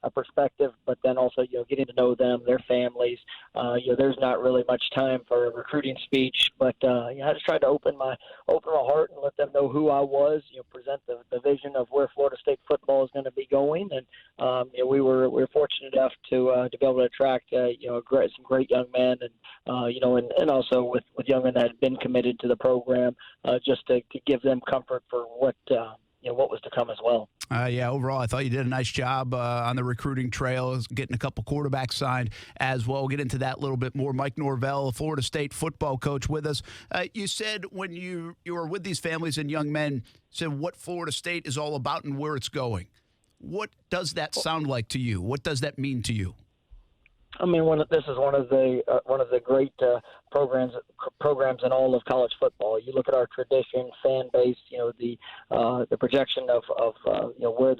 a perspective, but then also getting to know them, their families. There's not really much time for a recruiting speech, but I just tried to open my heart and let them know who I was. Present the vision of where Florida State football is going to be going, and we were fortunate enough to be able to attract some great young men, and also with young men that had been committed to the program, just to give them comfort for what was to come as well. Overall, I thought you did a nice job on the recruiting trail, getting a couple quarterbacks signed as well. We'll get into that a little bit more. Mike Norvell, Florida State football coach with us. You said when you were with these families and young men, said what Florida State is all about and where it's going. What does that sound like to you? What does that mean to you? I mean, this is one of the great programs in all of college football. You look at our tradition, fan base, the projection of where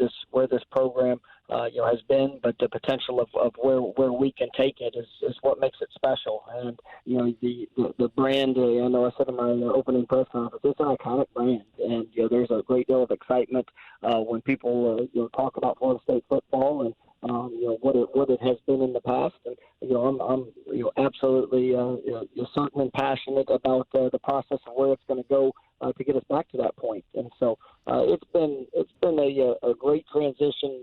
this program has been, but the potential of where we can take it is what makes it special. And the brand, I know I said in my opening press conference, it's an iconic brand, and there's a great deal of excitement when people talk about Florida State football and what it has been in the past, and I'm absolutely certain and passionate about the process of where it's going to go to get us back to that point. And so it's been a great transition.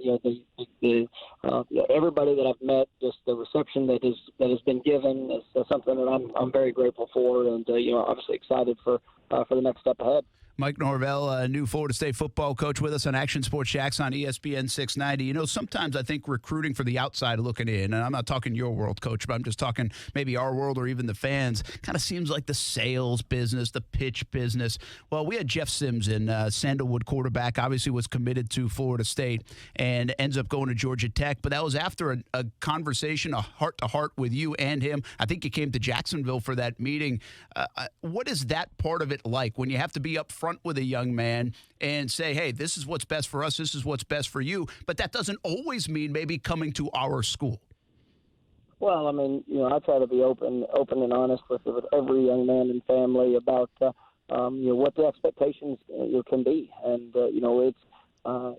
Everybody that I've met, just the reception that has been given is something that I'm very grateful for, and obviously excited for the next step ahead. Mike Norvell, new Florida State football coach with us on Action Sports Jax on ESPN 690. Sometimes I think recruiting for the outside looking in, and I'm not talking your world, Coach, but I'm just talking maybe our world or even the fans, kind of seems like the sales business, the pitch business. Well, we had Jeff Sims in, Sandalwood quarterback, obviously was committed to Florida State and ends up going to Georgia Tech, but that was after a conversation, a heart-to-heart with you and him. I think you came to Jacksonville for that meeting. What is that part of it like when you have to be up front with a young man and say, hey, this is what's best for us, this is what's best for you, but that doesn't always mean maybe coming to our school? Well, I mean, I try to be open and honest with every young man and family about what the expectations can be, and it's I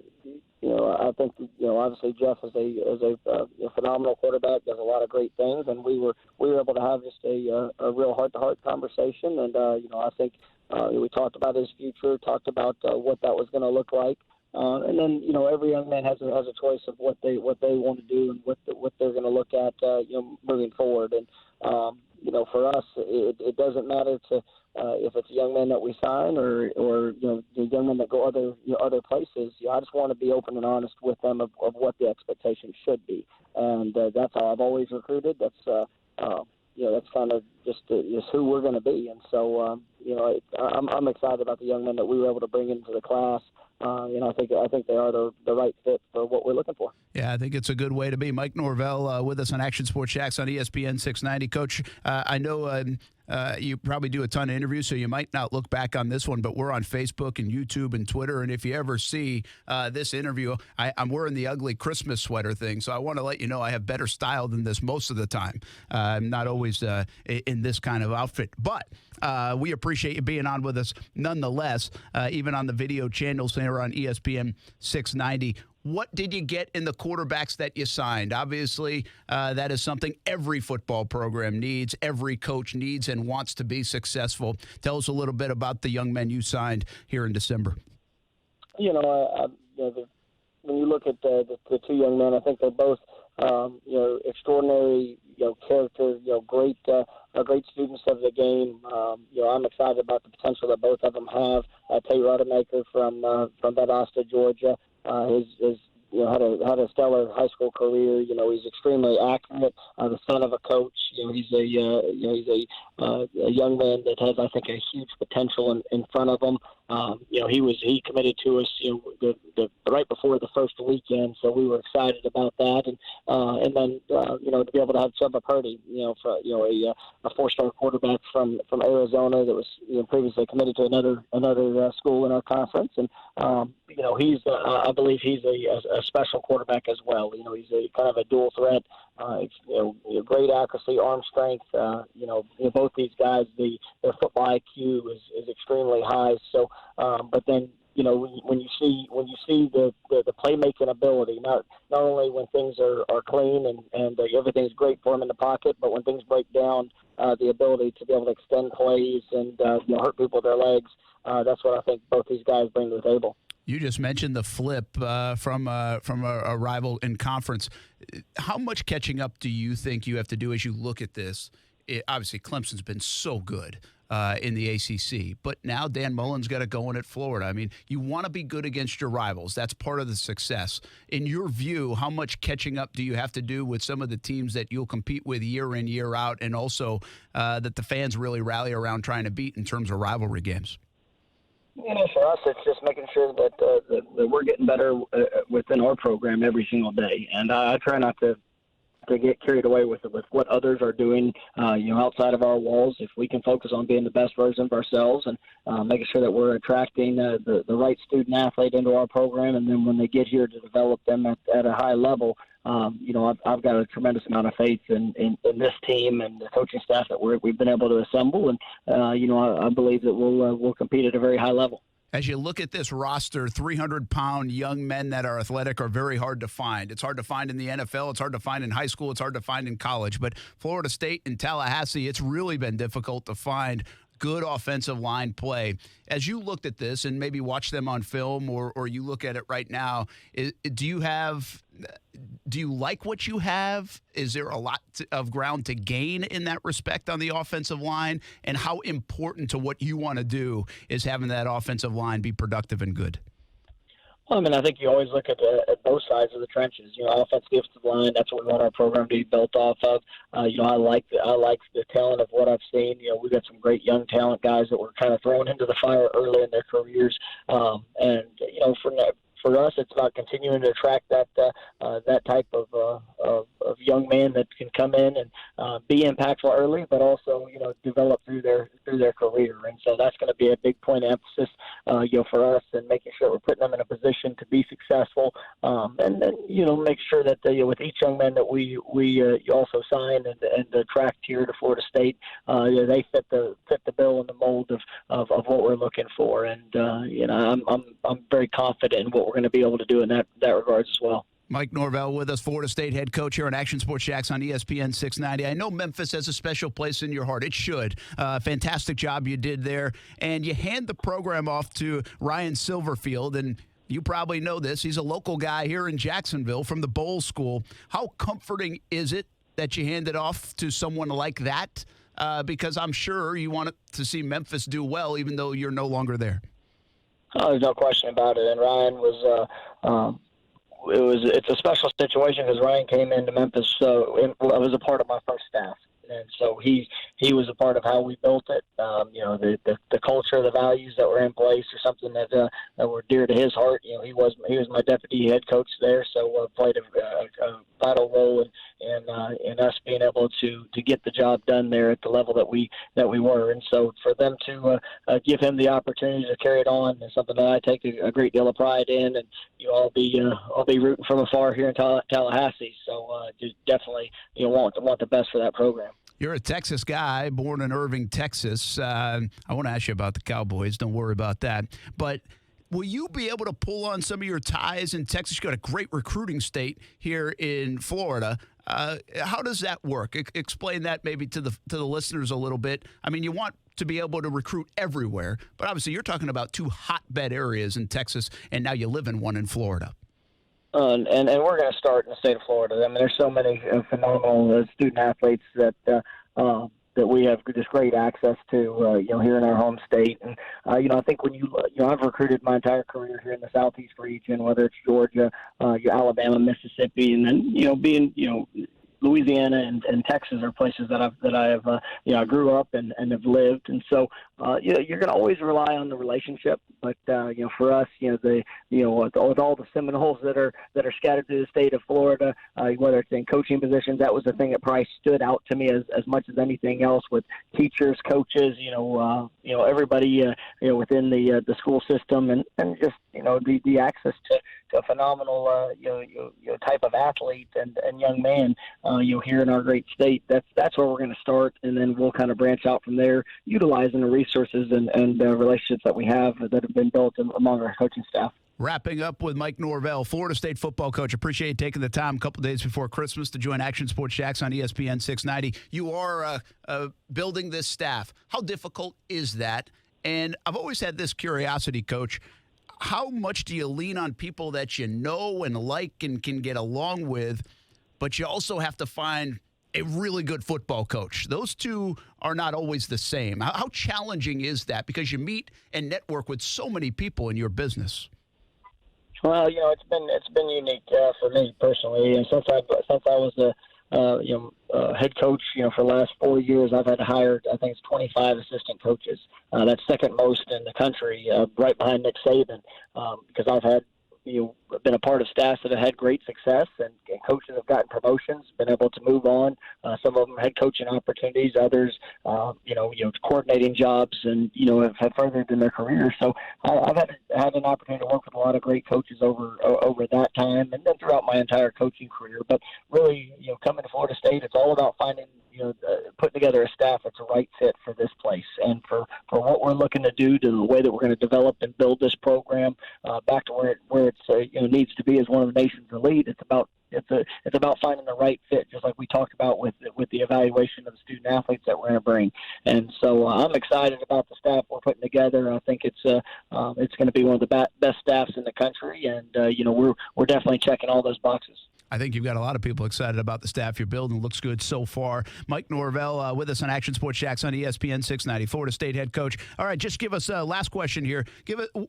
think obviously Jeff is a phenomenal quarterback, does a lot of great things, and we were able to have just a real heart-to-heart conversation, and I think we talked about his future, talked about what that was going to look like, and then every young man has a choice of what they want to do and what they're going to look at moving forward, and for us it doesn't matter if it's a young man that we sign or the young men that go other places. I just want to be open and honest with them of what the expectations should be, and that's how I've always recruited. That's that's kind of just who we're going to be, and so I'm excited about the young men that we were able to bring into the class. I think they are the right fit for what we're looking for. Yeah, I think it's a good way to be. Mike Norvell with us on Action Sports Jax on ESPN 690. Coach, I know you probably do a ton of interviews, so you might not look back on this one, but we're on Facebook and YouTube and Twitter, and if you ever see this interview, I'm wearing the ugly Christmas sweater thing, so I want to let you know I have better style than this most of the time. I'm not always in this kind of outfit, but we appreciate you being on with us nonetheless, even on the video channels there on ESPN 690. What did you get in the quarterbacks that you signed? Obviously, that is something every football program needs, every coach needs and wants to be successful. Tell us a little bit about the young men you signed here in December. When you look at the two young men, I think they're both extraordinary character, great students of the game. I'm excited about the potential that both of them have. Tate Rodemaker from Valdosta, Georgia, had a stellar high school career. He's extremely accurate. The son of a coach. He's a young man that has, I think, a huge potential in front of him. He committed to us the right before the first weekend, so we were excited about that. And then to be able to have Chuba Purdy, a four-star quarterback from Arizona that was previously committed to another school in our conference, and I believe he's a special quarterback as well. He's a kind of a dual threat It's great accuracy, arm strength. Both these guys, their football IQ is extremely high. So, but then when you see the playmaking ability, not only when things are clean and everything's great for them in the pocket, but when things break down, the ability to be able to extend plays and hurt people with their legs. That's what I think both these guys bring to the table. You just mentioned the flip from a rival in conference. How much catching up do you think you have to do as you look at this? Obviously, Clemson's been so good in the ACC, but now Dan Mullen's got it going at Florida. I mean, you want to be good against your rivals. That's part of the success. In your view, how much catching up do you have to do with some of the teams that you'll compete with year in, year out, and also that the fans really rally around trying to beat in terms of rivalry games? For us, it's just making sure that we're getting better within our program every single day. And I try not to get carried away with what others are doing, outside of our walls. If we can focus on being the best version of ourselves and making sure that we're attracting the right student athlete into our program, and then when they get here to develop them at a high level, I've got a tremendous amount of faith in this team and the coaching staff that we've been able to assemble, and I believe that we'll compete at a very high level. As you look at this roster, 300-pound young men that are athletic are very hard to find. It's hard to find in the NFL. It's hard to find in high school. It's hard to find in college. But Florida State and Tallahassee, it's really been difficult to find good offensive line play. As you looked at this and maybe watch them on film or you look at it right now, do you like what you have? Is there a lot of ground to gain in that respect on the offensive line? And how important to what you want to do is having that offensive line be productive and good? Well, I think you always look at both sides of the trenches. Offensive, defensive line. That's what we want our program to be built off of. I like the talent of what I've seen. We've got some great young talent guys that were kind of thrown into the fire early in their careers, for us, it's about continuing to attract that type of young man that can come in and be impactful early, but also develop through their career. And so that's going to be a big point of emphasis, for us, and making sure we're putting them in a position to be successful. And then make sure that with each young man that we also sign and attract here to Florida State, they fit the bill and the mold of what we're looking for. And I'm very confident in what we're going to be able to do in that regards as well. Mike Norvell with us, Florida State head coach here on Action Sports Jax on ESPN 690. I know Memphis has a special place in your heart. It should. Fantastic job you did there. And you hand the program off to Ryan Silverfield, and you probably know this. He's a local guy here in Jacksonville from the Bowl School. How comforting is it that you hand it off to someone like that? Because I'm sure you want to see Memphis do well, even though you're no longer there. Oh, there's no question about it. And Ryan it's a special situation because Ryan came into Memphis, it was a part of my first staff. And so he was a part of how we built it. The culture, the values that were in place are something that were dear to his heart. He was my deputy head coach there, so played a vital role in us being able to get the job done there at the level that we were. And so for them to give him the opportunity to carry it on is something that I take a great deal of pride in. And I'll be rooting from afar here in Tallahassee. So just definitely want the best for that program. You're a Texas guy, born in Irving, Texas. I want to ask you about the Cowboys. Don't worry about that. But will you be able to pull on some of your ties in Texas? You've got a great recruiting state here in Florida. How does that work? Explain that maybe to the listeners a little bit. I mean, you want to be able to recruit everywhere, but obviously you're talking about two hotbed areas in Texas, and now you live in one in Florida. And we're going to start in the state of Florida. I mean, there's so many phenomenal student athletes that we have just great access to, here in our home state. And, I think when I've recruited my entire career here in the Southeast region, whether it's Georgia, Alabama, Mississippi, and then, being, Louisiana and Texas are places that I have, I grew up and have lived. And so you're going to always rely on the relationship. But for us, with all the Seminoles that are scattered through the state of Florida, whether it's in coaching positions, that was the thing that probably stood out to me as much as anything else. With teachers, coaches, everybody, within the school system, and just the access to a phenomenal type of athlete and young man here in our great state. That's where we're going to start, and then we'll kind of branch out from there, utilizing the resources and relationships that we have that have been built among our coaching staff. Wrapping up with Mike Norvell, Florida State football coach. Appreciate you taking the time a couple days before Christmas to join Action Sports Jax on ESPN 690. You are building this staff. How difficult is that? And I've always had this curiosity, Coach. How much do you lean on people that you know and like and can get along with, but you also have to find a really good football coach? Those two are not always the same. How challenging is that? Because you meet and network with so many people in your business. Well, it's been unique for me personally, and since I was a head coach, for the last 4 years, I've had to hire, I think it's 25 assistant coaches. That's second most in the country, right behind Nick Saban, because I've had been a part of staffs that have had great success, and coaches have gotten promotions, been able to move on. Some of them had coaching opportunities, others, coordinating jobs, and have furthered in their career. So I've had an opportunity to work with a lot of great coaches over that time, and then throughout my entire coaching career. But really, coming to Florida State, it's all about finding putting together a staff that's a right fit for this place and for what we're looking to do, to the way that we're going to develop and build this program back to where it's needs to be as one of the nation's elite. It's about finding the right fit, just like we talked about with the evaluation of the student athletes that we're going to bring. And so I'm excited about the staff we're putting together. I think it's going to be one of the best staffs in the country, and we're definitely checking all those boxes. I think you've got a lot of people excited about the staff you're building. Looks good so far. Mike Norvell with us on Action Sports Jax on ESPN 690, Florida State head coach. All right, just give us a last question here.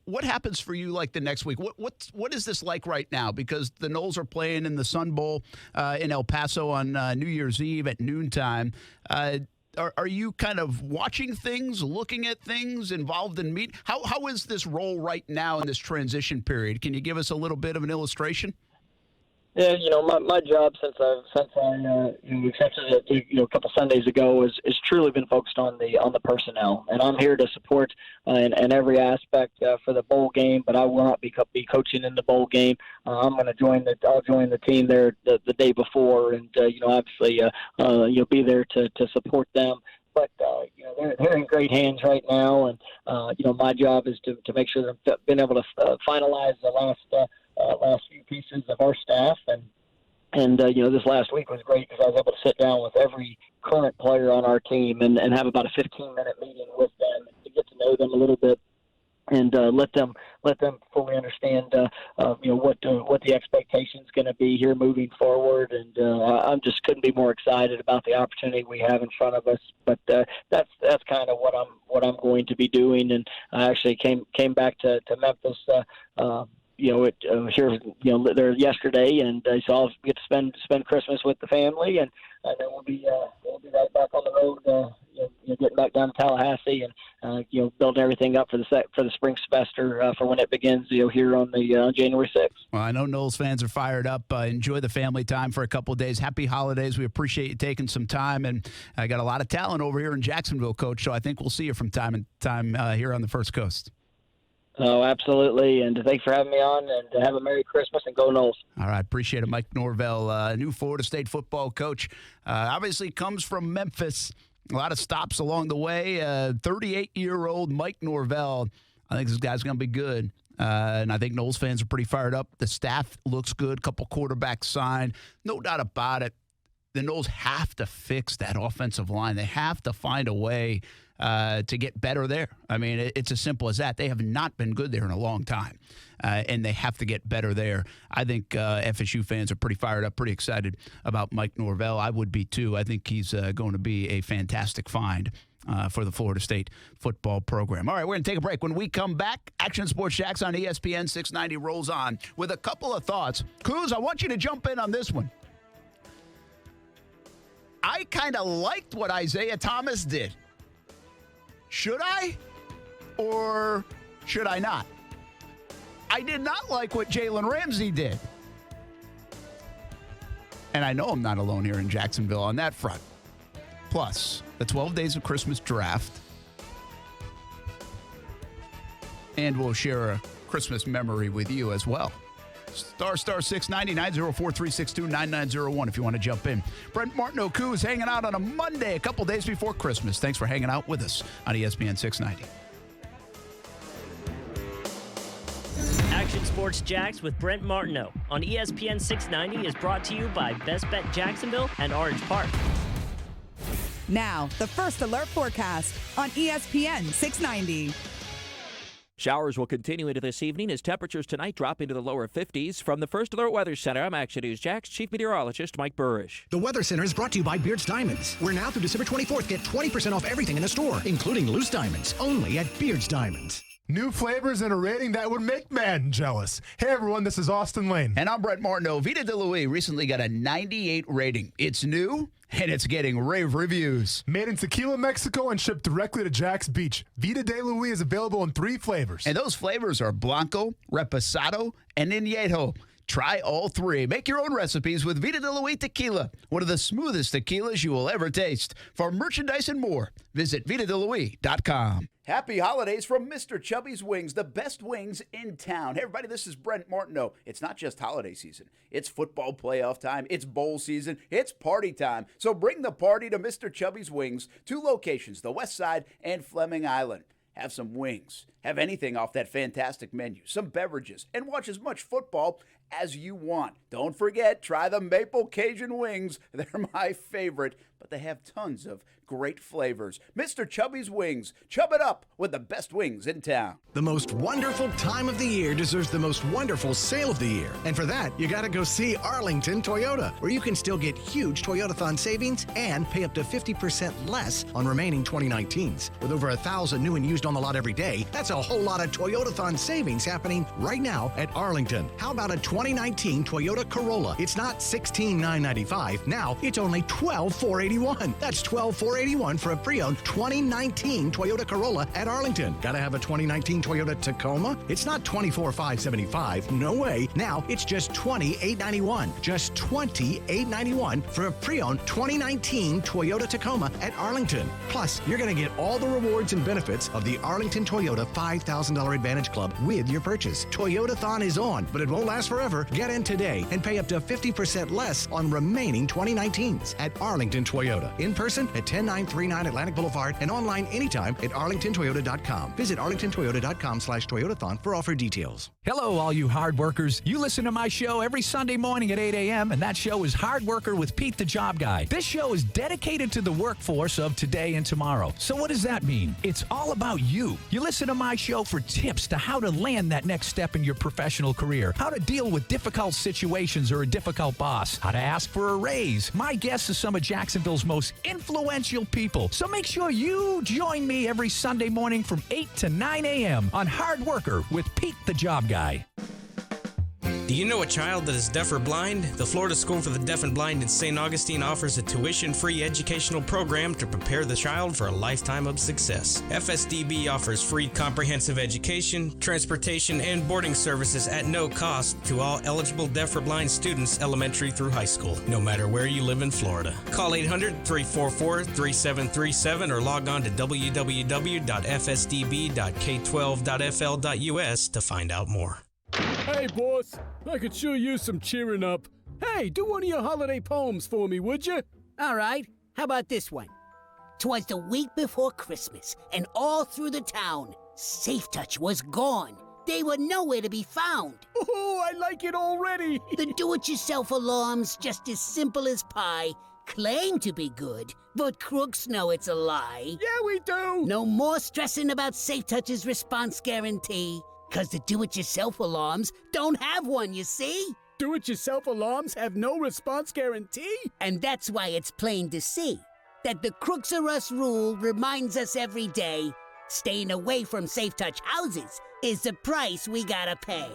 What happens for you like the next week? What is this like right now? Because the Noles are playing in the Sun Bowl in El Paso on New Year's Eve at noontime. Are you kind of watching things, looking at things, involved in meet? How is this role right now in this transition period? Can you give us a little bit of an illustration? Yeah, my job since I accepted it, a couple Sundays ago is truly been focused on the personnel, and I'm here to support in every aspect for the bowl game. But I will not be coaching in the bowl game. I'm going to I'll join the team there the day before, and obviously be there to support them. But they're in great hands right now, and my job is to make sure that I've been able to finalize the last few pieces of our staff, and this last week was great because I was able to sit down with every current player on our team and have about a 15-minute meeting with them to get to know them a little bit and let them fully understand what the expectation is going to be here moving forward. And I just couldn't be more excited about the opportunity we have in front of us. But that's kind of what I'm going to be doing. And I actually came back to Memphis here there yesterday, and so I'll get to spend Christmas with the family, and then we'll be right back on the road, getting back down to Tallahassee and building everything up for the spring semester for when it begins here on the January 6th. Well, I know Noles fans are fired up. Enjoy the family time for a couple of days. Happy holidays. We appreciate you taking some time, and I got a lot of talent over here in Jacksonville, Coach. So I think we'll see you from time to time here on the First Coast. Oh, absolutely. And thanks for having me on, and have a Merry Christmas, and go Noles. All right. Appreciate it. Mike Norvell, new Florida State football coach. Obviously comes from Memphis. A lot of stops along the way. 38-year-old Mike Norvell. I think this guy's going to be good. And I think Noles fans are pretty fired up. The staff looks good. Couple quarterbacks signed. No doubt about it. The Noles have to fix that offensive line. They have to find a way to get better there. I mean, it's as simple as that. They have not been good there in a long time, and they have to get better there. I think FSU fans are pretty fired up, pretty excited about Mike Norvell. I would be too. I think he's going to be a fantastic find for the Florida State football program. All right, we're going to take a break. When we come back, Action Sports Jax on ESPN 690 rolls on with a couple of thoughts. Cruz, I want you to jump in on this one. I kind of liked what Isaiah Thomas did. Should I or should I not? I did not like what Jalen Ramsey did. And I know I'm not alone here in Jacksonville on that front. Plus, the 12 Days of Christmas draft. And we'll share a Christmas memory with you as well. Star 690 904 362 9901 if you want to jump in. Brent Martineau is hanging out on a Monday, a couple days before Christmas. Thanks for hanging out with us on ESPN 690. Action Sports Jax with Brent Martineau on ESPN 690 is brought to you by Best Bet Jacksonville and Orange Park. Now, the First Alert forecast on ESPN 690. Showers will continue into this evening as temperatures tonight drop into the lower 50s. From the First Alert Weather Center, I'm Action News Jax Chief Meteorologist Mike Burrish. The Weather Center is brought to you by Beard's Diamonds, where now through December 24th, get 20% off everything in the store, including loose diamonds, only at Beard's Diamonds. New flavors and a rating that would make Madden jealous. Hey, everyone, this is Austin Lane. And I'm Brett Martineau. Vita de Louis recently got a 98 rating. It's new, and it's getting rave reviews. Made in Tequila, Mexico, and shipped directly to Jax Beach. Vita de Louis is available in 3 flavors. And those flavors are Blanco, Reposado, and Añejo. Try all 3. Make your own recipes with Vita de Louis Tequila, one of the smoothest tequilas you will ever taste. For merchandise and more, visit VitaDeLouis.com. Happy holidays from Mr. Chubby's Wings, the best wings in town. Hey, everybody, this is Brent Martineau. It's not just holiday season. It's football playoff time. It's bowl season. It's party time. So bring the party to Mr. Chubby's Wings, 2 locations, the West Side and Fleming Island. Have some wings. Have anything off that fantastic menu. Some beverages. And watch as much football as you want. Don't forget, try the Maple Cajun wings. They're my favorite, but they have tons of great flavors. Mr. Chubby's Wings. Chub it up with the best wings in town. The most wonderful time of the year deserves the most wonderful sale of the year. And for that, you got to go see Arlington Toyota, where you can still get huge Toyotathon savings and pay up to 50% less on remaining 2019s. With over 1,000 new and used on the lot every day, that's a whole lot of Toyotathon savings happening right now at Arlington. How about a 2019 Toyota Corolla? It's not $16,995. Now it's only $12,481. That's $12,481 for a pre-owned 2019 Toyota Corolla at Arlington. Gotta have a 2019 Toyota Tacoma? It's not $24,575. No way. Now it's just $28,891. Just $28,891 for a pre-owned 2019 Toyota Tacoma at Arlington. Plus, you're gonna get all the rewards and benefits of the Arlington Toyota $5,000 Advantage Club with your purchase. Toyotathon is on, but it won't last forever. Get in today and pay up to 50% less on remaining 2019s at Arlington Toyota. In person at 10939 Atlantic Boulevard and online anytime at arlingtontoyota.com. Visit arlingtontoyota.com/Toyotathon for offer details. Hello, all you hard workers. You listen to my show every Sunday morning at 8 a.m., and that show is Hard Worker with Pete the Job Guy. This show is dedicated to the workforce of today and tomorrow. So what does that mean? It's all about you. You listen to my show for tips to how to land that next step in your professional career, how to deal with difficult situations or a difficult boss, how to ask for a raise. My guests are some of Jacksonville's most influential people. So make sure you join me every Sunday morning from 8 to 9 a.m. on Hard Worker with Pete the Job Guy. Do you know a child that is deaf or blind? The Florida School for the Deaf and Blind in St. Augustine offers a tuition-free educational program to prepare the child for a lifetime of success. FSDB offers free comprehensive education, transportation, and boarding services at no cost to all eligible deaf or blind students elementary through high school, no matter where you live in Florida. Call 800-344-3737 or log on to www.fsdb.k12.fl.us to find out more. Hey, boss, I could sure use some cheering up. Hey, do one of your holiday poems for me, would you? All right, how about this one? 'Twas the week before Christmas, and all through the town, Safe Touch was gone. They were nowhere to be found. Oh, I like it already. The do-it-yourself alarms, just as simple as pie, claim to be good, but crooks know it's a lie. Yeah, we do. No more stressing about Safe Touch's response guarantee. 'Cause the do-it-yourself alarms don't have one, you see? Do-it-yourself alarms have no response guarantee? And that's why it's plain to see that the Crooks Are Us rule reminds us every day staying away from Safe Touch houses is the price we gotta pay.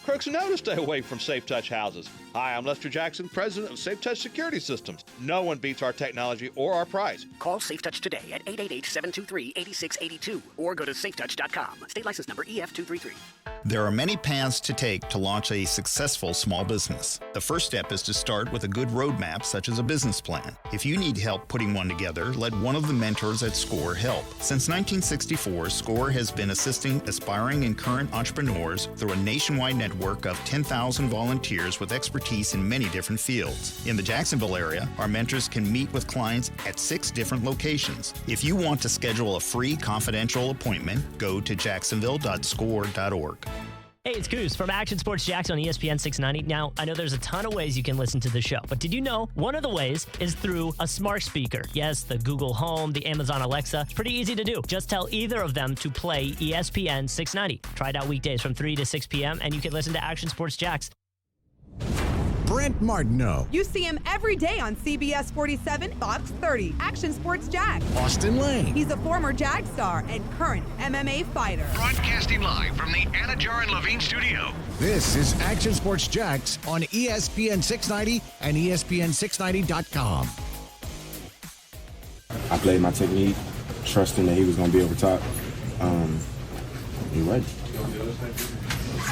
Crooks know to stay away from Safe Touch houses. Hi, I'm Lester Jackson, president of Safe Touch Security Systems. No one beats our technology or our price. Call Safe Touch today at 888-723-8682 or go to safetouch.com. State license number EF233. There are many paths to take to launch a successful small business. The first step is to start with a good roadmap, such as a business plan. If you need help putting one together, let one of the mentors at SCORE help. Since 1964, SCORE has been assisting aspiring and current entrepreneurs through a nationwide network of 10,000 volunteers with expertise in many different fields. In the Jacksonville area, our mentors can meet with clients at 6 different locations. If you want to schedule a free confidential appointment, go to jacksonville.score.org. Hey, it's Coos from Action Sports Jax on ESPN 690. Now, I know there's a ton of ways you can listen to the show, but did you know one of the ways is through a smart speaker? Yes, the Google Home, the Amazon Alexa. It's pretty easy to do. Just tell either of them to play ESPN 690. Try it out weekdays from 3 to 6 p.m., and you can listen to Action Sports Jax. Brent Martineau. You see him every day on CBS 47, Fox 30, Action Sports Jax. Austin Lane. He's a former Jag star and current MMA fighter. Broadcasting live from the Anajar and Levine studio. This is Action Sports Jax on ESPN 690 and ESPN690.com. I played my technique, trusting that he was going to be over top. You're right.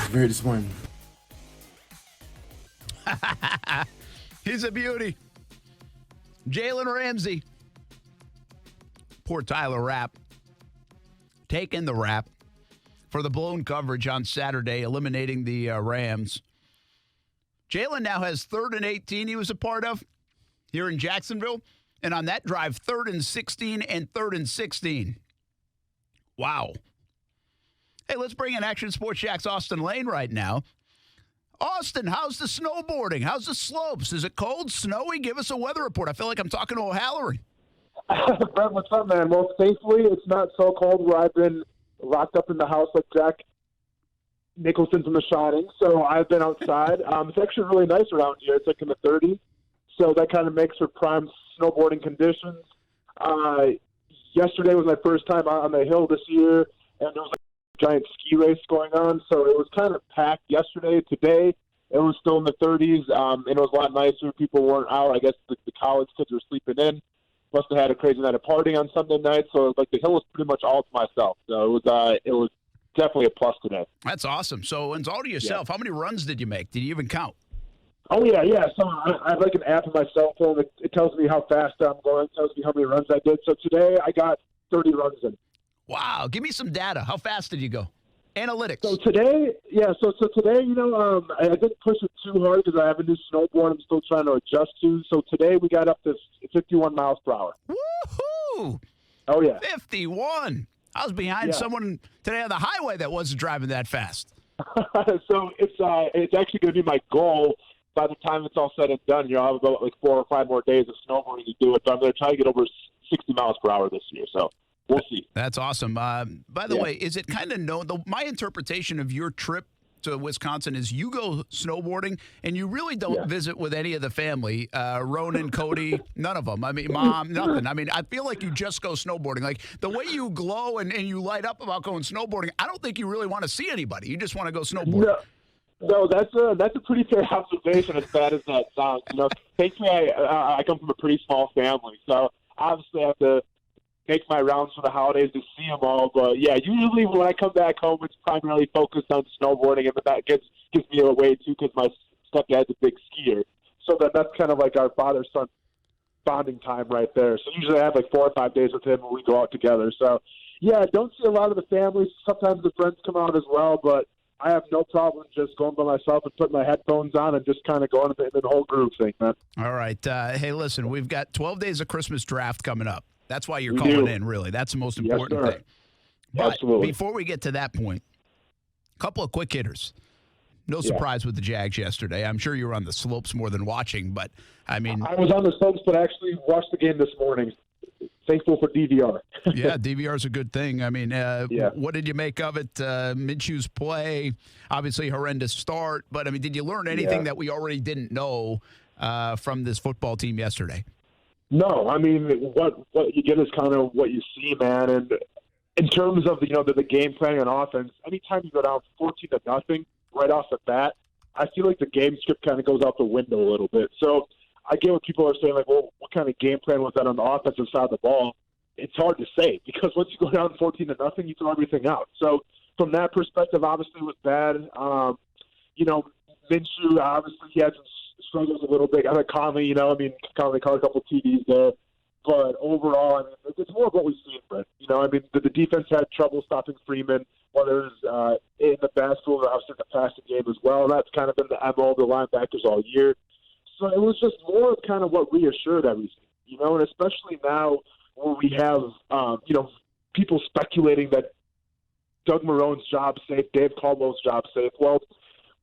Very disappointing. He's a beauty. Jalen Ramsey. Poor Tyler Rapp. Taking the rap for the blown coverage on Saturday, eliminating the Rams. Jalen now has 3rd and 18 he was a part of here in Jacksonville. And on that drive, 3rd and 16 and 3rd and 16. Wow. Hey, let's bring in Action Sports Jax Austin Lane right now. Austin, how's the snowboarding? How's the slopes? Is it cold, snowy? Give us a weather report. I feel like I'm talking to O'Halloran. Brett, what's up, man? Well, thankfully, it's not so cold where I've been locked up in the house like Jack Nicholson from The Shining. So I've been outside. It's actually really nice around here. It's like in the 30s. So that kind of makes for prime snowboarding conditions. Yesterday was my first time out on the hill this year, and there was giant ski race going on, so it was kind of packed yesterday. Today, it was still in the 30s, and it was a lot nicer. People weren't out. I guess the college kids were sleeping in. Must have had a crazy night of partying on Sunday night, so like the hill was pretty much all to myself. So it was definitely a plus today. That's awesome. So it's all to yourself. Yeah. How many runs did you make? Did you even count? Oh, yeah. So I have like an app on my cell phone. It tells me how fast I'm going. It tells me how many runs I did. So today, I got 30 runs in. Wow. Give me some data. How fast did you go? Analytics. So today, so today, I didn't push it too hard because I have a new snowboard I'm still trying to adjust to. So today we got up to 51 miles per hour. Woohoo! Oh, yeah. 51. I was behind someone today on the highway that wasn't driving that fast. So it's actually going to be my goal by the time it's all said and done. I'll have about like 4 or 5 more days of snowboarding to do it. But I'm going to try to get over 60 miles per hour this year. So we'll see. That's awesome. By the way, is it kind of known? My interpretation of your trip to Wisconsin is you go snowboarding and you really don't visit with any of the family. Ronan, Cody, none of them. I mean, Mom, nothing. I mean, I feel like you just go snowboarding. Like the way you glow and you light up about going snowboarding, I don't think you really want to see anybody. You just want to go snowboarding. No, that's a pretty fair observation. As bad as that sounds, thankfully I come from a pretty small family, so obviously I have to make my rounds for the holidays to see them all. But yeah, usually when I come back home, it's primarily focused on snowboarding, and that gives me away too because my stepdad's a big skier. So that's kind of like our father-son bonding time right there. So usually I have like 4 or 5 days with him when we go out together. So yeah, I don't see a lot of the families. Sometimes the friends come out as well, but I have no problem just going by myself and putting my headphones on and just kind of going in the whole group thing, man. All right. Hey, listen, we've got 12 days of Christmas draft coming up. That's why you're calling in, really. That's the most important thing. But absolutely. Before we get to that point, a couple of quick hitters. No surprise with the Jags yesterday. I'm sure you were on the slopes more than watching, but, I mean. I was on the slopes, but I actually watched the game this morning. Thankful for DVR. Yeah, DVR is a good thing. I mean, what did you make of it? Minshew's play, obviously horrendous start, but, I mean, did you learn anything that we already didn't know from this football team yesterday? No, I mean, what you get is kind of what you see, man. And in terms of the game planning on offense, anytime you go down 14-0, right off the bat, I feel like the game script kind of goes out the window a little bit. So I get what people are saying, like, well, what kind of game plan was that on the offensive side of the ball? It's hard to say because once you go down 14-0, you throw everything out. So from that perspective, obviously it was bad. Minshew, obviously he had some struggles a little bit. I think Conley, Conley caught a couple TDs there. But overall, it's more of what we've seen, Brett. The defense had trouble stopping Freeman, whether it was in the backfield or obviously in the passing game as well. That's kind of been the MO of the linebackers all year. So it was just more of kind of what reassured everything, and especially now where we have, people speculating that Doug Marrone's job safe, Dave Caldwell's job safe. Well,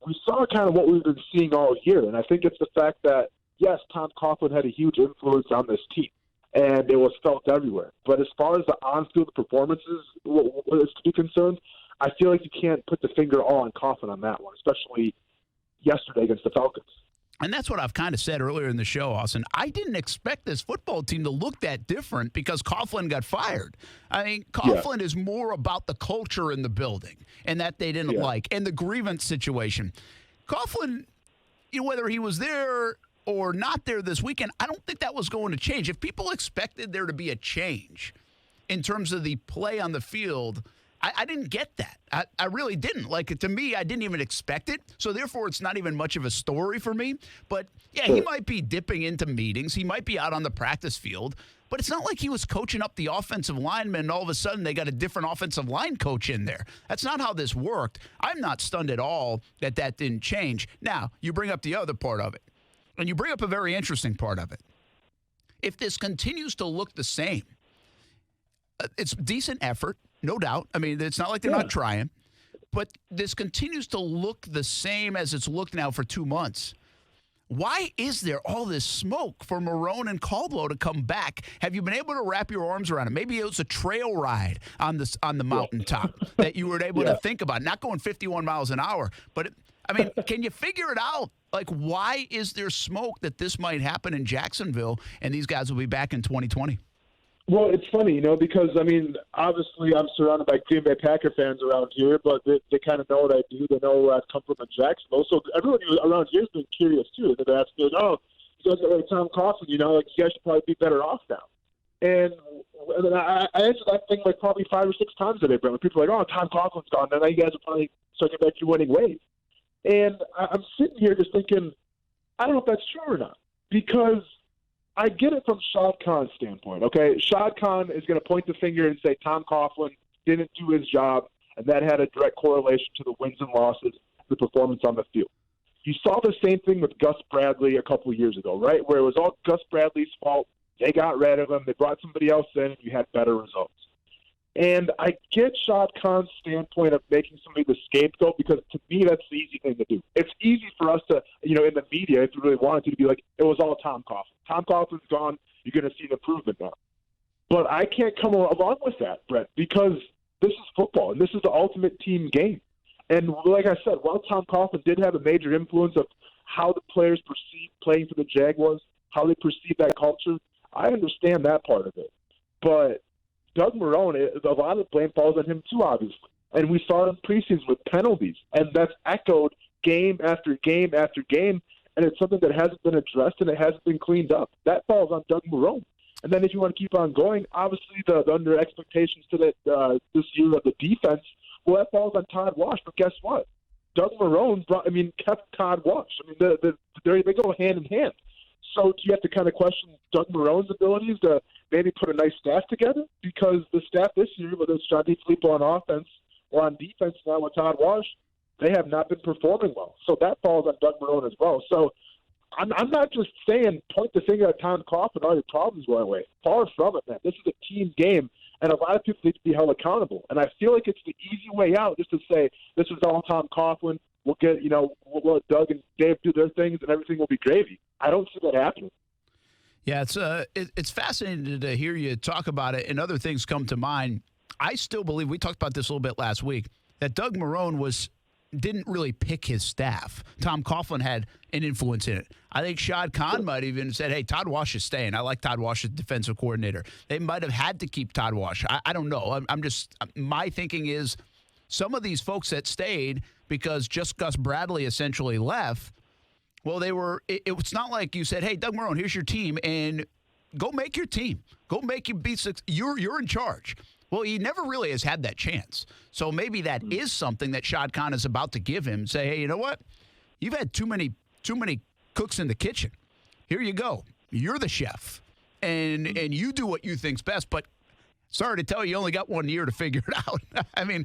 we saw kind of what we've been seeing all year, and I think it's the fact that, yes, Tom Coughlin had a huge influence on this team, and it was felt everywhere. But as far as the on-field performances is to be concerned, I feel like you can't put the finger all on Coughlin on that one, especially yesterday against the Falcons. And that's what I've kind of said earlier in the show, Austin. I didn't expect this football team to look that different because Coughlin got fired. I mean, Coughlin is more about the culture in the building and that they didn't like, and the grievance situation. Coughlin, whether he was there or not there this weekend, I don't think that was going to change. If people expected there to be a change in terms of the play on the field, I didn't get that. I really didn't. Like, to me, I didn't even expect it. So, therefore, it's not even much of a story for me. But, yeah, he might be dipping into meetings. He might be out on the practice field. But it's not like he was coaching up the offensive linemen and all of a sudden they got a different offensive line coach in there. That's not how this worked. I'm not stunned at all that didn't change. Now, you bring up the other part of it. And you bring up a very interesting part of it. If this continues to look the same, it's decent effort. No doubt. I mean, it's not like they're not trying. But this continues to look the same as it's looked now for 2 months. Why is there all this smoke for Marrone and Caldwell to come back? Have you been able to wrap your arms around it? Maybe it was a trail ride on the mountaintop that you were able to think about, not going 51 miles an hour. But, can you figure it out? Like, why is there smoke that this might happen in Jacksonville and these guys will be back in 2020? Well, it's funny, because, obviously I'm surrounded by Green Bay Packer fans around here, but they kind of know what I do. They know I come from Jacksonville. So everyone around here has been curious, too. They're asking, you guys are like Tom Coughlin, you guys should probably be better off now. And I answered that thing like probably 5 or 6 times today, Brent. People are like, Tom Coughlin's gone. Now you guys are probably starting back your winning ways. And I'm sitting here just thinking, I don't know if that's true or not, because I get it from Shad Khan's standpoint, okay? Shad Khan is going to point the finger and say Tom Coughlin didn't do his job, and that had a direct correlation to the wins and losses, the performance on the field. You saw the same thing with Gus Bradley a couple of years ago, right, where it was all Gus Bradley's fault. They got rid of him. They brought somebody else in, and you had better results. And I get Shad Khan's standpoint of making somebody the scapegoat because, to me, that's the easy thing to do. It's easy for us to, in the media, if you really wanted to be like, it was all Tom Coughlin. Tom Coughlin's gone. You're going to see an improvement now. But I can't come along with that, Brett, because this is football, and this is the ultimate team game. And like I said, while Tom Coughlin did have a major influence of how the players perceive playing for the Jaguars, how they perceive that culture, I understand that part of it. But Doug Marrone, a lot of blame falls on him too, obviously. And we saw it in preseason with penalties, and that's echoed game after game after game, and it's something that hasn't been addressed and it hasn't been cleaned up. That falls on Doug Marrone. And then if you want to keep on going, obviously the under expectations to that this year of the defense, well, that falls on Todd Wash. But guess what? Doug Marrone kept Todd Wash. They go hand in hand. So do you have to kind of question Doug Marrone's abilities to maybe put a nice staff together? Because the staff this year, whether it's John DeFilippo on offense or on defense now with Todd Wash, they have not been performing well. So that falls on Doug Marrone as well. So I'm not just saying point the finger at Tom Coughlin and all your problems go away. Far from it, man. This is a team game, and a lot of people need to be held accountable. And I feel like it's the easy way out just to say this is all Tom Coughlin. We'll get, we'll let Doug and Dave do their things, and everything will be gravy. I don't see that happening. Yeah, it's fascinating to hear you talk about it, and other things come to mind. I still believe, we talked about this a little bit last week, that Doug Marrone didn't really pick his staff. Tom Coughlin had an influence in it. I think Shad Khan might even said, hey, Todd Wash is staying. I like Todd Wash as defensive coordinator. They might have had to keep Todd Wash. I don't know. My thinking is some of these folks that stayed because just Gus Bradley essentially left. Well, it's not like you said, hey, Doug Marrone, here's your team, and go make your team. Go make you be you're in charge. Well, he never really has had that chance. So maybe that is something that Shad Khan is about to give him. Say, hey, you know what? You've had too many cooks in the kitchen. Here you go. You're the chef. And you do what you think's best, but sorry to tell you, you only got 1 year to figure it out. I mean,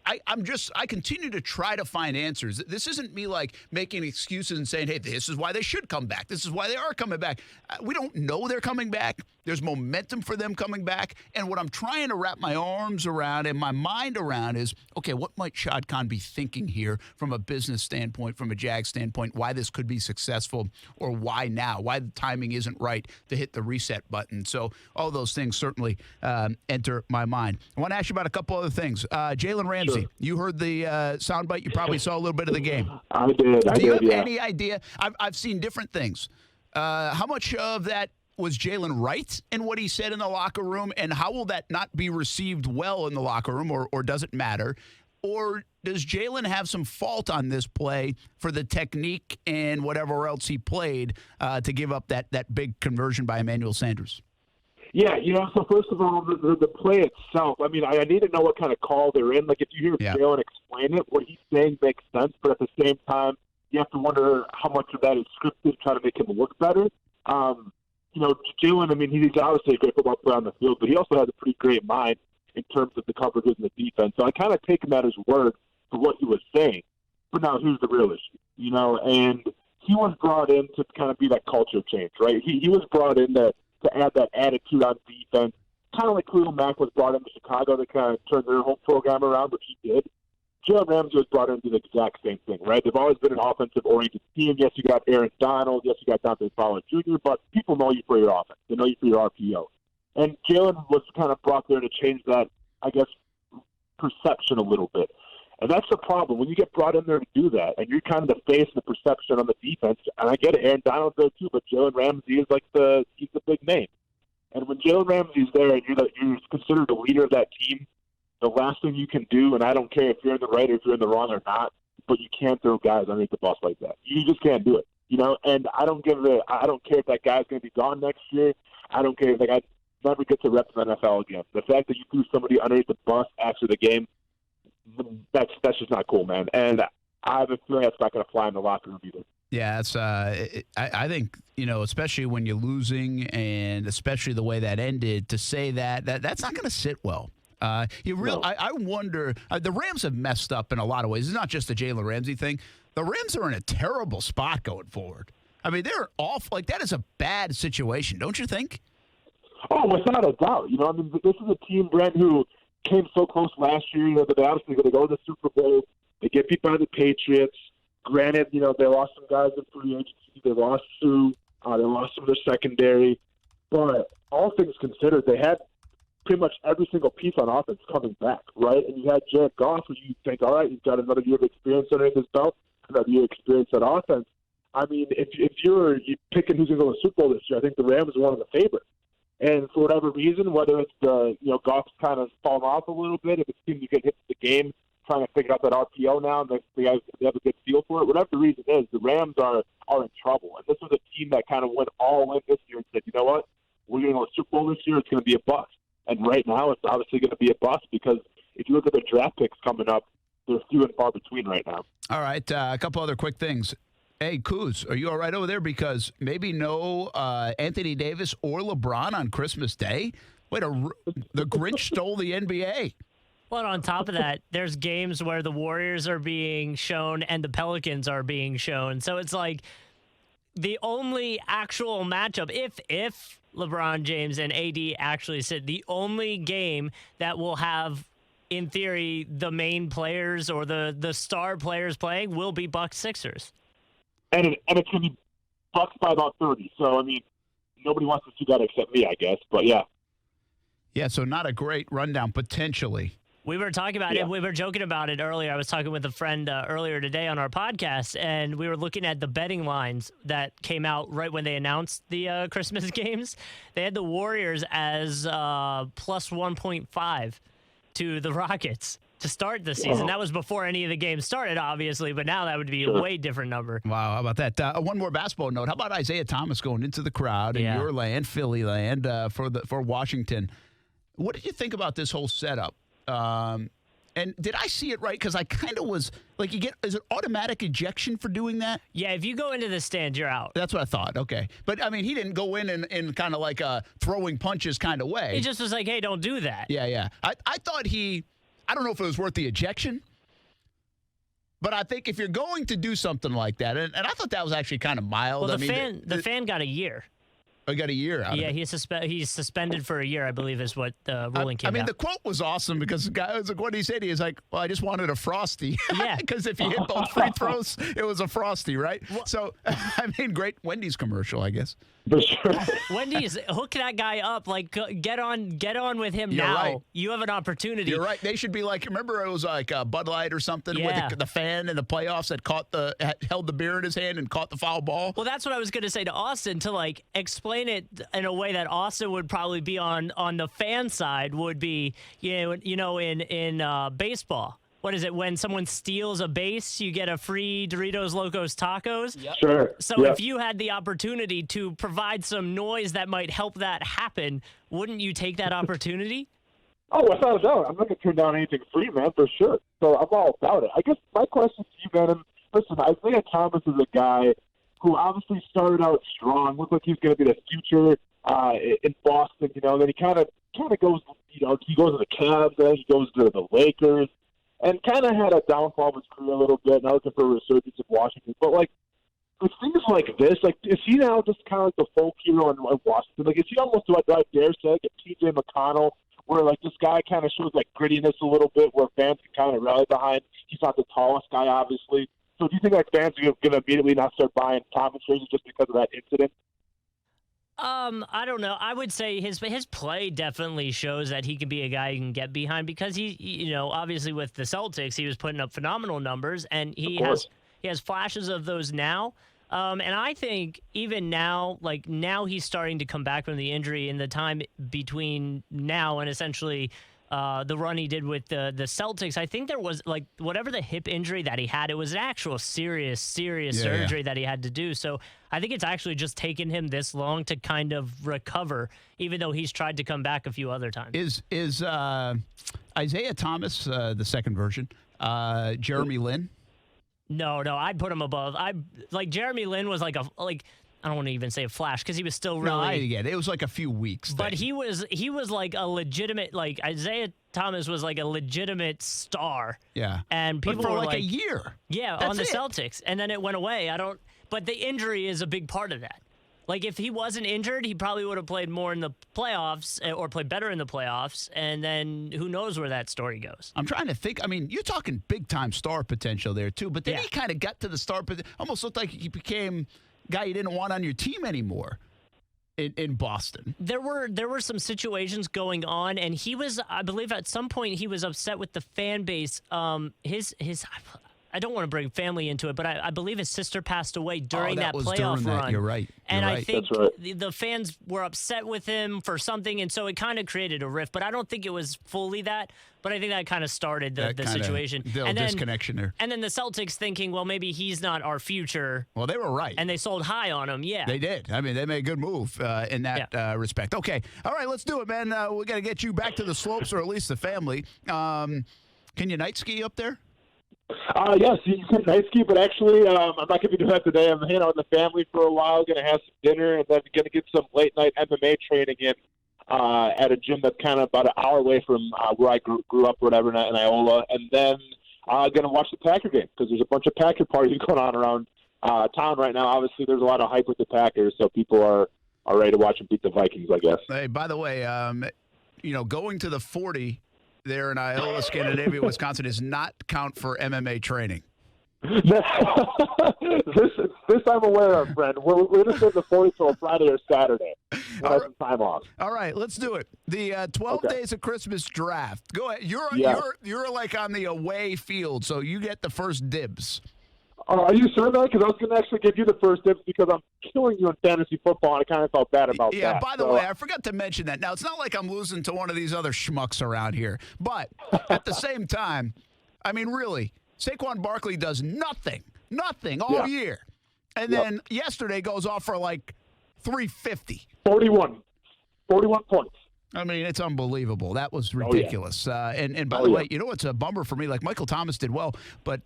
I continue to try to find answers. This isn't me like making excuses and saying, hey, this is why they should come back. This is why they are coming back. We don't know they're coming back. There's momentum for them coming back. And what I'm trying to wrap my arms around and my mind around is, okay, what might Shad Khan be thinking here from a business standpoint, from a Jags standpoint, why this could be successful or why now, why the timing isn't right to hit the reset button. So all those things certainly enter my mind. I want to ask you about a couple other things. Jalen Ramsey, Sure. You heard the soundbite. You probably saw a little bit of the game. I did. Do you have any idea? I've seen different things. How much of that was Jalen right in what he said in the locker room, and how will that not be received well in the locker room, or does it matter? Or does Jalen have some fault on this play for the technique and whatever else he played to give up that big conversion by Emmanuel Sanders? Yeah, so first of all, the play itself, I mean, I need to know what kind of call they're in. Like, if you hear Jalen explain it, what he's saying makes sense, but at the same time, you have to wonder how much of that is scripted to try to make him look better. Jalen, I mean, he's obviously a great football player on the field, but he also has a pretty great mind in terms of the coverages and the defense. So I kind of take him at his word for what he was saying. But now here's the real issue, and he was brought in to kind of be that culture change, right? He was brought in to add that attitude on defense, kind of like Khalil Mack was brought into Chicago to kind of turn their whole program around, which he did. Jalen Ramsey was brought in to do the exact same thing, right? They've always been an offensive-oriented team. Yes, you got Aaron Donald. Yes, you got Dante Fowler Jr., but people know you for your offense. They know you for your RPO. And Jalen was kind of brought there to change that, I guess, perception a little bit. And that's the problem. When you get brought in there to do that, and you're kind of the face and the perception on the defense, and I get it, Aaron Donald's there too, but Jalen Ramsey is he's the big name. And when Jalen Ramsey's there and you're considered the leader of that team, the last thing you can do, and I don't care if you're in the right or if you're in the wrong or not, but you can't throw guys underneath the bus like that. You just can't do it, And I don't care if that guy's going to be gone next year. I don't care if that guy never gets a rep in the NFL again. The fact that you threw somebody underneath the bus after the game, that's just not cool, man. And I have a feeling that's not going to fly in the locker room either. Yeah, it's. I think especially when you're losing, and especially the way that ended, to say that's not going to sit well. I wonder. The Rams have messed up in a lot of ways. It's not just the Jalen Ramsey thing. The Rams are in a terrible spot going forward. I mean, they're off. Like, that is a bad situation, don't you think? Oh, without a doubt. I mean, this is a team, Brent, who came so close last year. That they obviously going to go to the Super Bowl. They get beat by the Patriots. Granted, they lost some guys in free agency. They lost Sue. They lost some of their secondary. But all things considered, they had pretty much every single piece on offense coming back, right? And you had Jared Goff, who you think, all right, he's got another year of experience under his belt, another year of experience at offense. I mean, if you're picking who's going to go to the Super Bowl this year, I think the Rams are one of the favorites. And for whatever reason, whether it's Goff's kind of fallen off a little bit, if it seems to get hit to the game, trying to figure out that RPO now, and they have a good feel for it. Whatever the reason is, the Rams are in trouble. And this was a team that kind of went all in this year and said, you know what, we're going to go to the Super Bowl this year. It's going to be a bust. And right now, it's obviously going to be a bust because if you look at the draft picks coming up, they're few and far between right now. All right, a couple other quick things. Hey, Kuz, are you all right over there? Because maybe no Anthony Davis or LeBron on Christmas Day. Wait, the Grinch stole the NBA. Well, on top of that, there's games where the Warriors are being shown and the Pelicans are being shown. So it's like the only actual matchup, if LeBron James and AD actually sit, the only game that will have, in theory, the main players or the star players playing will be Bucks-Sixers. And it's going to be Bucks by about 30. So, I mean, nobody wants to see that except me, I guess. But, yeah. Yeah, so not a great rundown, potentially. We were talking about it. We were joking about it earlier. I was talking with a friend earlier today on our podcast, and we were looking at the betting lines that came out right when they announced the Christmas games. They had the Warriors as plus 1.5 to the Rockets. to start the season. That was before any of the games started, obviously, but now that would be a way different number. Wow, how about that? One more basketball note. How about Isaiah Thomas going into the crowd in your land, Philly land, for Washington? What did you think about this whole setup? And did I see it right? Because I kind of was like, is it automatic ejection for doing that? Yeah, if you go into the stand, you're out. That's what I thought. Okay. But, I mean, he didn't go in kind of like a throwing punches kind of way. He just was like, hey, don't do that. Yeah. I thought I don't know if it was worth the ejection, but I think if you're going to do something like that, and I thought that was actually kind of mild. Well, the fan got a year. I got a year out of it. He's suspended for a year, I believe, is what the ruling came out. I mean, the quote was awesome because the guy was like, what he said, he was like, well, I just wanted a Frosty. Yeah. Because if you hit both free throws, it was a Frosty, right? Well, so, I mean, great Wendy's commercial, I guess. For sure. Wendy's, hook that guy up. Like, get on with him. You're now. Right. You have an opportunity. You're right. They should be like, remember it was like Bud Light or something with the fan in the playoffs that held the beer in his hand and caught the foul ball? Well, that's what I was going to say to Austin, to like explain it in a way that Austin would probably be on the fan side would be, in baseball. What is it? When someone steals a base, you get a free Doritos Locos Tacos? Yep. Sure. So if you had the opportunity to provide some noise that might help that happen, wouldn't you take that opportunity? Oh, without a doubt. I'm not going to turn down anything free, man, for sure. So I'm all about it. I guess my question to you, man, and listen, Isaiah Thomas is a guy who obviously started out strong, looked like he was going to be the future in Boston, then he kind of goes, he goes to the Cavs, then he goes to the Lakers, and kind of had a downfall of his career a little bit, now looking for a resurgence in Washington. But, like, with things like this, like, is he now just kind of like the folk hero in Washington? Like, is he almost, do I dare say, like a T.J. McConnell, where, like, this guy kind of shows, like, grittiness a little bit, where fans can kind of rally behind? He's not the tallest guy, obviously. So do you think, like, fans are going to immediately not start buying Thomas jerseys just because of that incident? I don't know. I would say his play definitely shows that he could be a guy you can get behind because he obviously with the Celtics, he was putting up phenomenal numbers and he has flashes of those now. And I think even now, like now he's starting to come back from the injury in the time between now and essentially the run he did with the Celtics. I think there was like whatever the hip injury that he had, it was an actual serious surgery that he had to do. So I think it's actually just taken him this long to kind of recover, even though he's tried to come back a few other times. Is Isaiah Thomas the second version? Jeremy Lin? No, I'd put him above. Jeremy Lin was I don't want to even say a flash because he was still really. No, I get it. It was like a few weeks. But he was like a legitimate, like Isaiah Thomas was like a legitimate star. Yeah. And people but for were like a year. Yeah, That's on the it. Celtics. And then it went away. But the injury is a big part of that. Like if he wasn't injured, he probably would have played more in the playoffs or played better in the playoffs. And then who knows where that story goes. I'm trying to think. I mean, you're talking big time star potential there too. But then he kind of got to the star potential. Almost looked like he became guy you didn't want on your team anymore in Boston. There were some situations going on, and he was, I believe, at some point he was upset with the fan base. His I don't want to bring family into it, but I believe his sister passed away during that playoff run. You're right. And I think the fans were upset with him for something, and so it kind of created a rift. But I don't think it was fully that. But I think that kind of started the situation. And then disconnection there. And then the Celtics thinking, well, maybe he's not our future. Well, they were right. And they sold high on him, yeah. They did. I mean, they made a good move in that respect. Okay. All right, let's do it, man. We got to get you back to the slopes, or at least the family. Can you night ski up there? Yes, you can night ski, but actually I'm not going to be doing that today. I'm hanging out with the family for a while, going to have some dinner, and then going to get some late-night MMA training in at a gym that's kind of about an hour away from where I grew up or whatever in Iola, and then going to watch the Packer game because there's a bunch of Packer parties going on around town right now. Obviously, there's a lot of hype with the Packers, so people are ready to watch them beat the Vikings, I guess. Hey, by the way, going to the 40 there in Iola, Scandinavia, Wisconsin, does not count for MMA training. This I'm aware of, friend. We're going to save the 40 till Friday or Saturday. We'll have some time off. All right, let's do it. The 12 Days of Christmas draft. Go ahead. You're like on the away field, so you get the first dibs. Are you sure, man? Because I was going to actually give you the first dibs because I'm killing you in fantasy football, and I kind of felt bad about that. Yeah, by the way, I forgot to mention that. Now, it's not like I'm losing to one of these other schmucks around here. But at the same time, I mean, really, Saquon Barkley does nothing all year. And then yesterday goes off for like 350. 41 points. I mean, it's unbelievable. That was ridiculous. And by the way, you know what's a bummer for me? Like, Michael Thomas did well, but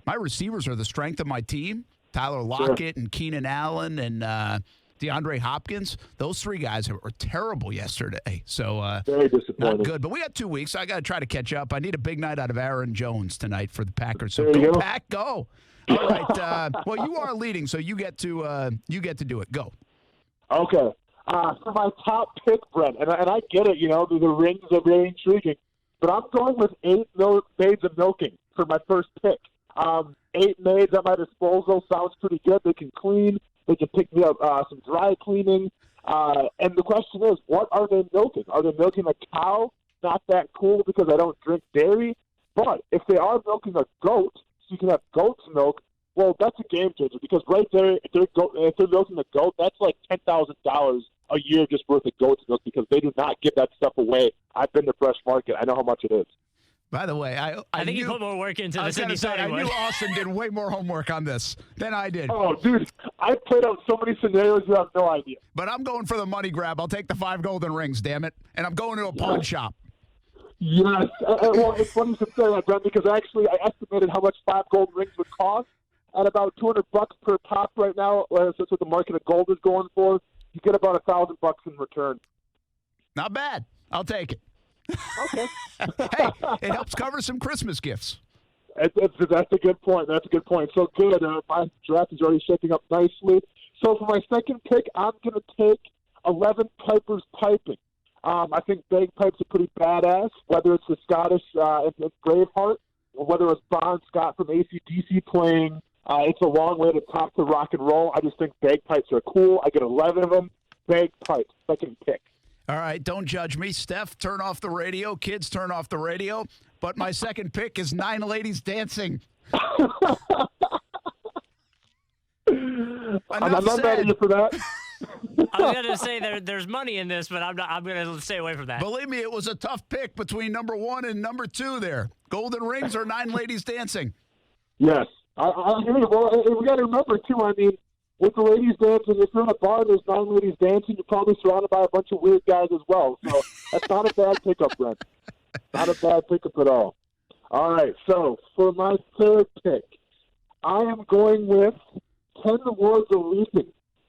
my receivers are the strength of my team. Tyler Lockett and Keenan Allen and DeAndre Hopkins. Those three guys were terrible yesterday. So very disappointing. Not good. But we got 2 weeks. I got to try to catch up. I need a big night out of Aaron Jones tonight for the Packers. So there you go, go. Pack, go. All right. Well, you are leading, so you get to do it. Go. Okay. For my top pick, Brent, and I get it, the rings are very intriguing, but I'm going with 8 maids of milking for my first pick. 8 maids at my disposal sounds pretty good. They can clean. They can pick me up some dry cleaning. And the question is, what are they milking? Are they milking a cow? Not that cool because I don't drink dairy. But if they are milking a goat, so you can have goat's milk, well, that's a game changer because right there, if they're milking a goat, that's like $10,000 a year just worth of goat's milk because they do not give that stuff away. I've been to Fresh Market. I know how much it is. By the way, I think knew, you put more work into this than you say, thought I he would. knew Austin did way more homework on this than I did. Oh, dude, I played out so many scenarios you have no idea. But I'm going for the money grab. I'll take the 5 golden rings, damn it. And I'm going to a pawn shop. Yes. Well, it's funny you should say that, Brent, because actually I estimated how much 5 golden rings would cost at about $200 per pop right now. That's what the market of gold is going for. You get about $1,000 in return. Not bad. I'll take it. Okay. Hey, it helps cover some Christmas gifts. That's a good point. That's a good point. So good. My draft is already shaping up nicely. So for my second pick, I'm going to take 11 Pipers Piping. I think bagpipes are pretty badass, whether it's the Scottish Braveheart or whether it's Bon Scott from AC/DC playing. It's a long way to top the rock and roll. I just think bagpipes are cool. I get 11 of them. Bagpipes, second pick. All right, don't judge me. Steph, turn off the radio. Kids, turn off the radio. But my second pick is 9 ladies dancing. I'm not mad at you for that. I was going to say there's money in this, but I'm going to stay away from that. Believe me, it was a tough pick between number 1 and number 2 there. Golden rings or 9 ladies dancing? Yes. I hear you. Well, we got to remember, too, I mean, with the ladies dancing, if you're in a bar and there's 9 ladies dancing, you're probably surrounded by a bunch of weird guys as well. So that's not a bad pickup, Brent. Not a bad pickup at all. All right, so for my third pick, I am going with 10 Lords of Leaping.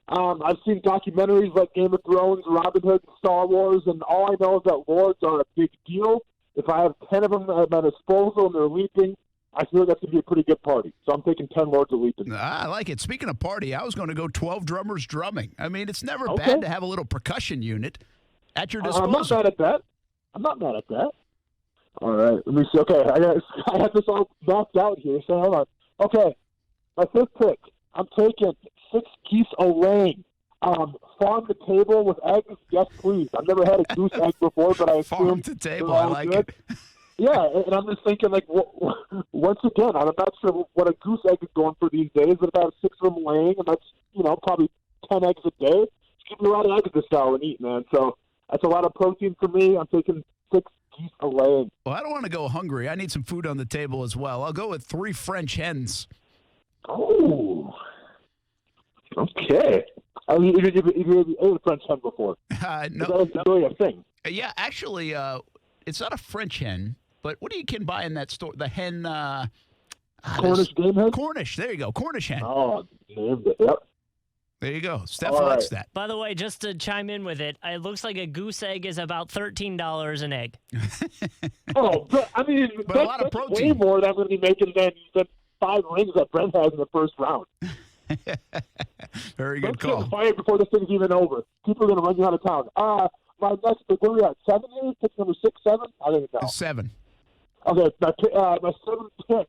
I've seen documentaries like Game of Thrones, Robin Hood, Star Wars, and all I know is that Lords are a big deal. If I have 10 of them at my disposal and they're leaping, I feel that's going to be a pretty good party. So I'm taking 10 Lords of Leaping. I like it. Speaking of party, I was going to go 12 drummers drumming. I mean, it's never bad to have a little percussion unit at your disposal. I'm not mad at that. All right. Let me see. Okay, I have this all knocked out here, so hold on. Okay, my fifth pick. I'm taking 6 geese a-laying. Farm to table with eggs? Yes, please. I've never had a goose egg before, but I assume farm to table. I like it. Yeah, and I'm just thinking, like, once again, I'm not sure what a goose egg is going for these days, but about 6 of them laying, and that's, probably 10 eggs a day. It's giving me a lot of eggs to sell and eat, man. So that's a lot of protein for me. I'm taking 6 geese a laying. Well, I don't want to go hungry. I need some food on the table as well. I'll go with 3 French hens. Oh, okay. You've ate a French hen before. No. That's really a thing. Yeah, actually, it's not a French hen, but what do you can buy in that store? The hen. Cornish game hen? Cornish. There you go. Cornish hen. Oh, named it. Yep. There you go. Steph likes that. By the way, just to chime in with it, it looks like a goose egg is about $13 an egg. But a lot of protein. Way more than I'm going to be making than 5 rings that Brent has in the first round. Very good call. Get fired before this thing's even over. People are going to run you out of town. My next pick, where are we at? 7 here? Pick number 6, 7? I don't even know. 7. Okay, my 7th pick.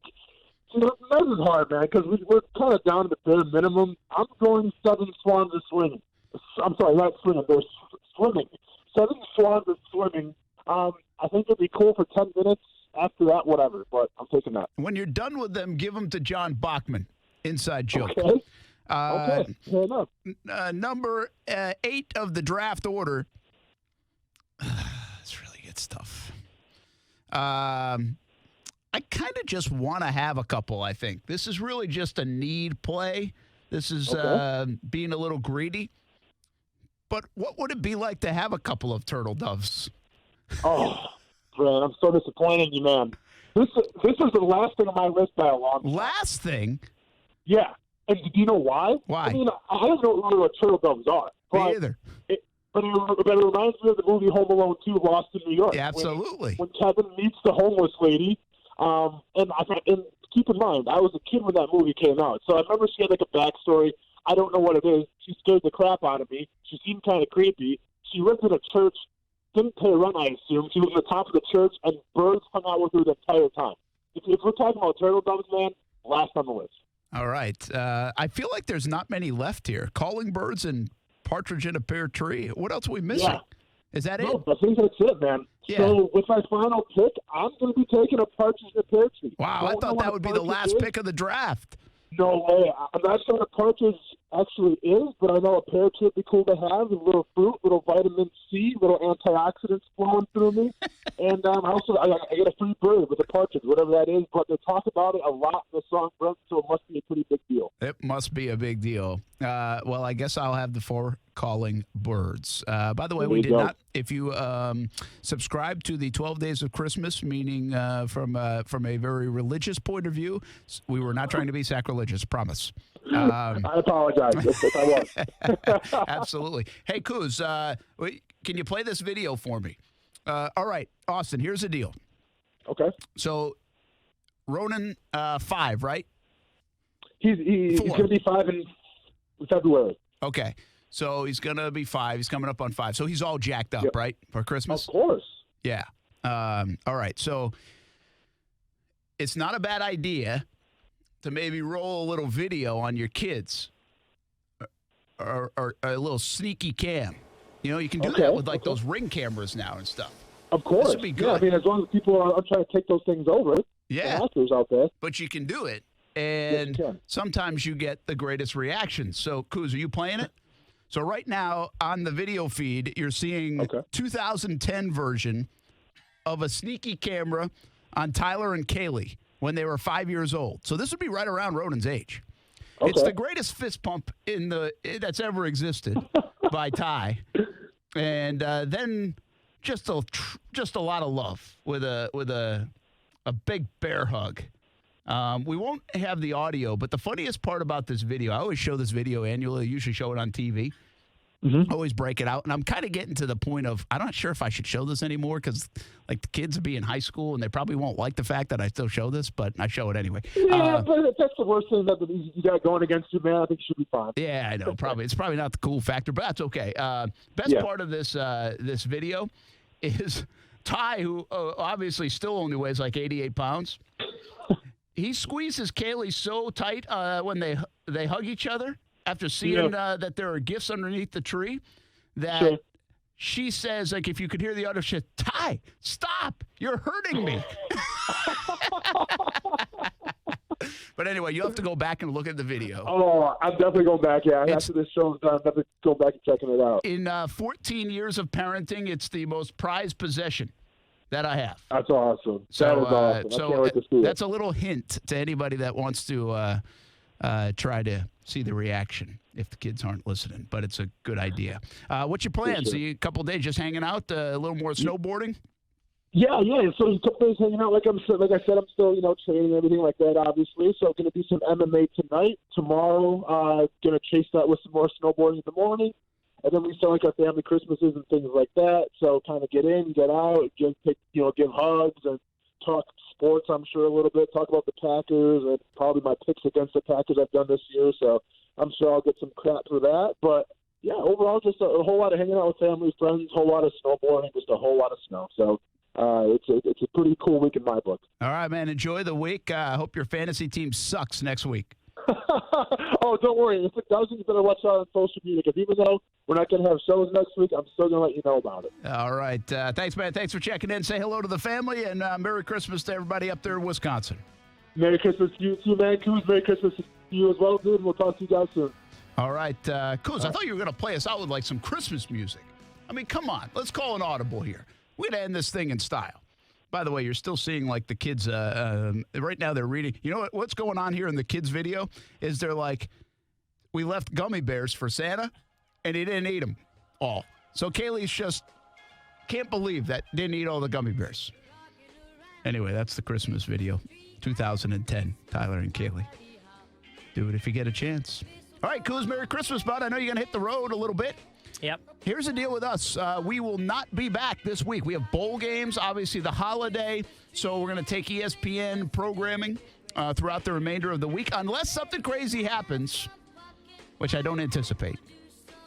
See, this is hard, man, because we're kind of down to the bare minimum. I'm going 7 swans are swinging. I'm sorry, not swinging. They're swimming. 7 swans are swimming. I think it'd be cool for 10 minutes After that, whatever. But I'm taking that. When you're done with them, give them to John Bachman. Inside joke. Okay. Okay. Fair enough. Number 8 of the draft order. This really gets tough. I kind of just want to have a couple, I think. This is really just a need play. This is being a little greedy. But what would it be like to have a couple of turtle doves? Oh, Brad, I'm so disappointed in you, man. This is the last thing on my list by a long time. Last thing? Yeah. And do you know why? Why? I mean, I don't know really what turtle doves are. Me either. But it reminds me of the movie Home Alone 2, Lost in New York. Yeah, absolutely. When Kevin meets the homeless lady, and keep in mind, I was a kid when that movie came out, so I remember she had like a backstory. I don't know what it is. She scared the crap out of me. She seemed kind of creepy. She lived in a church, didn't pay rent, I assume. She was at the top of the church, and birds hung out with her the entire time. If we're talking about turtle doves, man, last on the list. All right. I feel like there's not many left here. Calling birds and partridge in a pear tree. What else are we missing? Yeah. Is that it? I think that's it, man. Yeah. So with my final pick, I'm going to be taking a partridge in a pear tree. Wow, I thought that would be the last pick of the draft. No way. I'm not sure what a partridge actually is, but I know a pear tree would be cool to have. A little fruit, little vitamin C, little antioxidants flowing through me. And also, I get a free bird with a partridge, whatever that is. But they talk about it a lot in the song, Brent, so it must be a pretty big deal. It must be a big deal. Well, I guess I'll have the 4 calling birds. By the way, we did not. If you subscribe to the 12 Days of Christmas, meaning from a very religious point of view, we were not trying to be sacrilegious. Promise. I apologize if I was. Absolutely. Hey, Kuz, can you play this video for me? All right, Austin, here's the deal. Okay. So, Ronan, 5, right? He's going to be 5 in February. Okay. So he's going to be 5. He's coming up on 5. So he's all jacked up, right, for Christmas? Of course. Yeah. All right. So it's not a bad idea to maybe roll a little video on your kids or a little sneaky cam. You know, you can do that with, like, those Ring cameras now and stuff. Of course. This would be good. Yeah, I mean, as long as people are trying to take those things over. Yeah. Hackers out there. But you can do it. And sometimes you get the greatest reactions. So, Kuz, are you playing it? So right now on the video feed, you're seeing 2010 version of a sneaky camera on Tyler and Kaylee when they were 5 years old. So this would be right around Ronan's age. Okay. It's the greatest fist pump that's ever existed by Ty. And then just a lot of love with a big bear hug. We won't have the audio, but the funniest part about this video, I always show this video annually. I usually show it on TV. Mm-hmm. Always break it out. And I'm kind of getting to the point of, I'm not sure if I should show this anymore because, like, the kids will be in high school and they probably won't like the fact that I still show this, but I show it anyway. Yeah, but if that's the worst thing that you got going against you, man, I think you should be fine. Yeah, I know. It's probably not the cool factor, but that's okay. Best part of this video is Ty, who obviously still only weighs like 88 pounds. He squeezes Kaylee so tight when they hug each other after seeing that there are gifts underneath the tree that she says, like, if you could hear the other shit, Ty, stop, you're hurting me. But anyway, you have to go back and look at the video. Oh, I'm definitely going back, after this show is done, I'm definitely go back and checking it out. In 14 years of parenting, it's the most prized possession that I have. That's awesome. That is awesome. I can't wait to see that's a little hint to anybody that wants to try to see the reaction if the kids aren't listening. But it's a good idea. What's your plans? Sure. A couple of days just hanging out, a little more snowboarding? Yeah. So a couple days hanging out. Like I said, I'm still training and everything like that, obviously. So going to do some MMA tonight. Tomorrow, going to chase that with some more snowboarding in the morning. And then we start like our family Christmases and things like that. So kind of get in, get out, give hugs and talk sports, I'm sure, a little bit. Talk about the Packers and probably my picks against the Packers I've done this year. So I'm sure I'll get some crap for that. But, yeah, overall just a whole lot of hanging out with family, friends, a whole lot of snowboarding, just a whole lot of snow. So it's a pretty cool week in my book. All right, man. Enjoy the week. I hope your fantasy team sucks next week. Oh, don't worry. If it doesn't, you better watch out on social media, because even though we're not going to have shows next week, I'm still going to let you know about it. All right. Thanks, man. Thanks for checking in. Say hello to the family, and Merry Christmas to everybody up there in Wisconsin. Merry Christmas to you too, man. Coos, Merry Christmas to you as well, dude. We'll talk to you guys soon. All right. Coos, I thought you were going to play us out with, like, some Christmas music. I mean, come on. Let's call an audible here. We're going to end this thing in style. By the way, you're still seeing, like, the kids right now they're reading. You know what's going on here in the kids' video is they're like, we left gummy bears for Santa, and he didn't eat them all. So Kaylee's just can't believe that didn't eat all the gummy bears. Anyway, that's the Christmas video, 2010, Tyler and Kaylee. Do it if you get a chance. All right, Coos, Merry Christmas, bud. I know you're going to hit the road a little bit. Yep. Here's the deal with us. We will not be back this week. We have bowl games, obviously the holiday, so we're going to take ESPN programming throughout the remainder of the week, unless something crazy happens, which I don't anticipate.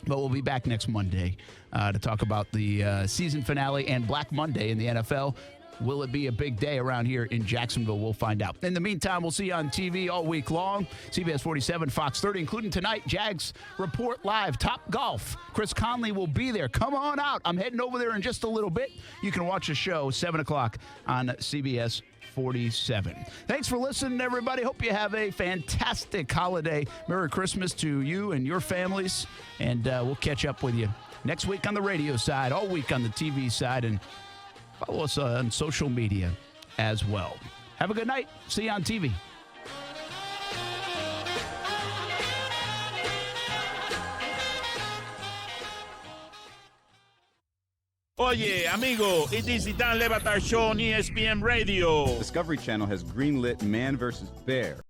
But we'll be back next Monday to talk about the season finale and Black Monday in the NFL. Will it be a big day around here in Jacksonville? We'll find out. In the meantime, we'll see you on TV all week long. CBS 47, Fox 30, including tonight, Jags Report Live, Top Golf. Chris Conley will be there. Come on out. I'm heading over there in just a little bit. You can watch the show, 7 o'clock on CBS 47. Thanks for listening, everybody. Hope you have a fantastic holiday. Merry Christmas to you and your families. And we'll catch up with you next week on the radio side, all week on the TV side, and follow us on social media as well. Have a good night. See you on TV. Oye, amigo, it is the Dan Le Batard Show on ESPN Radio. Discovery Channel has greenlit Man vs. Bear.